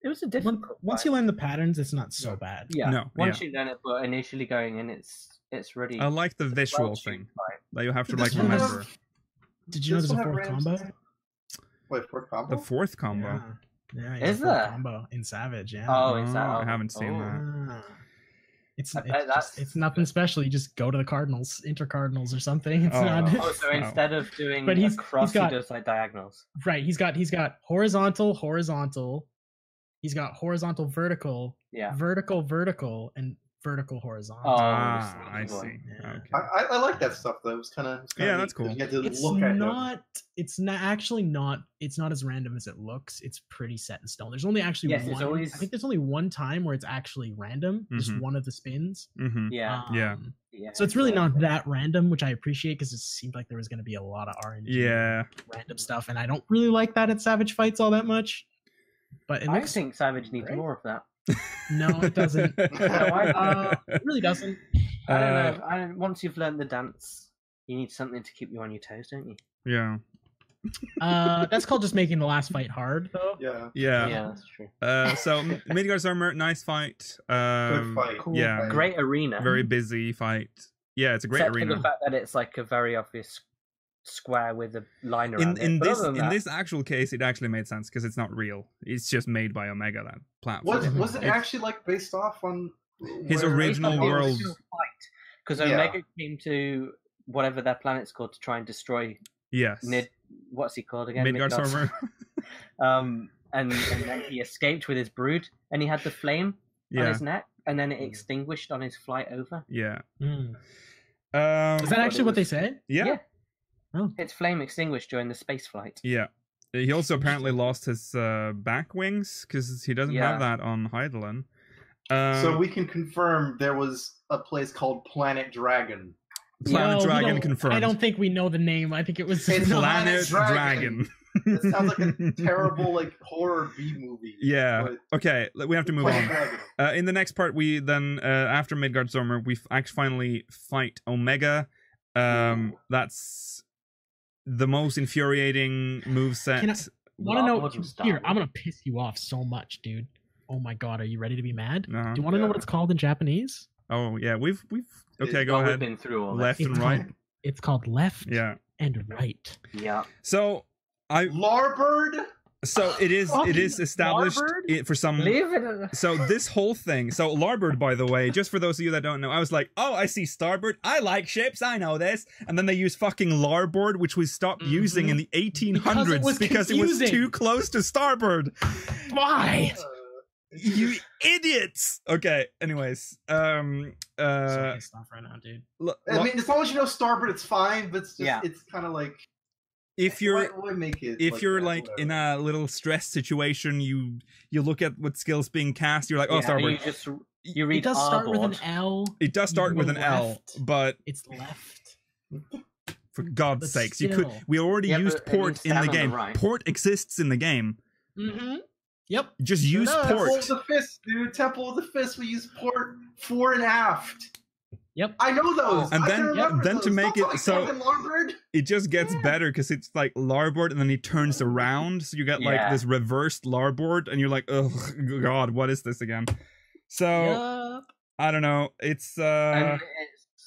It was a difficult. Once fight. you learn the patterns, it's not so bad. Yeah. No, Once you learn it, but initially going in, it's really. I like the visual well-tuned thing fight. that you have to This like one has- remember. Did you know This there's a one had fourth Rams- combo? Wait, fourth combo? The fourth combo. Yeah, Is a fourth there? combo in Savage? Yeah. Oh, is that? I haven't seen oh. that. Ah. It's I bet it's, that's- it's nothing special. You just go to the Cardinals, intercardinals or something. It's Oh. not Oh, so Wow. instead of doing But he's across, got- he does like diagonals. right. He's got horizontal. He's got horizontal, vertical, Yeah. vertical, and vertical, horizontal. Oh, I boy. see. Yeah. Okay. I like that stuff though. It was kind of Yeah, that's cool. You had to It's look at him. not. It's not actually not. It's not as random as it looks. It's pretty set in stone. There's only actually Yes, one. it's always- I think there's only one time where it's actually random. Just Mhm. one of the spins. Mm-hmm. Yeah. Yeah. Yeah. So it's really not that random, which I appreciate because it seemed like there was going to be a lot of RNG, Yeah. random stuff, and I don't really like that at Savage fights all that much. But it I looks think Savage needs great. more of that. no, it doesn't. I- It really doesn't. I don't know. Once you've learned the dance, you need something to keep you on your toes, don't you? Yeah. That's called just making the last fight hard, though. Yeah. Yeah. that's true. So Midgard's Armor, nice fight. Good fight. Cool. Yeah. Great arena. Very busy fight. Yeah, it's a great Except for arena. the fact that it's like a very obvious square with a line around In it. But this other than in that- this actual case, it actually made sense because it's not real. It's just made by Omega, that platform. Was it It's- actually like based off on His where- original Based on the world- original fight. Because Yeah. Omega came to whatever their planet's called to try and destroy Yes. what's he called again? Midgard's Armor. And then he escaped with his brood, and he had the flame on Yeah. his neck, and then it extinguished on his flight over. Yeah. Mm. Um, Is that actually what they said? yeah. Oh. Its flame extinguished during the space flight. Yeah. He also apparently lost his back wings because he doesn't Yeah. have that on Heidelin. So we can confirm there was a place called Planet Dragon. Planet Well, we Dragon don't- confirmed. I don't think we know the name. I think it was It's Planet Dragon. Dragon. It sounds like a terrible like horror B movie. Yeah. but Okay, we have to move Planet on. Dragon. In the next part, we then after Midgard's Armor, we actually finally fight Omega. That's the most infuriating moveset. Can I- Want to know? Lord of Star Here, Wars. I'm gonna piss you off so much, dude. Oh my god, are you ready to be mad? Uh-huh. Do you want to know what Yeah. it's called in Japanese? Oh yeah, we've. Okay, go Oh, we've ahead. been through all Left this. and right. It's called left Yeah. and right. Yeah. So Larbird. So it is Fucking established Larbird? for some. Leave it. So this whole thing. So Larbird, by the way, just for those of you that don't know, I was like, oh, I see Starboard. I like ships. I know this. And then they use fucking Larboard, which we stopped using in the 1800s because it was confusing. too close to Starboard. Why? You idiots. Okay. Anyways, So pissed off right now, dude. I mean, as long as you know Starboard, it's fine. But it's just, Yeah. it's kind of like if you're why make it? if you're that? like Whatever. in a little stress situation, you look at what skills being cast. You're like, oh, Yeah, Starboard. You just you read It does start with an Arbord. L. It does You start can with go an L, left. but It's left. for God's But sakes, you could. still. We already Yeah, used but it port needs to in the stand on the game. right. Port exists in the game. Mm-hmm. Yep. Just use does. port. Temple of the Fist, dude. Temple of the Fist. We use port fore and aft. Yep. I know those. And I then- can remember then to those. make Don't it like so- fucking Larbird. It just gets better because it's like larboard and then he turns around, so you get like Yeah. this reversed larboard, and you're like, oh god, what is this again? So Yup. I don't know. It's And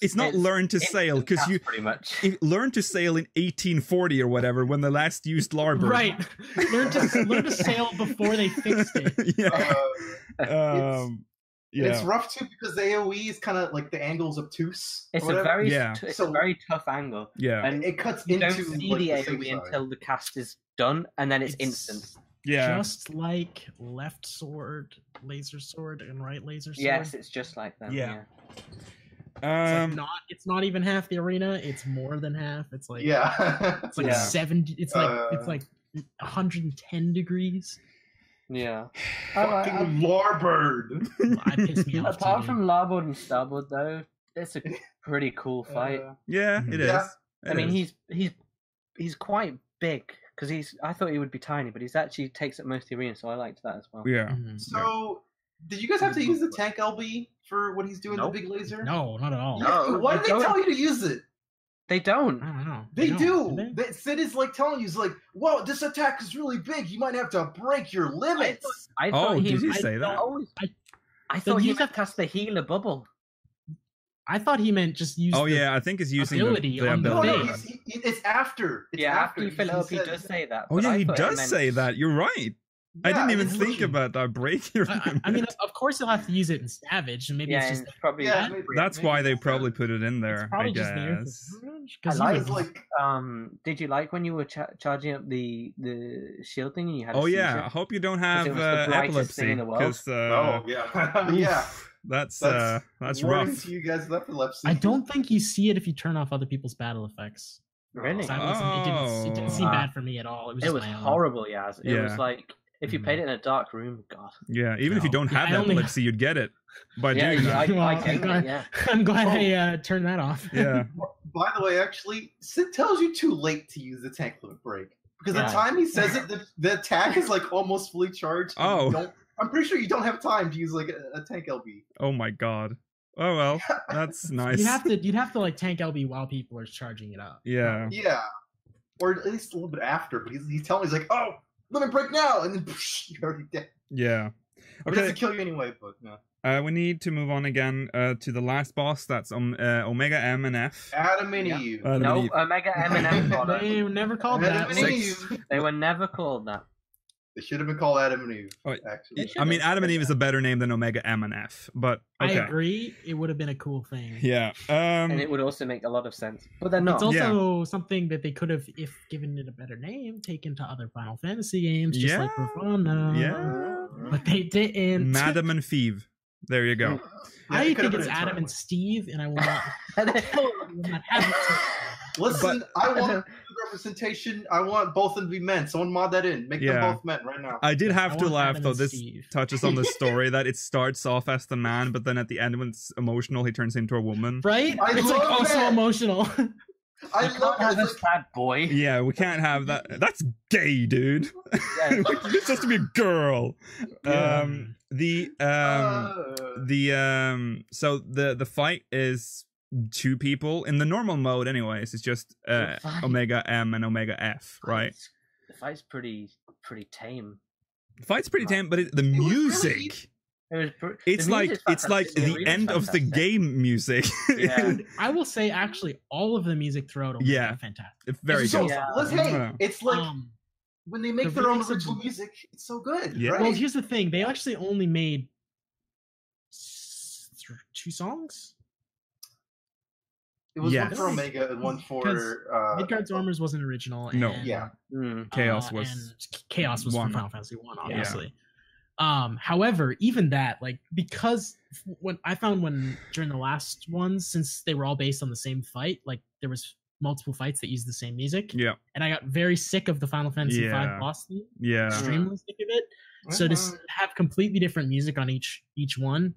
it's not learn to sail, instant 'cause cast you- pretty much. learn to sail in 1840 or whatever when they last used larboard. Right. Learn to sail before they fixed it. yeah. It's- Yeah. It's rough too because the AOE is kind of like the angle's obtuse. or It's a whatever. very Yeah. it's So- a very tough angle, Yeah. and It cuts you into don't see like, the the safe AOE side. until the cast is done, and then it's instant. Yeah. Just like left sword, laser sword, and right laser sword. Yes, it's just like that. Yeah. Yeah. It's not even half the arena. It's more than half. It's like Yeah. it's like Yeah. 70. It's like 110 degrees. Yeah. Fucking Larbird. It pissed me off. Apart too. from Larboard and Starboard, though, it's a pretty cool fight. Yeah, it is. Yeah. I mean, he's quite big because I thought he would be tiny, but he's actually takes up most of the arena, so I liked that as well. Yeah. Mhm. So, did you guys have to use the tank LB for what he's doing, Nope. the big laser? No, not at all. Yeah, No, why did they they don't. tell you to use it? They don't. I don't know. They don't, do. they? Sid is like telling you, he's like, "Whoa, this attack is really big. You might have to break your limits." I Oh, thought did he I say that? always- I- I thought he user- meant cast the healer bubble. I thought he meant just use. Oh the- yeah, I think it's using ability the on the No, ability. no, thing. it's after. It's Yeah, after you fill it up, he said- does say that. Oh but yeah, I he thought it does meant- say that. You're right. I didn't Yeah, even it's think literally- about that. Break your I mean, of course he'll have to use it in Savage, and maybe Yeah, it's and just. it's probably Yeah, That's why they probably put it in It's there. I probably just there for guess. Savage, I 'cause like- you It's would- like Did you like when you were charging up the shield thing and you had? A Oh yeah, I seizure? hope you don't 'Cause have it was the brightest thing epilepsy in the world. because oh yeah, yeah. that's Warning rough. to you guys with epilepsy. I don't think you see it if you turn off other people's battle effects. Really? So it didn't seem Oh. bad for me at all. It was It just was my own. horrible, Yaz. It Yeah. was like if you played it in a dark room, God. Yeah, even if you No. don't Yeah, have I only- epilepsy, you'd get it by Yeah, doing yeah, that. I Well, get it, yeah. I'm glad I turned that off. Yeah. By the way, actually, Sid tells you too late to use the tank limit break because Yeah. the time he says it, the attack is like almost fully charged. and Oh. you don't- I'm pretty sure you don't have time to use like a tank LB. Oh my god. Oh well, that's nice. You'd have to like tank LB while people are charging it up. Yeah. Yeah, or at least a little bit after. But he's telling me, he's like, "Oh, limit break now," and then you're already dead. Yeah. But it Okay. doesn't kill you anyway. But no. We need to move on again to the last boss. That's Omega M and F. Adam and Yeah. Eve. Adam and No, Eve. Omega M and M followed. They were never called Adam that. and Six. Eve. They were never called that. They should have been called Adam and Eve. Oh, Actually, I mean, Adam and Eve is a better name than Omega M and F, but okay. I agree. It would have been a cool thing. Yeah. And it would also make a lot of sense. But they're not. It's also something that they could have, if given it a better name, taken to other Final Fantasy games, just like Yeah. Ravana. Yeah. But they didn't. Madam and Phoebe. There you go. Yeah, I it could have think been it's Adam and entirely. Steve, and I will not. I will not have it. Listen, I want representation. I want both of them to be men. Someone mod that in. Make Yeah. them both men right now. I did have I to want laugh Adam though. and This Steve. touches on the story that it starts off as the man, but then at the end when it's emotional, he turns into a woman. Right? I It's like love so that. emotional. I You love can't have it. a It's like, sad boy. Yeah, we can't have that. That's gay, dude. Yeah. Like, you're supposed to be a girl. Yeah. So the fight is two people in the normal mode anyways. It's just The fight. Omega M and Omega F, right? The fight's pretty tame. The fight's pretty tame, but the was really music easy. It was it's like the end of the game music. Yeah. I will say, actually, all of the music throughout Omega Yeah. are fantastic. It's very it's so, good. Yeah. Hey, Yeah. it's like when they make the their own remix of- original music, it's so good. Yeah. Right? Well, here's the thing: they actually only made 2 songs. it was Yes. one for Omega and one for Midgard's Armors wasn't original. No. and, Yeah. Chaos was and Chaos was one. from Final Fantasy 1, Yeah. obviously. However, even that, like, because when I found during the last ones, since they were all based on the same fight, like there was multiple fights that used the same music, Yeah. and I got very sick of the Final Fantasy Yeah. 5 boss theme. Yeah. Extremely sick of it. So to have completely different music on each one,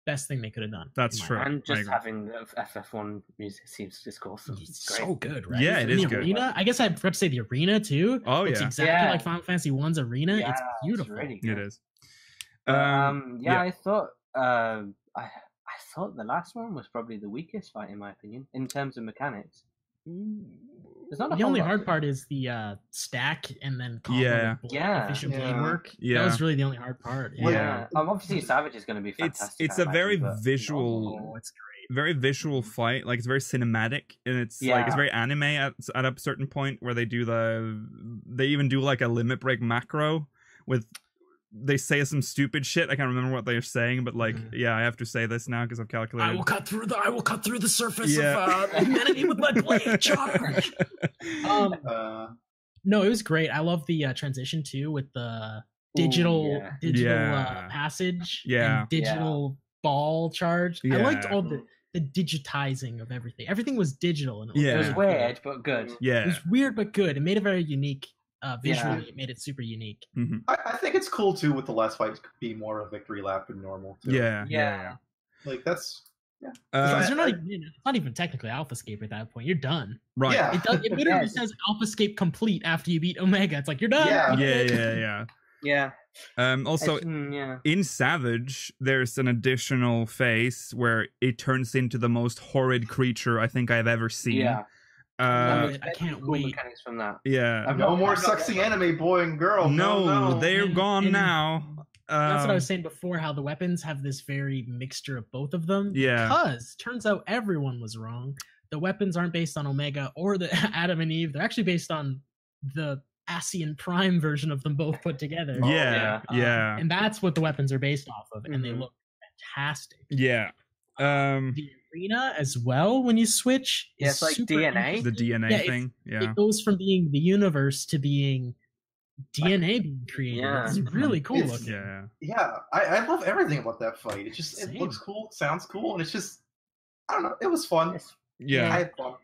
best thing they could have done. That's in my true. opinion. And I just agree. having the FF1 music seems just awesome. It's Great. so good, right? Yeah, it And is the good. Arena, I guess I'd have to say the arena too. Oh It's yeah, exactly Yeah. like Final Fantasy 1's arena. Yeah, It's beautiful. really it good. is. Yeah, yeah. I thought I thought the last one was probably the weakest fight in my opinion in terms of mechanics. There's not a The whole only lot hard to it. part is the stack and then combo Yeah. with blade, Yeah. efficient blade Yeah. work. Yeah. That was really the only hard part. Yeah. Obviously, Savage is going to be fantastic. It's I a very imagine, but visual, Oh, it's great. very visual fight. Like it's very cinematic, and it's like it's Yeah. very anime at a certain point where they even do like a limit break macro with. They say some stupid shit. I can't remember what they're saying, but like, yeah, I have to say this now because I've calculated. I will cut through the surface Yeah. of humanity with my blade charge. No, it was great. I love the transition too with the digital Yeah. passage Yeah. and digital ball charge. I liked Yeah. all the digitizing of everything. Everything was digital and Yeah. It was weird, but good. It Yeah. was weird but good. It made it very unique. Visually, Yeah. it made it super unique. I think it's cool too with the last fight to be more of a victory lap than normal. Too. Yeah. Yeah. Like that's Because you're it's not even technically Alphascape at that point. You're done. Right. Yeah. It literally says Alphascape complete after you beat Omega. It's like you're done. Yeah. Yeah. Yeah. Also, yeah. in Savage, there's an additional phase where it turns into the most horrid creature I think I've ever seen. Yeah. I There's can't cool wait. mechanics from that. Yeah. no more sexy anime boy and girl. No, No. they're And- gone and now. That's what I was saying before, how the weapons have this very mixture of both of them. Yeah. Because turns out everyone was wrong. The weapons aren't based on Omega or the Adam and Eve. They're actually based on the Asian Prime version of them both put together. Yeah. Yeah. And that's what the weapons are based off of, and they Mhm. look fantastic. Yeah. The arena as well, when you switch, Yeah, is it's like super DNA. The interesting. DNA Yeah, thing. Yeah. It goes from being the universe to being DNA being created. Yeah. It's really cool It's- looking. Yeah. Yeah, I love everything about that fight. It just Same. it looks cool, sounds cool, and it's just I don't know. It was fun. Yeah. I had fun.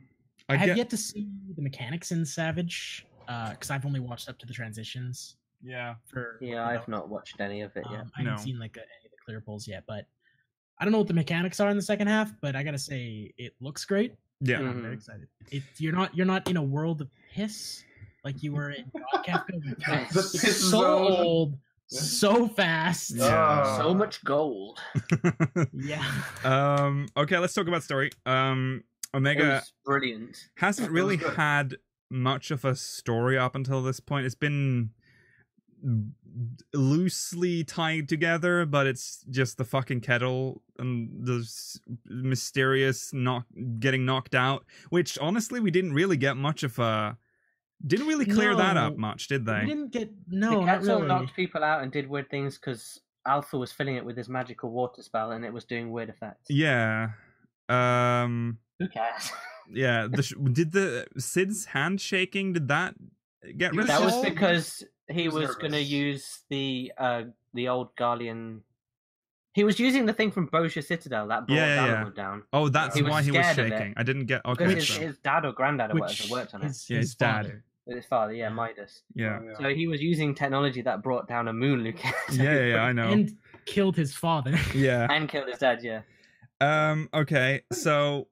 I I have get. yet to see the mechanics in Savage, because I've only watched up to the transitions. Yeah. For Yeah, I've not watched any of it yet. I haven't No. seen like any of the clear pulls yet, but I don't know what the mechanics are in the second half. But I gotta say, it looks great. Yeah. And I'm very excited. You're not in a world of piss like you were in God Kafka. The piss So zone. old, so fast. Yeah. So much gold. Yeah. Okay, let's talk about story. It Omega was brilliant. hasn't It really was good. had much of a story up until this point. It's been loosely tied together, but it's just the fucking kettle and the mysterious getting knocked out, which honestly we didn't really get much of a didn't really clear that up No. much, did We they? didn't get The not Kettle really. knocked people out and did weird things because Alpha was filling it with his magical water spell and it was doing weird effects. Yeah. Who cares? Yeah, did the Sid's hand shaking, did that get He was That was resolved? because he was was going to nervous. use the old Garlean. He was using the thing from Boscia Citadel that brought Yeah. Dalamud down. Oh, that's He was why he was scared of it. shaking. I didn't get okay. Because So, his dad or granddad or Which whatever worked on it. his, Yeah, his his dad. father. With his father, yeah, Midas. yeah. So he was using technology that brought down a moon, Lucas. Yeah, I know. And killed his father. Yeah. And killed his dad, yeah. Okay, so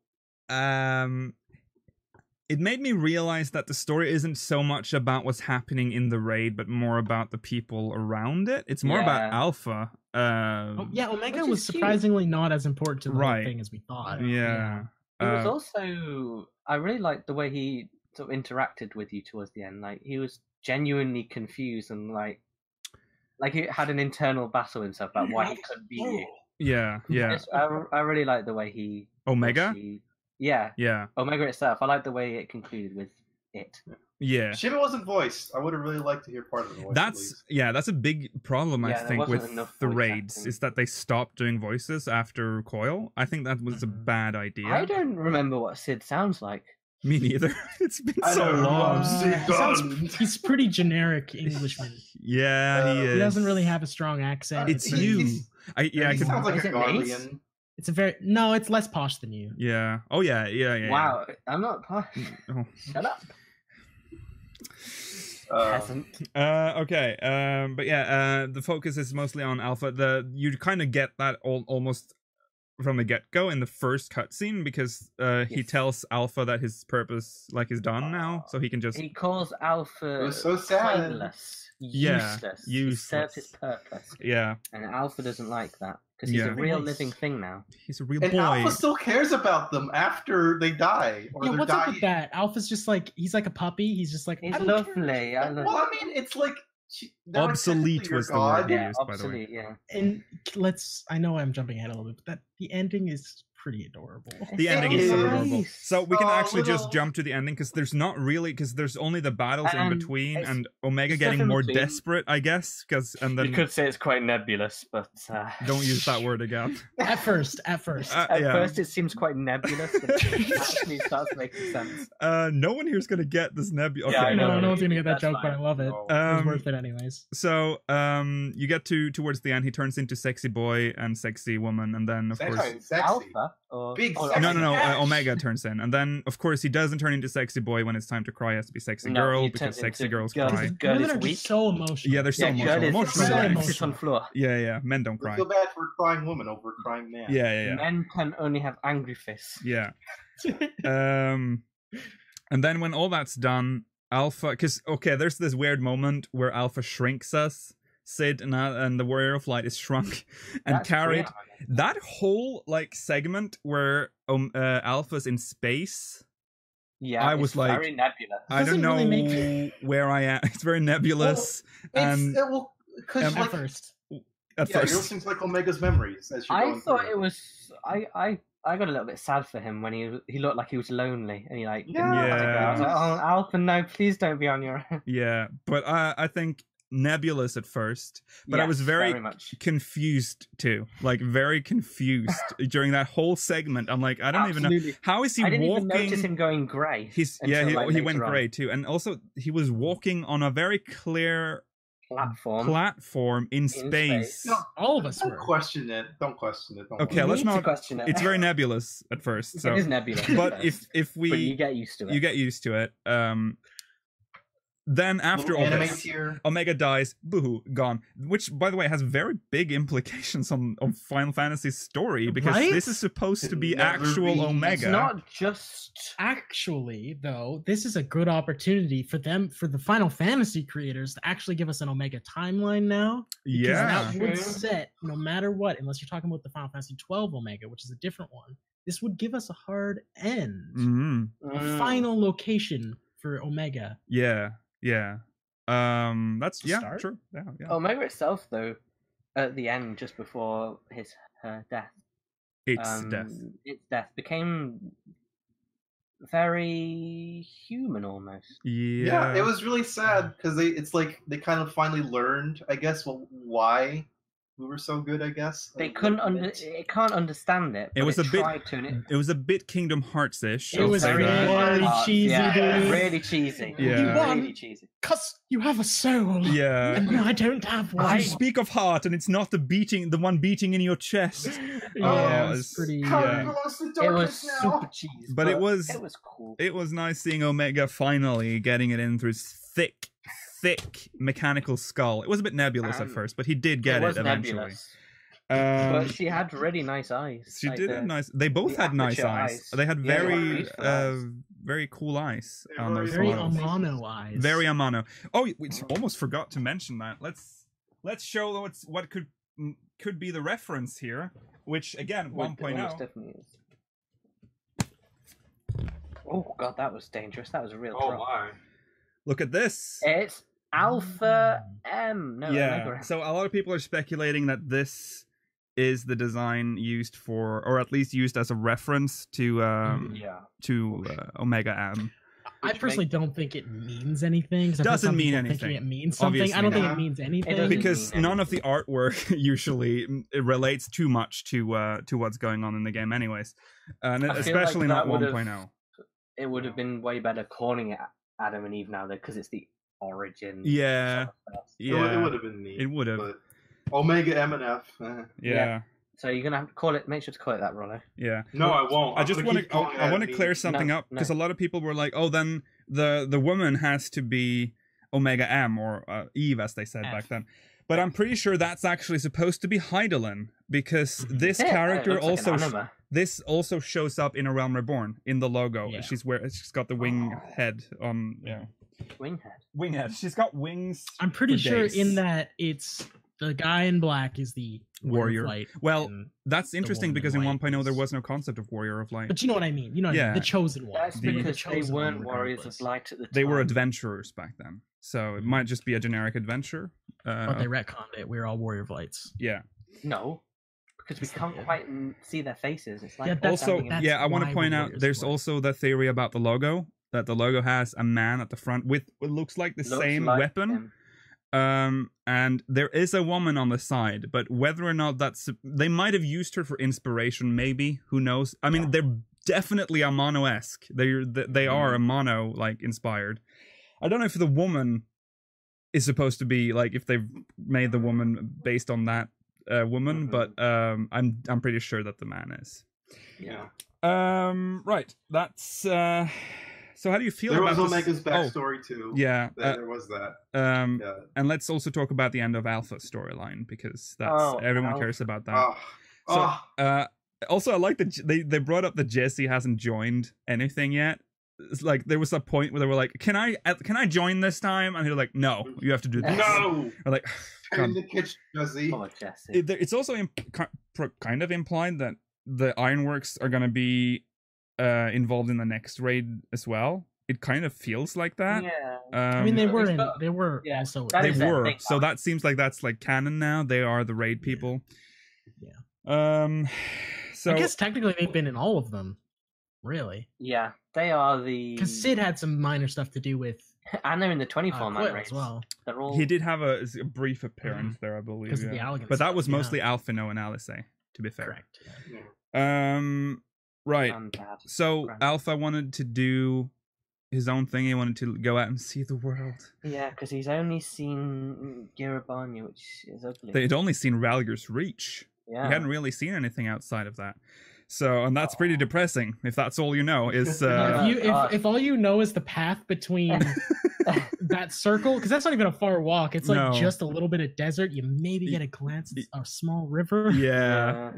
it made me realize that the story isn't so much about what's happening in the raid, but more about the people around it. It's more about Yeah. Alpha. Oh, yeah, Omega Which was is cute. surprisingly not as important to the Right. whole thing as we thought. Yeah. He was also. I really liked the way he sort of interacted with you towards the end. Like, he was genuinely confused and like he had an internal battle himself about why he couldn't beat you. Yeah. I really like the way he. Omega? actually- yeah, Yeah. Omega itself. I like the way it concluded with it. Yeah. Shimmy wasn't voiced. I would have really liked to hear part of the voice. at least. That's a big problem I Yeah, there think wasn't with enough the voice raids acting. is that they stopped doing voices after Coil. I think that was a bad idea. I don't remember what Sid sounds like. Me neither. It's been I so don't know, long. I'm sick He sounds- on- He's pretty generic Englishman. Yeah, he is. He doesn't really have a strong accent. It's He's- you. he's- I he could. sounds like Is a it Mace? Guardian. It's a very no. It's less posh than you. Yeah. Oh yeah. Wow, I'm not. Oh. Shut up, Uh, peasant. Okay. But yeah. The focus is mostly on Alpha. You kind of get that almost from the get go in the first cutscene because he Yes. tells Alpha that his purpose is done now, so he can just He calls Alpha It was so sad. pointless, Yeah, useless. He served his useless. purpose, yeah. and Alpha doesn't like that. because he's Yeah. a real Nice. living thing now. He's a real And boy. Alpha still cares about them after they die. Or Yeah, they're what's dying. up with that? Alpha's just like he's like a puppy. He's just like He's I don't care. lovely. I love. Well, I mean, it's like they're like Obsolete technically your was the god. word. Yeah, used, by the way. obsolete. Yeah. And I know I'm jumping ahead a little bit, but that the ending is pretty adorable. The It's ending is is so nice. adorable. So we can Oh, actually just little- jump to the ending because there's not really because there's only the battles in between it's- and Omega it's stuff getting in more between. desperate, I guess. And then You could say it's quite nebulous, but don't use that word again. At first. At Yeah. first, it seems quite nebulous, but it actually starts making sense. No one here's gonna get this nebula. Yeah, Okay, I know. No, no one's gonna get that That's joke, but I fine. love it. Oh. It was Um, worth it anyways. So you get towards the end, he turns into sexy boy and sexy woman, and then of Sexy. course. Sexy. Alpha or Big or- sexy. No. Ash. Omega turns in, and then of course he doesn't turn into sexy boy when it's time to cry. He has to be sexy No, girl he because turns sexy into girls girl. cry. Girl Women is are weak. just so emotional. Yeah, they're so Yeah, emotional. girl is Emotional so wrecks. emotional. sits on floor. Yeah. Men don't I cry. feel bad for a crying woman over a crying man. Yeah. Men can only have angry fists. Yeah. And then when all that's done, Alpha, because there's this weird moment where Alpha shrinks us. Sid and the Warrior of Light is shrunk and That's carried. great. That whole segment where Alpha's in space. Yeah, I it's was like, very nebulous. I don't Doesn't know really where I am. It's very nebulous. and Because at At like, first. at yeah, you're first, listening to like Omega's memories as you're I going thought through. it was. I got a little bit sad for him when he looked like he was lonely and he like didn't Yeah. want to go. I was like, oh, Alpha, no, please don't be on your own. yeah. But I think nebulous at first. But I was Yes, very much. confused too, like very confused during that whole segment. I'm like, I don't even know Absolutely. how is he I didn't walking. even notice him going grey. He's until, like, he went later on. grey too, and also he was walking on a very clear platform in space. space. No, All of us Don't were. question it. Don't question it. Don't Okay, You let's need to not- question it. It's very nebulous at first. So, It is nebulous. but at if first, we but you get used to it. you get used to it, then after all anime this, tier. Omega dies, boohoo, gone. Which, by the way, has very big implications on Final Fantasy's story because Right? this is supposed to be Never actual be- Omega. It's not just. Actually, though, this is a good opportunity for the Final Fantasy creators to actually give us an Omega timeline now. Because Yeah. that would True. set, no matter what, unless you're talking about the Final Fantasy 12 Omega, which is a different one, this would give us a hard end. Hmm. A final location for Omega. Yeah. That's To yeah, start? true. Yeah. Omega itself, though, at the end, just before her death, It's death. its death became very human almost. Yeah. It was really sad because it's like they kind of finally learned, I guess, why we were so good. I guess They couldn't it can't understand it. It but was a bit- tried to, and It was a bit Kingdom Hearts-ish. It I'll was say very that. cheesy, dude. really cheesy. Yeah. really cheesy. Cause you have a soul. Yeah. And I don't have one. You speak of heart, and it's not the one beating in your chest. Yeah, Oh, it was it's- pretty. How Yeah. it belongs to It was darkness now. super cheesy, But it was- cool. It was nice seeing Omega finally getting it in through his thick mechanical skull. It was a bit nebulous at first, but he did get was it eventually. nebulous. Um, But she had really nice eyes. she like did the- have nice. They both the had nice aperture eyes. eyes. They had Yeah, very, beautiful eyes. very cool eyes They on were those Very models. Amano eyes. Very Amano. Oh, we almost forgot to mention that. Let's show what could be the reference here, which again Well, 1.0. it almost definitely is. Oh god, that was dangerous. That was a real Oh drop. my! Look at this. It's Alpha M. No, Yeah. Omega. So a lot of people are speculating that this is the design used for, or at least used as a reference to Yeah. Omega M. I personally don't think it means anything. 'cause I've heard Doesn't some mean people thinking anything. It means something. Obviously I don't think not. it means anything. doesn't Because mean none of the artwork usually it relates too much to what's going on in the game, anyways, and I feel especially like not that would've- 1.0. It would have been way better calling it Adam and Eve now, though, because it's the origin. Yeah. sort of stuff. Yeah, It would have been neat. it would have. But Omega M and F. Yeah, So you're gonna have to call it. Make sure to call it that, Rollo. yeah. No, I won't. I I'm just gonna want keep to. calling it I want to Adam clear and Eve. something No, up because no. a lot of people were like, "Oh, then the woman has to be Omega M or Eve," as they said F. back then. But I'm pretty sure that's actually supposed to be Heidelin because this Yeah, it character looks like also an anima. this also shows up in A Realm Reborn in the logo. Yeah. She's got the wing head on. Yeah, Winghead. wing head. She's got wings. I'm pretty for sure days. in that it's The guy in black is the Warrior. of Light. Well, and that's interesting woman because in in white 1.0 there is- was no concept of Warrior of Light. But you know what I mean. You know what I Yeah. mean? The chosen one. That's The- because The they chosen weren't one, warriors regardless. of light at the time. They were adventurers back then, so it might just be a generic adventure. But they retconned it. We're all Warrior of Lights. Yeah. No, because we Yes, they can't did. quite see their faces. It's like Yeah, they're that's- Also, standing in- that's yeah, I want why to point we're out Warriors of there's Light. also the theory about the logo, that the logo has a man at the front with what looks like the looks same like weapon. him. And there is a woman on the side, but whether or not they might have used her for inspiration, maybe, who knows? I mean, they're definitely a mono-esque. They are a mono like inspired. I don't know if the woman is supposed to be like if they've made the woman based on that woman, but I'm pretty sure that the man is. Yeah. Right. That's so how do you feel There about was this? Omega's backstory too. Yeah. There was that. Yeah. And let's also talk about the end of Alpha storyline because that's everyone cares about that. So, also, I like that they brought up that Jesse hasn't joined anything yet. It's like there was a point where they were like, "Can I join this time?" And they're like, "No, you have to do this." No. Or like, In the kitchen, Jesse. Oh, Jesse. it's also kind of implied that the Ironworks are going to be involved in the next raid as well. It kind of feels like that. Yeah. I mean, they But were it's in. got- They were yeah, also. that They is their were, thing, so though. that seems like that's like canon now. They are the raid people. Yeah. So I guess technically they've been in all of them, really, Yeah, they are the. because Sid had some minor stuff to do with And they're in the 24 man Quill race as well. They're all. he did have a brief appearance there, I believe. Because of the Yeah. elegant But that stuff, was yeah. mostly Alphino and Alice, to be fair. Correct. Right. and bad. So Right. Alpha wanted to do his own thing. He wanted to go out and see the world. Yeah, because he's only seen Girabani, which is ugly. They'd only seen Ralgir's Reach. yeah. He hadn't really seen anything outside of that. So, and that's pretty depressing if that's all you know is If all you know is the path between that circle, because that's not even a far walk. It's like No. just a little bit of desert. You maybe get a glance at a small river. yeah.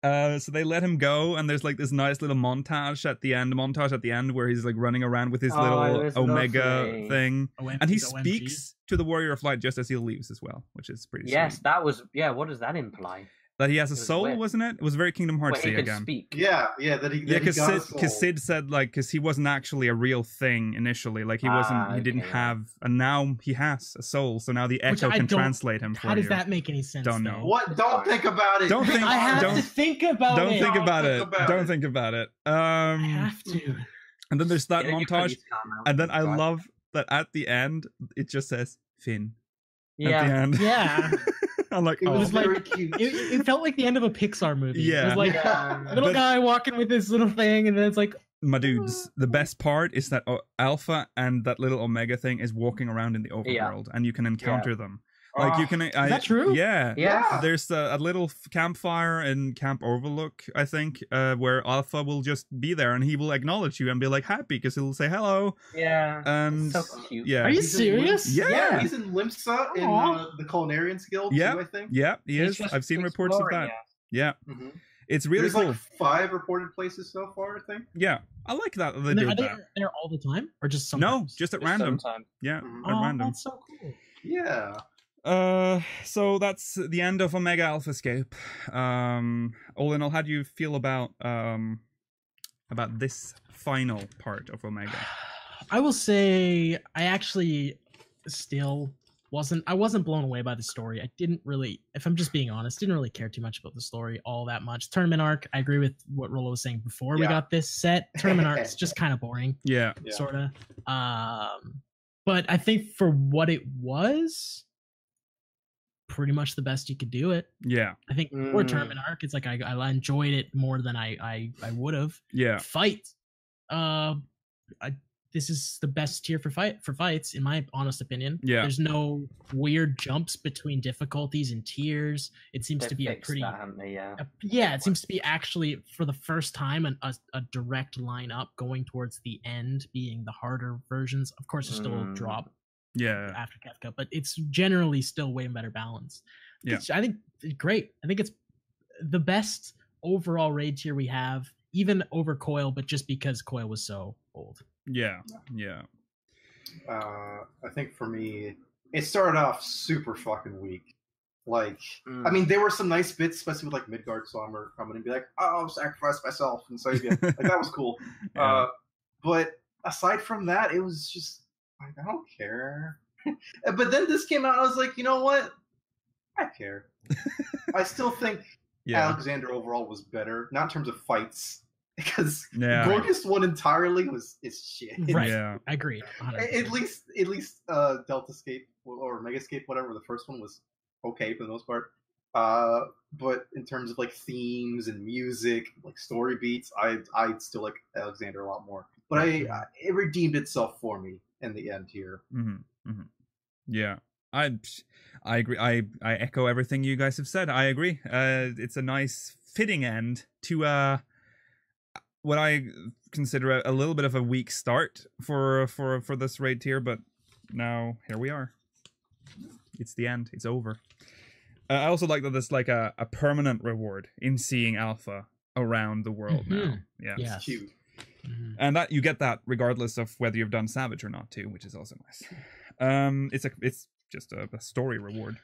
So they let him go, and there's like this nice little montage at the end where he's like running around with his Oh, it little was Omega lovely. thing, and he His OMG. speaks to the Warrior of Light just as he leaves as well, which is pretty Yes, sweet. that was. Yeah, what does that imply? That he has a It was soul, weird. wasn't it? It was very Kingdom Wait, Hearts he could again. speak. Yeah, that he. Yeah, that he got a soul. because Sid said like because he wasn't actually a real thing initially, like he wasn't, he didn't okay. have, and now he has a soul, so now the Echo I can don't- translate him for How does you. that make any sense? Don't though? know. What? Don't think about it. Don't think- I have don't- to think about Don't it. think about Think it. about Don't it. think about it. I have to. And then there's that Get your montage, police car out and then I drive. love that at the end it just says Finn at the Yeah. end. Yeah. I'm like, It was oh, very cute. It felt like the end of a Pixar movie. It Yeah. was like Yeah. little But- guy walking with this little thing, and then it's like, my dudes. The best part is that Alpha and that little Omega thing is walking around in the overworld, and you can encounter them. Like you can. is that true? Yeah. Yeah. There's a little campfire in Camp Overlook, I think, where Alpha will just be there and he will acknowledge you and be like happy because he'll say hello. Yeah. And So cute. yeah, Are you He's in serious? Yeah. Yeah, he's in Limsa in Aw. the Culinarians Guild Yeah. too, I think. yeah, he He's is. just I've seen reports of exploring that. it. Yeah, Mhm. it's really There's cool. like 5 reported places so far, I think. Yeah, I like that they And do are they that. there all the time, or just No, sometimes? just at Just random. sometimes. Yeah, Mhm. at Oh, random. that's so cool. Yeah. So that's the end of Omega Alphascape. All in all, how do you feel about this final part of Omega? I will say I actually still wasn't blown away by the story. I didn't really, if I'm just being honest, didn't really care too much about the story all that much. Tournament arc, I agree with what Rolo was saying before we Yeah. got this set. Tournament arc's just kind of boring, Yeah, Yeah. sorta. But I think for what it was, pretty much the best you could do it. yeah, I think for Mm. tournament arc, it's like I enjoyed it more than I would have. yeah, Fight, this is the best tier for fights, in my honest opinion. Yeah. There's no weird jumps between difficulties and tiers. It seems They've to be a fixed pretty that, haven't they? Yeah. yeah. It seems to be actually for the first time a direct line up going towards the end being the harder versions. Of course, there's still a Mm. drop yeah, after Kefka, but it's generally still way better balanced. Yeah. I think it's great. I think it's the best overall raid tier we have, even over Coil, but just because Coil was so old. yeah, yeah. I think for me, it started off super fucking weak. Like, Mm. I mean, there were some nice bits, especially with like Midgard Sommer coming and be like, "Oh, I'll sacrifice myself and save you." Like that was cool. Yeah. But aside from that, it was just like, I don't care. But then this came out, and I was like, you know what? I care. I still think Yeah. Alexander overall was better, not in terms of fights, because Yeah. Gorgeous one entirely is shit. Right. Yeah. I agree. 100%. At least Deltascape or Megascape, whatever, the first one was okay for the most part. But in terms of like themes and music, like story beats, I still like Alexander a lot more. But it redeemed itself for me in the end here. Mm-hmm. Mm-hmm. Yeah. I agree. I echo everything you guys have said. I agree. It's a nice fitting end to what I consider a little bit of a weak start for this raid tier, but now here we are. It's the end. It's over. I also like that there's like a permanent reward in seeing Alpha around the world now. Yeah. Yes. It's cute. And that you get that regardless of whether you've done Savage or not too, which is also nice. It's just a story reward.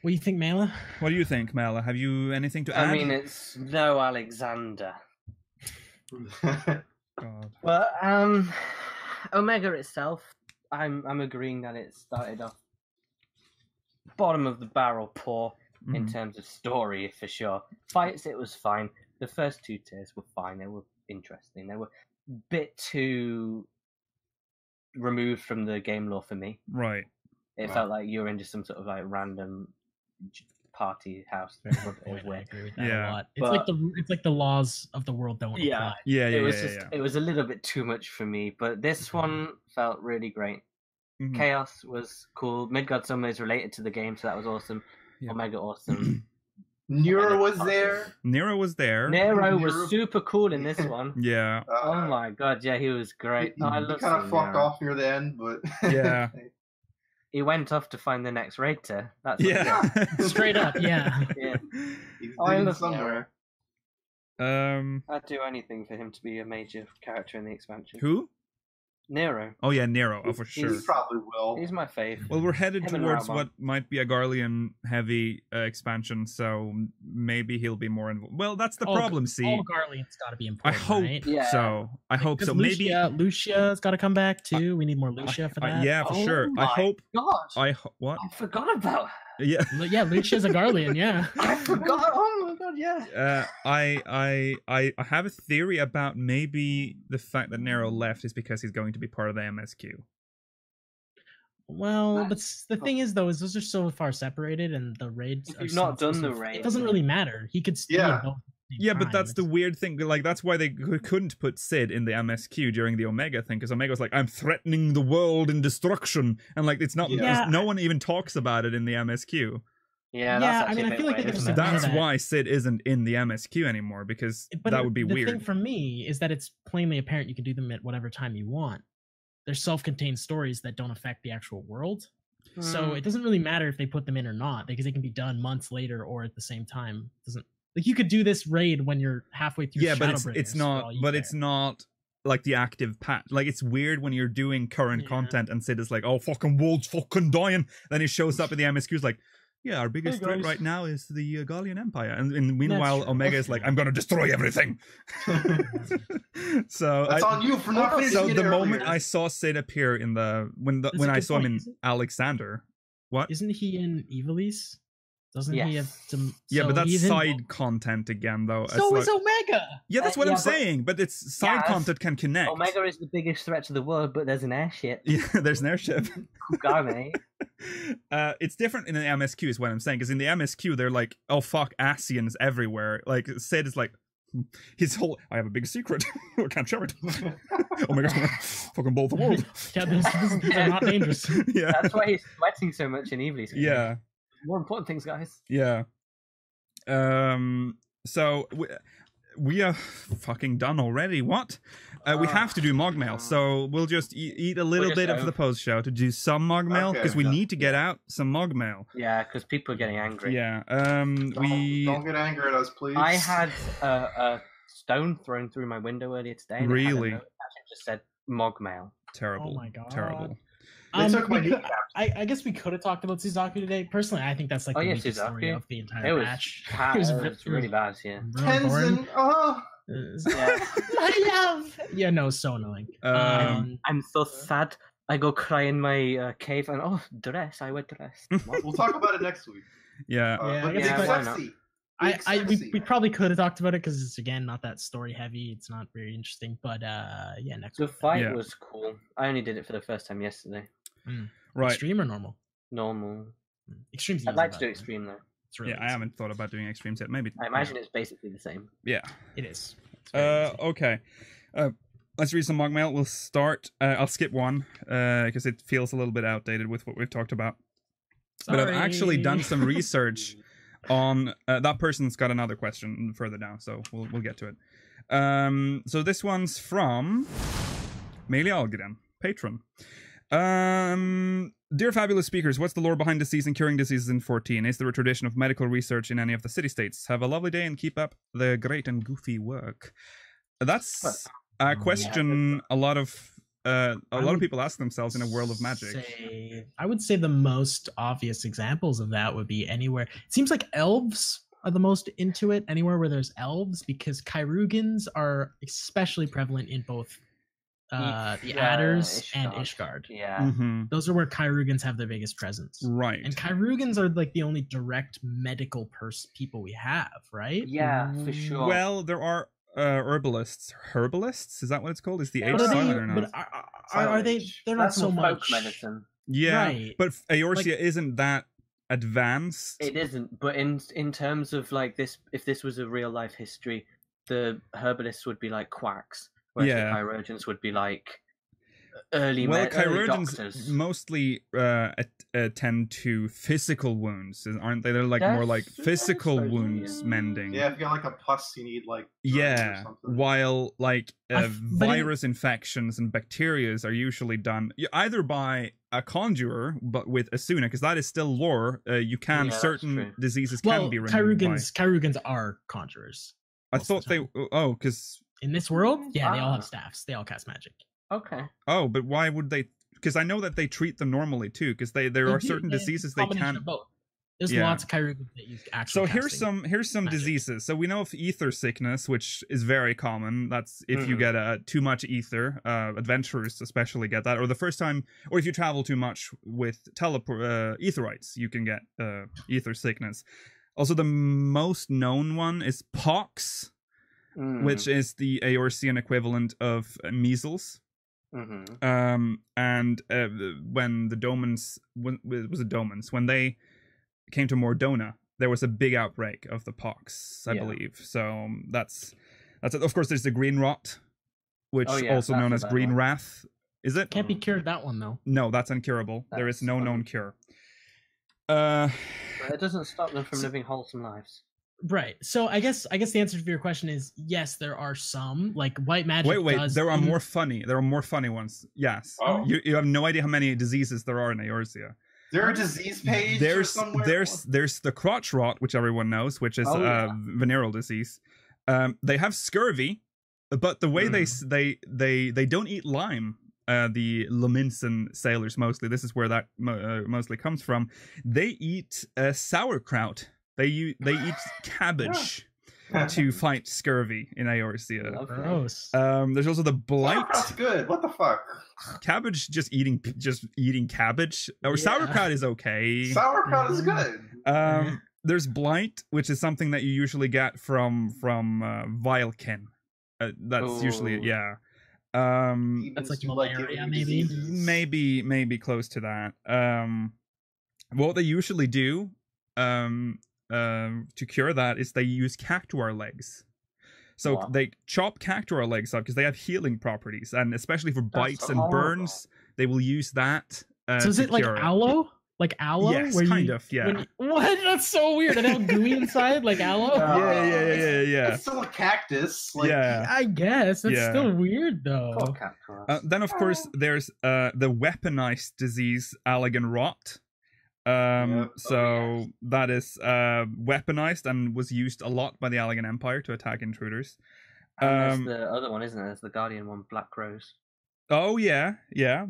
What do you think, Mela? What do you think, Mela? Have you anything to add? I mean, it's no Alexander. God. But Omega itself, I'm agreeing that it started off bottom of the barrel poor in terms of story for sure. Fights, it was fine. The first two tiers were fine. They were interesting. They were a bit too removed from the game lore for me. Right. It felt like you were in just some sort of like random party house. I agree with that Yeah. a lot. It's like the laws of the world don't apply. Yeah. It was a little bit too much for me, but this one felt really great. Mhm. Chaos was cool. Midgard Summer is related to the game, so that was awesome. Yeah. Omega awesome. Nero was there. Nero was there. Nero Nero- was super cool in this one. Yeah. Oh my god, yeah, he was great. He, I he love kind of seeing fucked Nero. off near the end, but Yeah. He went off to find the next raider. That's what Yeah. Straight up, yeah. yeah. he's I digging love somewhere. I'd do anything for him to be a major character in the expansion. Who? Nero. Oh yeah, Nero. Oh, for He's- sure. He probably will. He's my fave. Well, we're headed Him and towards Raubon. what might be a Garlean heavy expansion, so maybe he'll be more involved. Well, that's the problem. See, all Garlean's got to be I important. hope right? Yeah. so. I hope so. Maybe. Lucia's got to come back too. We need more Lucia for that. Yeah, for Oh sure. I my hope. God, What? I forgot about. Yeah. Yeah, Lucia's a Garlean. Yeah. I forgot. Oh my god, yeah. I have a theory about maybe the fact that Nero left is because he's going to be part of the MSQ. Well, but the thing is, though, is those are so far separated, and the raids. If are you've so not done the exclusive, raid, it doesn't really matter. He could still. Yeah. Both at the same Yeah, but time. that's the weird thing. Like, that's why they couldn't put Sid in the MSQ during the Omega thing, because Omega was like, I'm threatening the world in destruction. And, like, it's not, Yeah. no one even talks about it in the MSQ. Yeah, Yeah, that's I mean, actually I a bit feel like weird, they isn't just it? done That's that. why Sid isn't in the MSQ anymore, because But that would be the weird. thing for me is that it's plainly apparent you can do them at whatever time you want. They're self-contained stories that don't affect the actual world. So Mm. it doesn't really matter if they put them in or not, because they can be done months later or at the same time. Doesn't like you could do this raid when you're halfway through. Yeah, but it's Shadowbringers, for not. all you But care. it's not like the active patch. Like, it's weird when you're doing current Yeah. content and Sid is like, "Oh, fucking world's fucking dying." Then he shows up in the MSQ's like, "Yeah, our biggest Hey, threat guys." right now is the Gallian Empire," and meanwhile, true. Omega is like, "I'm gonna destroy everything." So That's on you for not finishing So it the earlier. moment I saw Sid appear in when That's when a I good saw him point, in isn't- Alexander, what? Isn't he in Evilise? Doesn't he have Yes. some? Yeah, so but that's he's in side both. content again, though. So It's is like- Omega. yeah, that's what I'm yeah, but- saying. But it's side Yes. content can connect. Omega is the biggest threat to the world, but there's an airship. Yeah, there's an airship. Cool guy, mate. It's different in the MSQ is what I'm saying, because in the MSQ they're like, oh fuck, Asians everywhere. Like, Sid is like, his whole, I have a big secret. I can't share it. Omega's gonna fucking bolt the world. Yeah, these are not dangerous. Yeah, That's why he's sweating so much in Evilise. yeah, More important things, guys. yeah. So we are fucking done already. What? We have to do Mogmail, so we'll just eat a little just bit of over. the post show to do some Mogmail, Okay, because we yeah. need to get out some Mogmail. Yeah, because people are getting angry. Yeah. Don't get angry at us, please. I had a stone thrown through my window earlier today. And it had a Really? note that actually just said Mogmail. Terrible. Oh my God. Terrible. They took my we could- kneecaps. I guess we could have talked about Suzaku today. Personally, I think that's like Oh, the yeah, weakest story Suzaku. of the It entire was, match. it was really bad, yeah. really boring. Tenzin, oh, Yeah. My love. Yeah, no, so annoying. I'm so sad. I go cry in my cave and dress. I wear dress. we'll talk about it next week. Yeah. Yeah, But I guess Big it's fine. Sexy. we probably could have talked about it because it's again not that story heavy. It's not very interesting, but yeah, next The week. fight Yeah. was cool. I only did it for the first time yesterday. Right. Extreme or normal? Normal. Extreme's I'd easy, like by to do the way. extreme though. It's really Yeah, I easy. haven't thought about doing extremes yet. Maybe. I imagine it's basically the same. Yeah. It is. It's very easy. Okay. Let's read some mock mail. We'll start. I'll skip one because it feels a little bit outdated with what we've talked about. But I've actually Sorry. done some research on that person's got another question further down, so we'll get to it. So this one's from Meili Algren, patron. Dear fabulous speakers, what's the lore behind disease and curing diseases in 14? Is there a tradition of medical research in any of the city-states? Have a lovely day and keep up the great and goofy work. That's a question a lot of people ask themselves in a world of magic. I would say the most obvious examples of that would be anywhere. It seems like elves are the most into it, anywhere where there's elves, because Kairugans are especially prevalent in both the Adders and Ishgard. Yeah. Mm-hmm. Those are where Kairugans have their biggest presence. Right. And Kairugans are like the only direct medical people we have, right? Yeah, for sure. Well, there are herbalists. Herbalists? Is that what it's called? Is the H But silent or not? but are they? They're not That's so more folk much. medicine. Yeah, Right. but Eorzea isn't that advanced. It isn't, but in terms of like this, if this was a real life history, the herbalists would be like quacks, whereas Yeah. the chirurgeons would be like early Well, early chirurgeons doctors. mostly attend to physical wounds, aren't they? They're like more like That's- physical that's so wounds weird. mending. Yeah, if you got like a pus, you need like. Yeah, or something. while like but virus infections and bacterias are usually done either by a conjurer, but with Asuna, because that is still lore. You can Yeah, that's certain true. diseases Well, can be removed by. Kairugans are conjurers. I most of thought the they because In this world, yeah, they all Ah. have staffs. They all cast magic. Okay. but why would they? Because I know that they treat them normally too. Because there They are do, certain yeah, diseases it's a they combination can't. of both. There's Yeah. lots of Kairugans that use actual So here's some magic. diseases. So we know of ether sickness, which is very common. That's if you get too much ether. Adventurers especially get that, or the first time, or if you travel too much with etherites, you can get ether sickness. Also, the most known one is pox, which is the Eorzean equivalent of measles. Mm-hmm. And when the Domans, when they came to Mordona, there was a big outbreak of the pox, I Yeah. believe. So that's it. Of course, there's the green rot, which Oh, yeah, also that's known a as bad green one. wrath. Is it? Can't be cured, that one though. No, that's incurable. There is That's no funny. known cure. But it doesn't stop them from living wholesome lives. Right. So I guess the answer to your question is yes, there are some. Like white magic. Wait, does there are in- more funny. There are more funny ones. Yes. Oh. You have no idea how many diseases there are in Eorzea. Is there a disease page or There's somewhere? there's the crotch rot, which everyone knows, which is Oh, yeah. venereal disease. They have scurvy, but the way they don't eat lime. The Lominsan sailors mostly. This is where that mostly comes from. They eat sauerkraut. They eat cabbage to fight scurvy in Eorzea. Lovely. Gross. There's also the blight. Sauerkraut's good. What the fuck? Cabbage, just eating cabbage. Or Yeah. sauerkraut is okay. Sauerkraut is good. There's blight, which is something that you usually get from Vilekin. That's usually Ooh. yeah. That's like malaria, maybe? Maybe close to that. What they usually do to cure that is they use cactuar legs. So What? they chop cactuar legs up because they have healing properties, and especially for bites and horrible. burns, they will use that. So is to it like cure aloe? Like aloe? Yes, where kind you, of, yeah. when you- what? That's so weird. And how gooey inside, like aloe? Yeah. It's still a cactus. Like, Yeah. I guess that's Yeah. still weird though. Poor cactus. Then of course there's the weaponized disease Allagan rot. So that is weaponized and was used a lot by the Allagan Empire to attack intruders. And there's the other one, isn't it? There's the Guardian one, Black Rose. Oh yeah,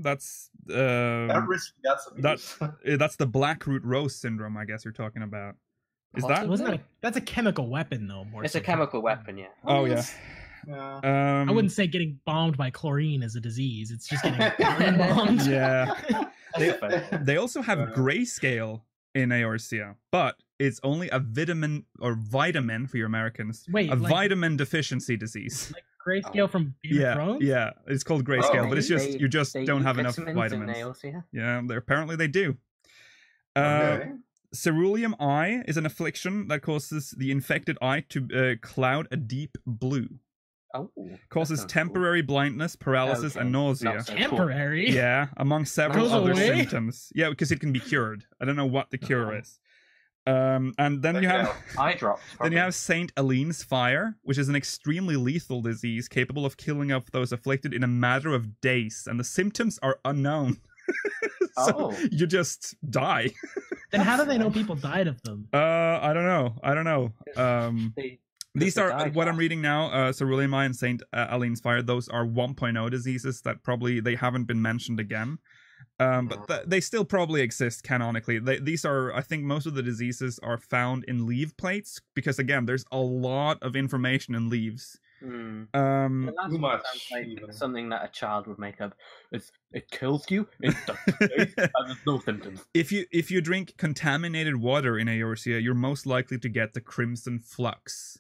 that's That risk got some that's the blackroot rose syndrome. I guess you're talking about. Is that? Possibly. Wasn't that that's a chemical weapon though? More It's so. a chemical weapon, yeah. Oh yeah. Yeah. I wouldn't say getting bombed by chlorine is a disease. It's just getting chlorine bombed. Yeah. That's fair. They also have grayscale in Eorzea, but it's only a vitamin or vitamin for your Americans. Wait, a like- vitamin deficiency disease. Like grayscale from Game of Yeah, Thrones? yeah, it's called grayscale, Oh, but it's just you just They don't eat have enough vitamins in vitamins. nails, yeah. Yeah, apparently they do. Okay. Cerulean eye is an affliction that causes the infected eye to cloud a deep blue. Oh, Causes that sounds temporary blindness, paralysis, Okay, and nausea. not so Temporary. Yeah, among several Goes other away? symptoms. Yeah, because it can be cured. I don't know what the cure is. And then Check you it have out. cool. Eye drops. then you probably. have Saint Helene's fire, which is an extremely lethal disease capable of killing off those afflicted in a matter of days, and the symptoms are unknown. So Oh. you just die. Then how do they know people died of them? I don't know. They- These they are died what I'm fast. reading now. Cerulean eye and Saint Helene's fire. Those are 1.0 diseases that probably they haven't been mentioned again. But they still probably exist canonically. These are, I think, most of the diseases are found in leaf plates because again, there's a lot of information in leaves. Hmm. Um, The last Too one much, sounds like even. something that a child would make up. It kills you in 30 days, and there's no symptoms. if you drink contaminated water in Eorzea, you're most likely to get the crimson flux,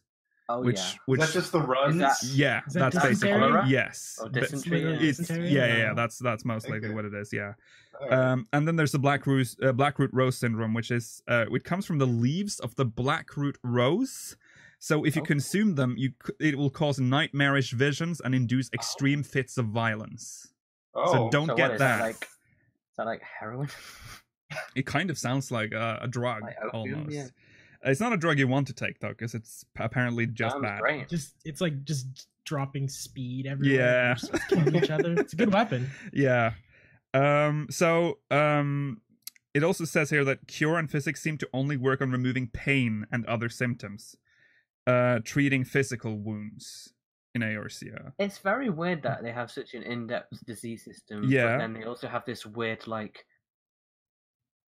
Oh which yeah. Is which that just the runs? that- yeah, Is that that's basically dysentery? yes. Oh, But dysentery. literally- it's dysentery? yeah, No. that's most likely Okay. what it is. Yeah. Alright. And then there's the blackroot rose syndrome, which is it comes from the leaves of the blackroot rose. So if you Oh. consume them, it will cause nightmarish visions and induce extreme fits of violence. Oh, So don't So get what is that. Is that like heroin? It kind of sounds like a drug Like opium, almost. yeah. It's not a drug you want to take though, because it's apparently just Sounds bad. great. It's like just dropping speed everywhere. Yeah. and just killing each other. It's a good weapon. Yeah. It also says here that cure and physics seem to only work on removing pain and other symptoms, treating physical wounds in Eorzea. It's very weird that they have such an in-depth disease system. Yeah. But then they also have this weird like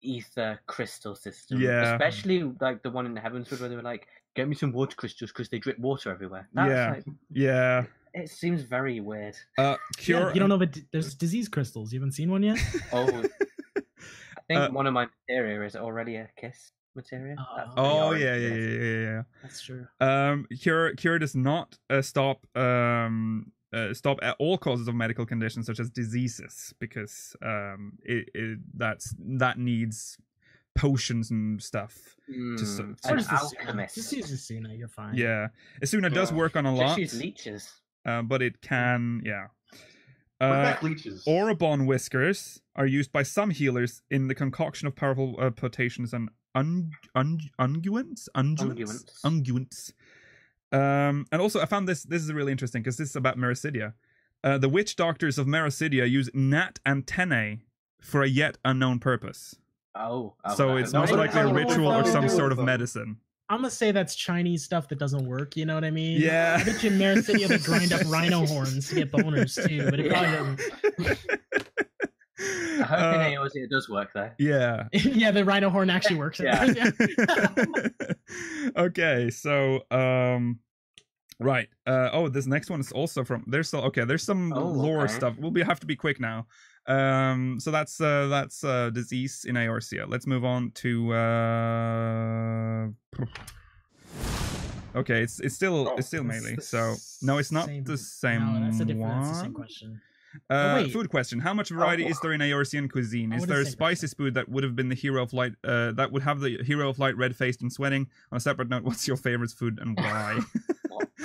ether crystal system. Yeah. Especially like the one in the Heavenswood where they were like, "Get me some water crystals" because they drip water everywhere. That's Yeah. like, Yeah. it seems very weird. Cure. Yeah, you don't know, but there's disease crystals. You haven't seen one yet? Oh, I think Uh, one of my materia is already a kiss materia. Oh. That's pretty Oh orange, yeah, yes. yeah. That's true. Cure does not stop at all causes of medical conditions such as diseases because that needs potions and stuff. Just Mm, So an does the Suna. alchemist. Just use the Suna, you're fine. Yeah, Asuna does Yeah. work on a Just lot, use leeches. but it can Bring back leeches. Orobon whiskers are used by some healers in the concoction of powerful potations and unguents. And also, I found this is really interesting because this is about Mericidia. The witch doctors of Mericidia use gnat antennae for a yet unknown purpose. Oh, So I it's have most no likely a idea. ritual or some do sort with of them? medicine. I'm gonna say that's Chinese stuff that doesn't work. You know what I mean? Yeah. I bet you in Mericidia they grind up rhino horns to get boners too, but it probably doesn't. I hope in AOC it does work though. Yeah. Yeah, the rhino horn actually works. Yeah. Okay, so right. This next one is also from there's some lore okay. stuff. We'll have to be quick now. So that's disease in Eorzea. Let's move on to okay, it's still melee. So no, it's not the same No, that's a different. one. That's the same question. Oh, wait. Food question: how much variety is there in Eorzean cuisine? Oh, Is what there a is it? spicy food that would have been the hero of light? That would have the hero of light red-faced and sweating. On a separate note, what's your favorite food and why?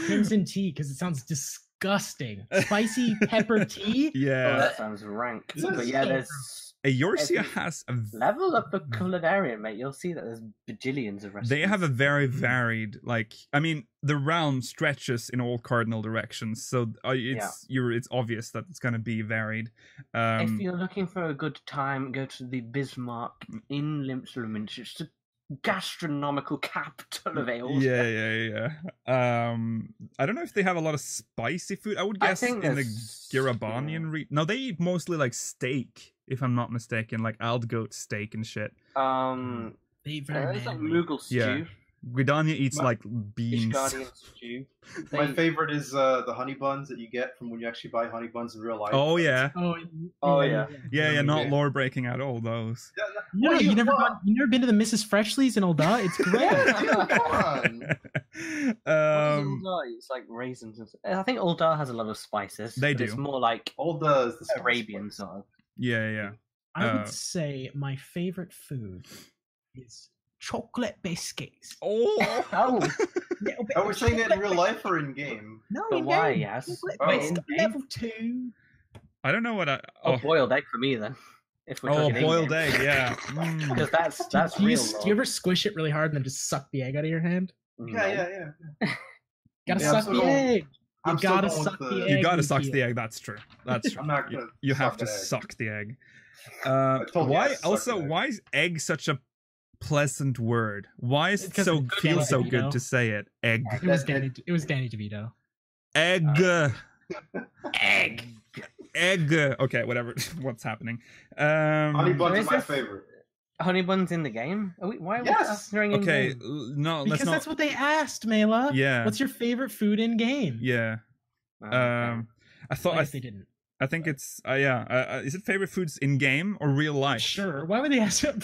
Crimson tea, because it sounds disgusting. Spicy pepper tea. Oh, Yeah, that sounds rank. This is But yeah, so there's Eorzea every has level up the culinarian, mate. You'll see that there's bajillions of recipes. they have a very varied the realm stretches in all cardinal directions, so it's obvious that it's going to be varied. If you're looking for a good time, go to the Bismarck in Limpslumen. It's just a gastronomical capital of ales. Yeah. I don't know if they have a lot of spicy food. I would I guess think in the there's- Garabanian No, they eat mostly like steak, if I'm not mistaken, like wild goat steak and shit. They eat very There's like manly. Mughal stew, Yeah. Guidania eats like Ishgardian beans. stew. My They- favorite is the honey buns that you get from when you actually buy honey buns in real life. Oh yeah. Oh, yeah. Yeah, not Yeah. lore breaking at all. Those. No, Well, you never well- you never been to the Mrs. Freshley's in Olda? It's great. Dude, come on. What is Uldar? It's like raisins. I think Uldar has a lot of spices. They but do. It's more like All does the Arabian sort of. Yeah. I Uh, would say my favorite food is chocolate biscuits. Oh. Oh, Little bit Are of we saying that in chocolate real life or in game? No, But in why, game. yes? Chocolate Oh. biscuit In game? level 2. I don't know what I. oh, Oh, boiled egg for me then. If we're oh talking boiled egg. Yeah. Mm. Because that's do, you, real. do you ever squish it really hard and then just suck the egg out of your hand? Yeah. Gotta Yeah, I'm suck still the going- egg. You I'm still gotta going with suck the- the egg. You gotta you suck feel. the egg. That's true. That's true. I'm not gonna. You have suck to an egg. suck the egg. I told you I Why? suck Also, an egg. why is egg such a pleasant word? Why is it Because so it's good feel so DeVito. good to say it? Egg. It was Danny. It was Danny DeVito. Egg. Egg. Egg. Okay, whatever. What's happening? Honey buns So are is my this- favorite. Honey buns in the game? Why are we Yes. answering in Okay, game? no, let's Because not. that's what they asked, Mela. Yeah. What's your favorite food in game? Yeah. Oh, okay. I thought. I guess they didn't. I think it's. Is it favorite foods in game or real life? Sure. Why would they ask it?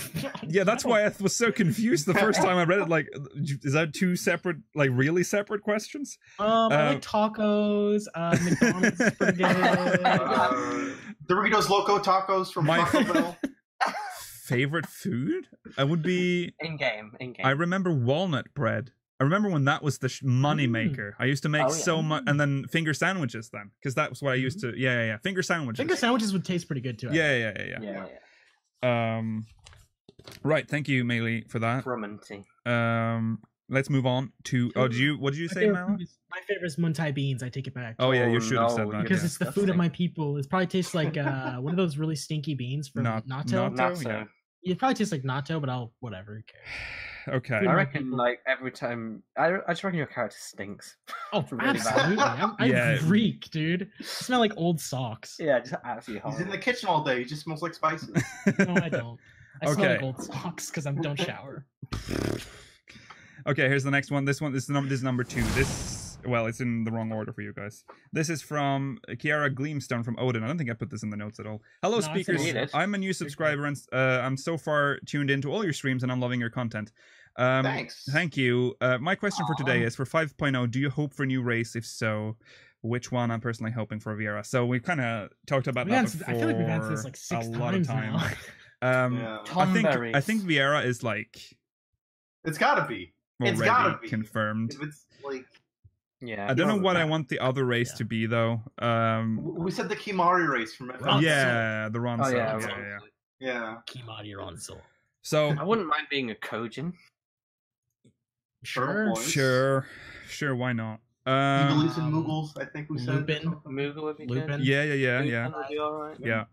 Yeah, that's why I was so confused the first time I read it. Like, is that two separate, like, really separate questions? I like tacos. McDonald's is pretty good. Doritos Loco Tacos from My- Taco Bell. Favorite food? I would be. In game. I remember walnut bread. I remember when that was the money maker. I used to make Oh, yeah. so much, and then finger sandwiches then, because that was what I used to. Yeah. Finger sandwiches. Finger sandwiches would taste pretty good too. I think. Yeah. Right. Thank you, Meili, for that. Frumenty. Let's move on to. Oh, what did you say, Mel? My favorite is Muntai beans. I take it back. Oh yeah, you Oh, should have said no, that. Because yeah. it's the food of my people. It probably tastes like one of those really stinky beans from Not- natto. natto? Natto. Yeah. It probably tastes like natto, but I'll whatever. Who cares? Okay. I my reckon, people. like, every time... I just reckon your character stinks. Oh, Really bad. absolutely. I'm Yeah. reek, dude. I smell like old socks. Yeah, just absolutely He's in horrible. the kitchen all day. He just smells like spices. No, I don't. I smell like Okay. old socks because I don't shower. Okay, here's the next one. This is number 2. Well, it's in the wrong order for you guys. This is from Kiara Gleamstone from Odin. I don't think I put this in the notes at all. Hello, No, it's in speakers. order. I'm a new subscriber and I'm so far tuned into all your streams and I'm loving your content. Thanks. Thank you. My question for today is for 5.0, do you hope for a new race? If so, which one? I'm personally hoping for Viera. So we kind of talked about that before. I feel like we've answered this like 6 a lot of times time. now. Yeah. I think Viera is like It's gotta be. It's already gotta be. confirmed. If it's like Yeah. I don't know what I Yeah. want the other race Yeah. to be though. we said, the Kimari race from FFXIV. Yeah, the Ron. Oh, yeah. yeah. Yeah. Kimari Ronso. So I wouldn't mind being a Kojin. Sure. Boys. sure, why not? Eagles and Muggles, I think we said. Lupin. Moogle would be Lupin. good. Yeah. Lupin would be alright. Yeah.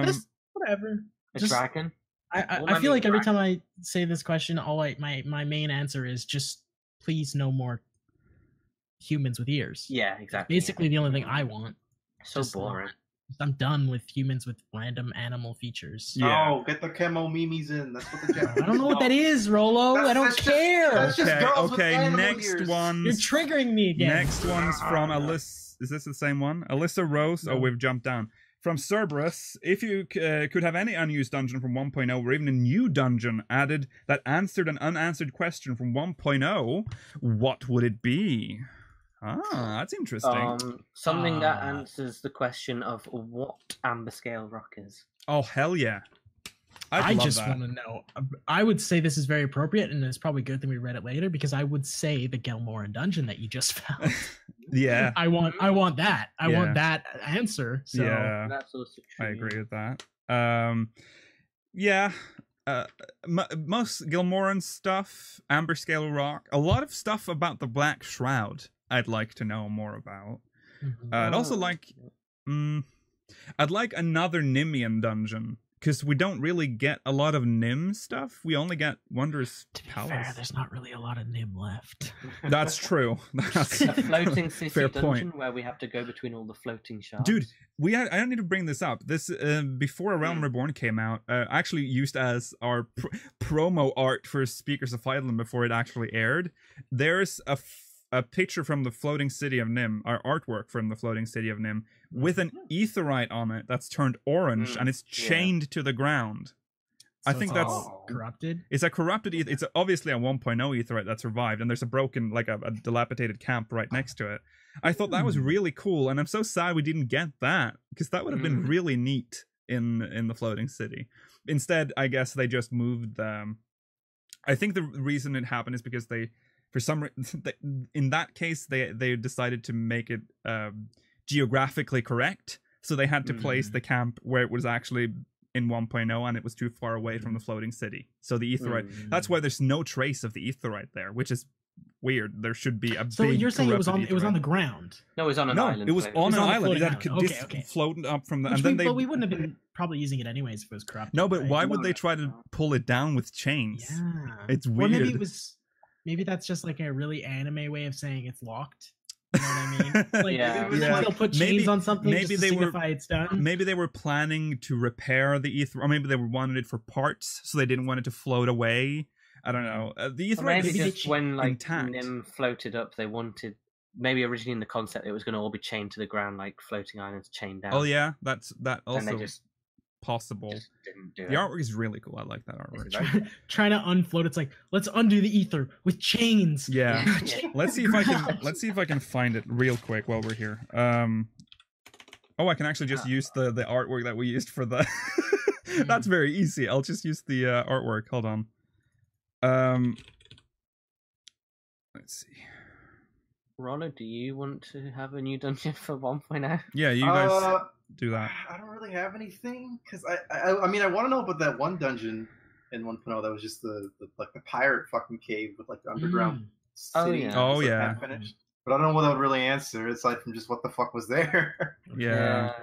Just whatever. A Just- dragon. I Well, feel I like mean, every time I say this question, my main answer is just please no more humans with ears. Yeah, exactly. Basically, the only thing I want. So just boring. I'm done with humans with random animal features. Yeah. No, get the camo memes in. That's what the Japanese I don't know what that is, Rolo. I don't That's just- care. that's just girls with Okay. animal Next ears. one. You're triggering me again. Next one's from Alyssa. Is this the same one? Alyssa Rose. Oh, No. we've jumped down. From Cerberus, if you could have any unused dungeon from 1.0 or even a new dungeon added that answered an unanswered question from 1.0, what would it be? Ah, that's interesting. Something that Ah. answers the question of what amber scale rock is. Oh, hell yeah. I'd I love just that. want to know. I would say this is very appropriate, and it's probably good that we read it later because I would say the Gelmoran dungeon that you just found. Yeah. I want that. I Yeah. want that answer. So Yeah. That's also true. I agree with that. Yeah. Most Gilmoran stuff, Amber Scale Rock, a lot of stuff about the Black Shroud I'd like to know more about. Mhm. I'd also Oh. like... I'd like another Nimian dungeon because we don't really get a lot of Nim stuff. We only get Wondrous To be Palace. fair, there's not really a lot of Nim left. That's true. That's A floating city fair dungeon point. where we have to go between all the floating shards. Dude, I don't need to bring this up. This before A Realm Reborn came out, actually used as our promo art for Speakers of Eidolon before it actually aired. There's a picture from the floating city of Nim, our artwork from the floating city of Nim, with an aetheryte on it that's turned orange and it's chained to the ground. I think it's that's all corrupted. it's a corrupted. It's obviously a 1.0 aetheryte that survived, and there's a broken, like a dilapidated camp right next to it. I thought that was really cool, and I'm so sad we didn't get that because that would have been really neat in the floating city. Instead, I guess they just moved them. I think the reason it happened is because they, for some reason, in that case, they decided to make it geographically correct, so they had to place the camp where it was actually in 1.0 and it was too far away from the floating city. So the aetheryte, that's why there's no trace of the aetheryte there, which is weird. There should be a So big you're saying it was on aetheryte. the ground? No, it was on an No, island. it was floating. on an on a island. floating That island. could Okay, just okay. floating up from the, Which and then but we wouldn't have been probably using it anyways if it was corrupted. no, but right? why would they try to pull it down with chains? Yeah, It's Or weird. maybe that's just like a really anime way of saying it's locked. You know what I mean? Like, Yeah. Yeah. they'll put chains Maybe- on something maybe just they to were- signify it's done. Maybe they were planning to repair the ether, or maybe they wanted it for parts, so they didn't want it to float away. I don't know. The Or maybe aetheryte is just when like intact. Nim floated up, they wanted maybe originally in the concept it was going to all be chained to the ground like floating islands chained down. Oh yeah, that and also they just possible. didn't do The it. artwork is really cool. I like that artwork. It's very- Trying to unfloat, it's like let's undo the ether with chains. Yeah. Yeah. Let's see if I can find it real quick while we're here. Oh, I can actually just use the artwork that we used for the. That's very easy. I'll just use the artwork. Hold on. Let's see. Roller, do you want to have a new dungeon for 1.0? Yeah, you guys do that. I don't really have anything because I mean I want to know about that one dungeon in 1.0 that was just the pirate fucking cave with like the underground Oh, city. yeah. that was, Oh, like, yeah. half finished. But I don't know what that would really answer aside from just what the fuck was there. Yeah.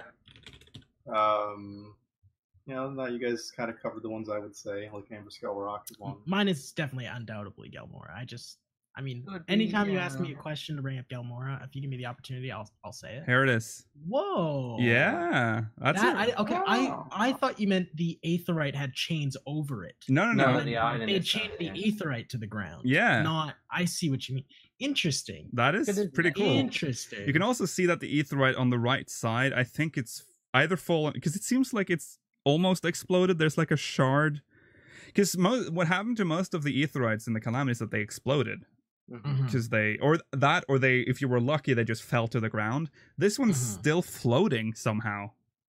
No, you guys kind of covered the ones I would say, like Amber Skull Rock is one. Mine is definitely undoubtedly Gelmora. I mean, Would be, anytime you ask me a yeah. question to bring up Gelmora, if you give me the opportunity, I'll say it. Here it is. Whoa. Yeah, that's it. I thought you meant the aetheryte had chains over it. No. No, the island They itself, chained the yeah. aetheryte to the ground. Yeah. Not. I see what you mean. Interesting. That is pretty cool. Interesting. You can also see that the aetheryte on the right side, I think it's either fallen, because it seems like it's almost exploded. There's like a shard. Because what happened to most of the aetherites in the Calamity is that they exploded. Mhm. Because they, if you were lucky, they just fell to the ground. This one's still floating somehow.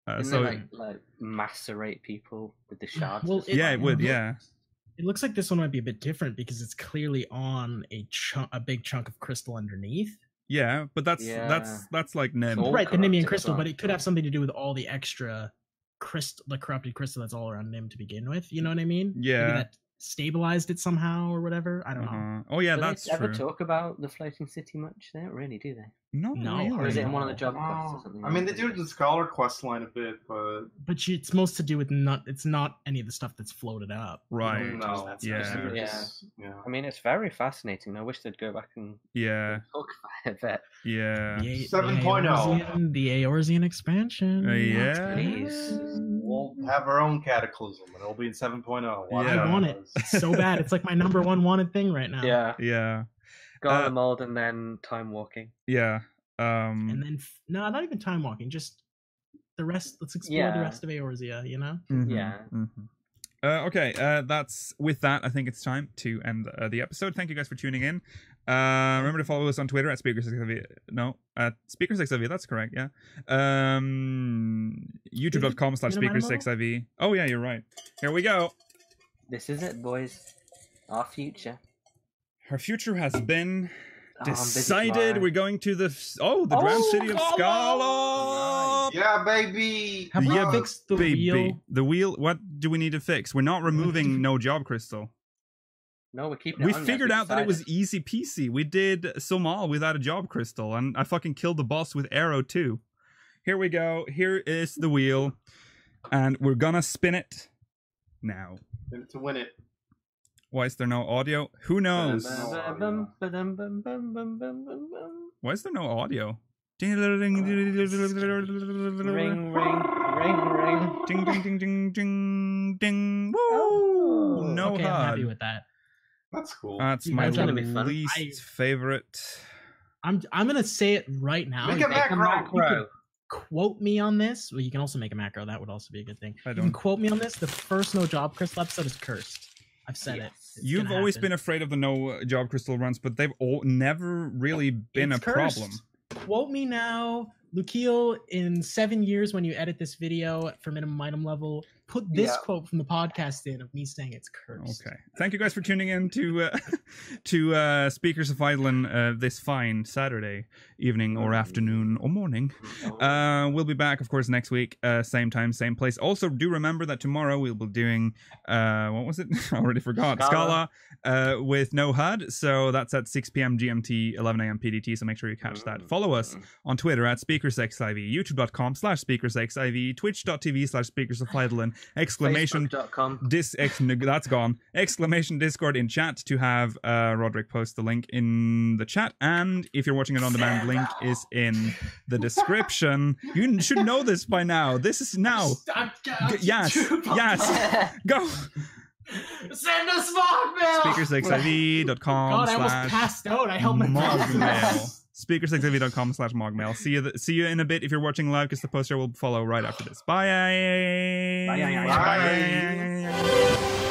Didn't So they, like macerate people with the shards? Well, or yeah, it something? would. Yeah. It looks like this one might be a bit different because it's clearly on a big chunk of crystal underneath. Yeah, but that's like Nim. All Right, the Nimian corrupted crystal, as well. but it could have something to do with all the extra crystal, the corrupted crystal that's all around Nim to begin with. You know what I mean? Yeah. Maybe that stabilized it somehow or whatever. I don't know. Uh-huh. Oh yeah, Do that's they ever true. talk about the floating city much? They don't really, do they? No, No, really. Or is it in one of the No. job quests or something? I mean, they do the Scholar quest line a bit, but But it's most to do with it's not any of the stuff that's floated up. Right. no, That's Yeah. they're Yeah. just- yeah. I mean, it's very fascinating. I wish they'd go back and Yeah, talk about it a bit. yeah. The 7.0. The Eorzean expansion. Yeah. Please. We'll have our own Cataclysm, and it'll be in 7.0. Watch Yeah. out, I want it guys. so bad. It's like my number one wanted thing right now. Yeah. Yeah, Garden mold and then time walking. yeah. And then no, not even time walking. Just the rest. Let's explore Yeah. the rest of Eorzea. You know. Yeah. Okay, that's with that. I think it's time to end the episode. Thank you guys for tuning in. Remember to follow us on Twitter at Speakers6IV. No, at Speakers6IV. That's correct. Yeah. YouTube.com/Speakers6IV. Oh yeah, you're right. Here we go. This is it, boys. Our future. Our future has been Oh, I'm busy decided. tomorrow. We're going to the Grand City of Scala. Yeah, baby. Have we Yeah, fixed the Baby. wheel? The wheel. What do we need to fix? We're not removing no job crystal. No, we're keeping it We on, figured guys. out that it was decided. easy peasy. We did Somal without a job crystal, and I fucking killed the boss with arrow too. Here we go. Here is the wheel. And we're gonna spin it now. To win it. Why is there no audio? Who knows? Ba-dum, ba-dum, bum, bum, bum, bum, bum, bum. Why is there no audio? Ring, ring, ring, ring. Ding, ding, ding, ding, ding, ding. Woo! Oh, No Okay, I'm happy HUD. with that. That's cool. That's Yeah, my that's gonna be fun. least favorite. I'm gonna say it right now. Make You a can Make a macro. macro. quote me on this. Well, you can also make a macro. That would also be a good thing. I You can don't. quote me on this. The first No Job Crystal episode is cursed. I've said it. Yes. It's You've gonna always happen. been afraid of the no job crystal runs, but they've all never really been It's a cursed. problem. Quote me now, Lukiel. In 7 years, when you edit this video for minimum item level, put this Yeah. quote from the podcast in of me saying it's cursed. Okay. Thank you guys for tuning in to to Speakers of Eidolon this fine Saturday evening or afternoon or morning. We'll be back, of course, next week, same time, same place. Also, do remember that tomorrow we'll be doing what was it? I already forgot. Scala with no HUD. So that's at 6 p.m. GMT, 11 a.m. PDT. So make sure you catch that. Follow us on Twitter at SpeakersXIV, YouTube.com/SpeakersXIV, Twitch.tv/SpeakersOfEidolon, exclamation Facebook.com. that's gone. Exclamation Discord in chat to have Roderick post the link in the chat. And if you're watching it on demand, link is in the description. You should know this by now. This is now. Yes. Go. Send us Mogmail! SpeakersXIV.com God, I almost passed out. I held my breath. Mogmail. SpeakersXIV.com/Mogmail. See you in a bit if you're watching live, because the poster will follow right after this. Bye. Bye. Bye.